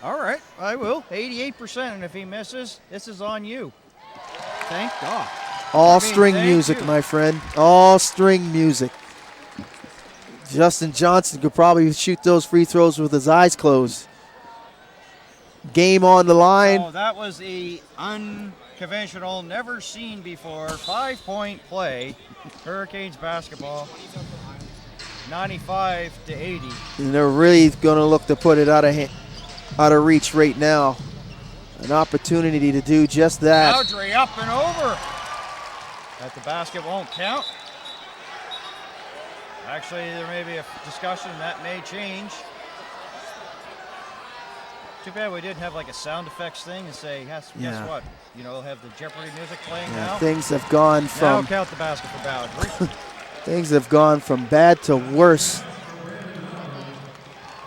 All right, I will. 88%, and if he misses, this is on you. Thank God. All string music, my friend. All string music. Justin Johnson could probably shoot those free throws with his eyes closed. Game on the line. Oh, that was a unconventional, never seen before 5-point play. Hurricanes basketball, 95-80. And they're really going to look to put it out of reach right now. an opportunity to do just that. Boundary up and over. That the basket won't count. Actually, there may be a discussion that may change. Too bad we didn't have like a sound effects thing and say, guess what? You know, have the Jeopardy music playing now. Things have gone Now from count the basket for boundary. things have gone from bad to worse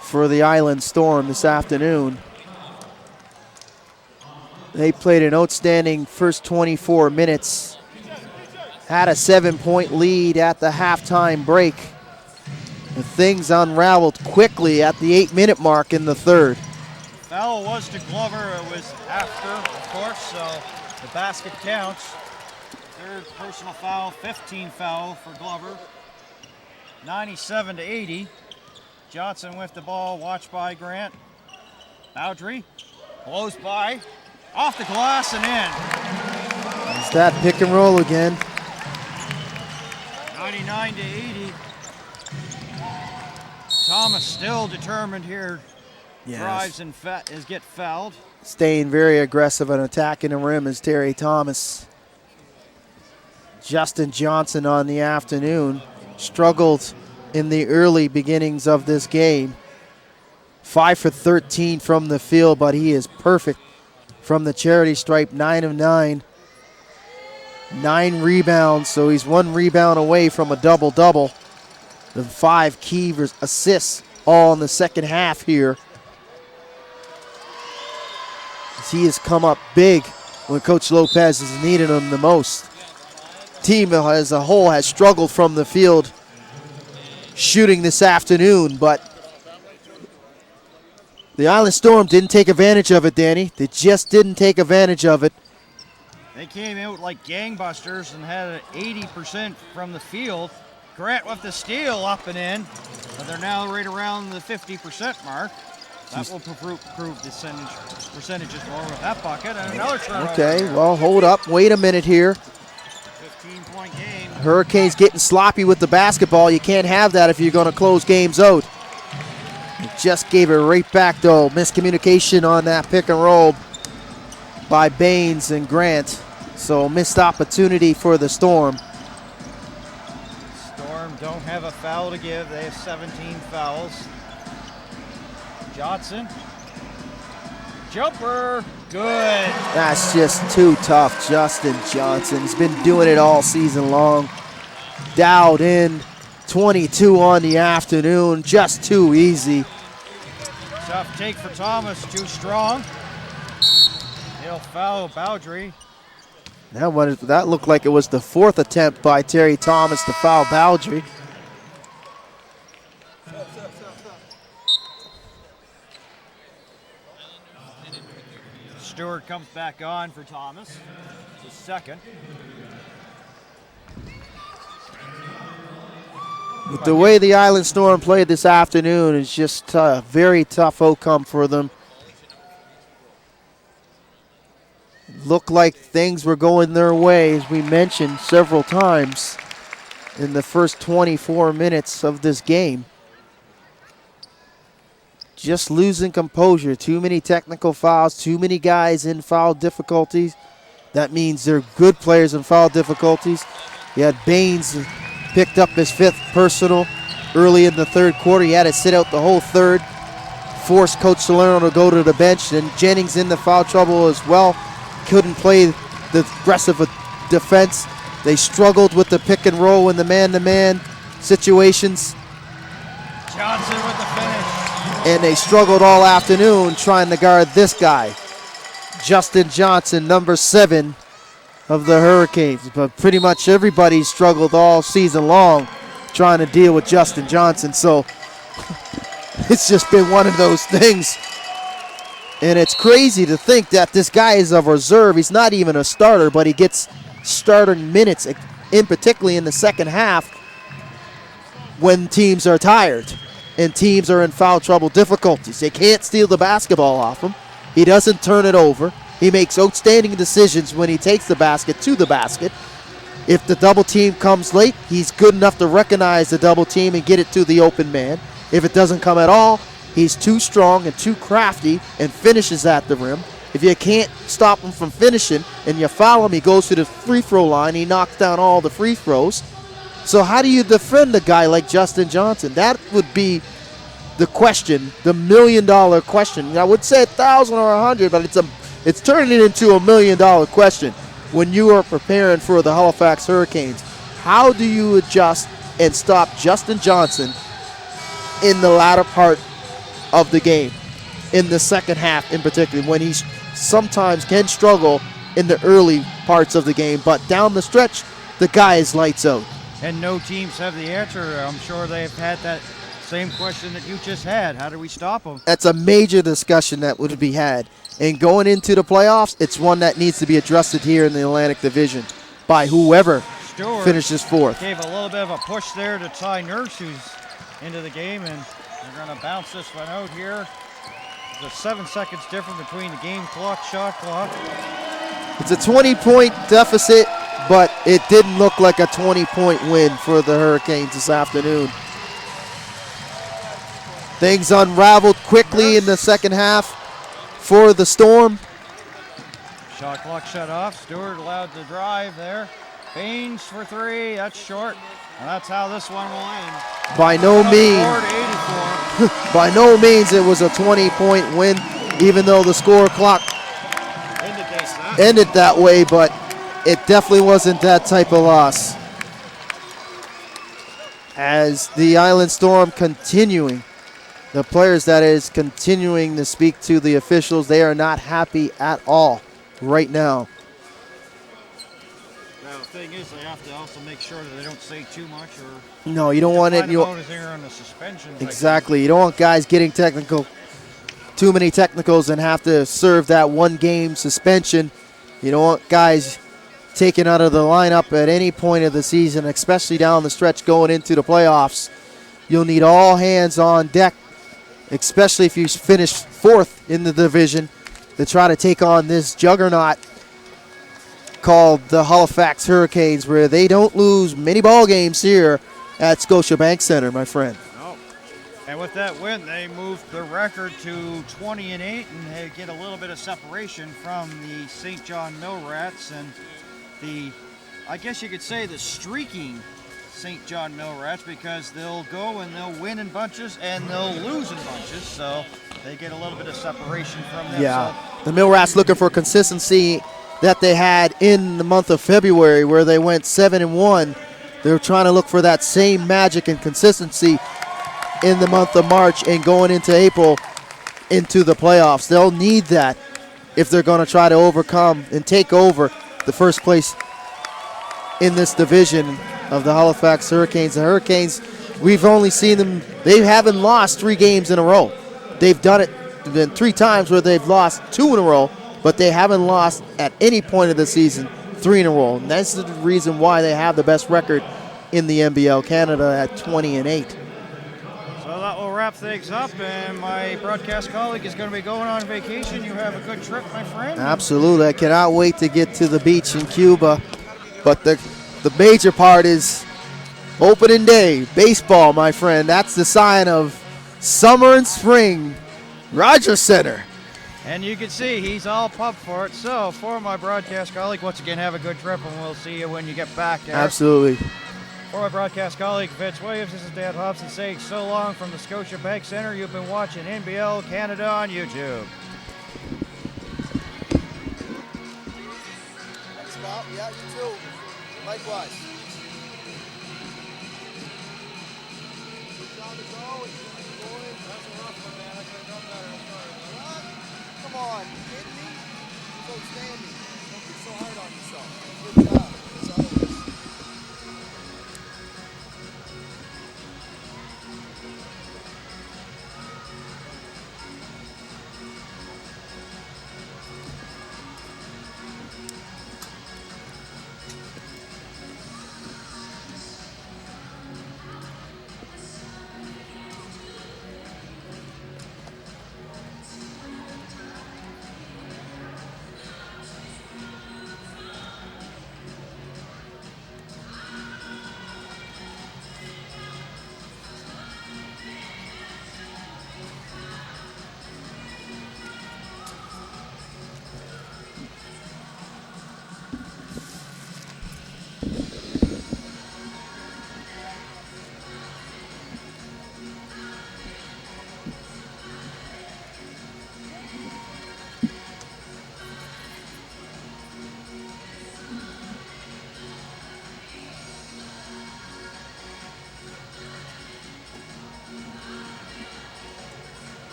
for the Island Storm this afternoon. They played an outstanding first 24 minutes. Had a 7-point lead at the halftime break. And things unraveled quickly at the 8-minute mark in the third. Foul was to Glover. It was after, of course, so the basket counts. Third personal foul, 15 foul for Glover. 97-80. Johnson with the ball, watched by Grant. Boundary blows by, off the glass and in. It's that pick and roll again. 99-80. Thomas still determined here. Drives and get fouled. Staying very aggressive and attacking the rim is Terry Thomas. Justin Johnson on the afternoon struggled in the early beginnings of this game. 5 for 13 from the field, but he is perfect from the charity stripe, 9 of 9. 9 rebounds, so he's 1 rebound away from a double-double. The 5 key assists all in the second half here. He has come up big when Coach Lopez has needed him the most. Team as a whole has struggled from the field shooting this afternoon, but the Island Storm didn't take advantage of it, Danny. They just didn't take advantage of it. They came out like gangbusters and had an 80% from the field. Grant with the steal up and in, but they're now right around the 50% mark. That will prove the percentages more with that bucket. And another turnover. Okay, well, hold up. Wait a minute here. 15-point game. Hurricanes getting sloppy with the basketball. You can't have that if you're going to close games out. Just gave it right back, though. Miscommunication on that pick and roll by Baines and Grant. So missed opportunity for the Storm. Storm don't have a foul to give. They have 17 fouls. Johnson. Jumper. Good. That's just too tough, Justin Johnson. He's been doing it all season long. Dialed in, 22 on the afternoon, just too easy. Tough take for Thomas, too strong. He'll foul Boundary. That looked like it was the 4th attempt by Terry Thomas to foul Boundary. Stewart comes back on for Thomas. The second. With the way the Island Storm played this afternoon, it's just a very tough outcome for them. Looked like things were going their way, as we mentioned several times in the first 24 minutes of this game. Just losing composure, too many technical fouls, too many guys in foul difficulties. That means they're good players in foul difficulties. You had Baines picked up his 5th personal early in the third quarter. He had to sit out the whole third, forced Coach Salerno to go to the bench, and Jennings in the foul trouble as well. Couldn't play the aggressive defense. They struggled with the pick and roll in the man-to-man situations. Johnson with the finish. And they struggled all afternoon trying to guard this guy, Justin Johnson, number 7 of the Hurricanes. But pretty much everybody struggled all season long trying to deal with Justin Johnson. So it's just been one of those things. And it's crazy to think that this guy is a reserve. He's not even a starter, but he gets starting minutes, in particularly in the second half when teams are tired and teams are in foul trouble difficulties. They can't steal the basketball off him. He doesn't turn it over. He makes outstanding decisions when he takes the basket to the basket. If the double team comes late, he's good enough to recognize the double team and get it to the open man. If it doesn't come at all, he's too strong and too crafty and finishes at the rim. If you can't stop him from finishing and you foul him, he goes to the free throw line. He knocks down all the free throws. So how do you defend a guy like Justin Johnson? That would be the question, the $1 million question. I would say 1,000 or 100, but it's turning into a $1 million question when you are preparing for the Halifax Hurricanes. How do you adjust and stop Justin Johnson in the latter part of the game, in the second half in particular, when he sometimes can struggle in the early parts of the game, but down the stretch, the guy is lights out. And no teams have the answer. I'm sure they've had that same question that you just had. How do we stop them? That's a major discussion that would be had. And going into the playoffs, it's one that needs to be addressed here in the Atlantic Division by whoever Stewart finishes fourth. Gave a little bit of a push there to Ty Nurse, who's into the game, and they're going to bounce this one out here. There's 7 seconds difference between the game clock, shot clock. It's a 20-point deficit, but it didn't look like a 20-point win for the Hurricanes this afternoon. Things unraveled quickly in the second half for the Storm. Shot clock shut off. Stewart allowed to drive there. Baines for three. That's short. And that's how this one will end. By no means it was a 20-point win, even though the score clock ended that way, but it definitely wasn't that type of loss. As the Island Storm continuing, the players that is continuing to speak to the officials, they are not happy at all right now. Now the thing is, they have to also make sure that they don't say too much, or No, you don't want it. on the suspension. Exactly. You don't want guys getting technical, too many technicals, and have to serve that 1-game suspension. You don't want guys taken out of the lineup at any point of the season, especially down the stretch going into the playoffs. You'll need all hands on deck, especially if you finish fourth in the division, to try to take on this juggernaut called the Halifax Hurricanes, where they don't lose many ball games here at Scotiabank Center, my friend. No. And with that win, they moved the record to 20-8, and they get a little bit of separation from the St. John Mill Rats and the, I guess you could say, the streaking St. John Mill Rats, because they'll go and they'll win in bunches and they'll lose in bunches, so they get a little bit of separation from them. Yeah, so the Mill Rats looking for consistency that they had in the month of February, where they went 7-1. They're trying to look for that same magic and consistency in the month of March and going into April into the playoffs. They'll need that if they're going to try to overcome and take over the first place in this division of the Halifax Hurricanes. The Hurricanes, we've only seen them, they haven't lost 3 games in a row. They've done it been 3 times where they've lost 2 in a row, but they haven't lost at any point of the season 3 in a row. And that's the reason why they have the best record in the NBL Canada at 20-8. So that will wrap things up, and my broadcast colleague is going to be going on vacation. You have a good trip, my friend. Absolutely. I cannot wait to get to the beach in Cuba. But the major part is opening day, baseball, my friend. That's the sign of summer and spring. Rogers Center. And you can see he's all pumped for it. So for my broadcast colleague, once again, have a good trip, and we'll see you when you get back there. Absolutely. For my broadcast colleague, Vince Williams, this is Dan Hobson saying so long from the Scotiabank Center. You've been watching NBL Canada on YouTube. Thanks, Bob. Yeah, you too. Likewise. Come on, you kidding me? It's outstanding. Don't be so hard on yourself. Good job. As always.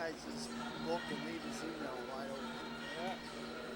guys just book and leave his email wide open. Yeah.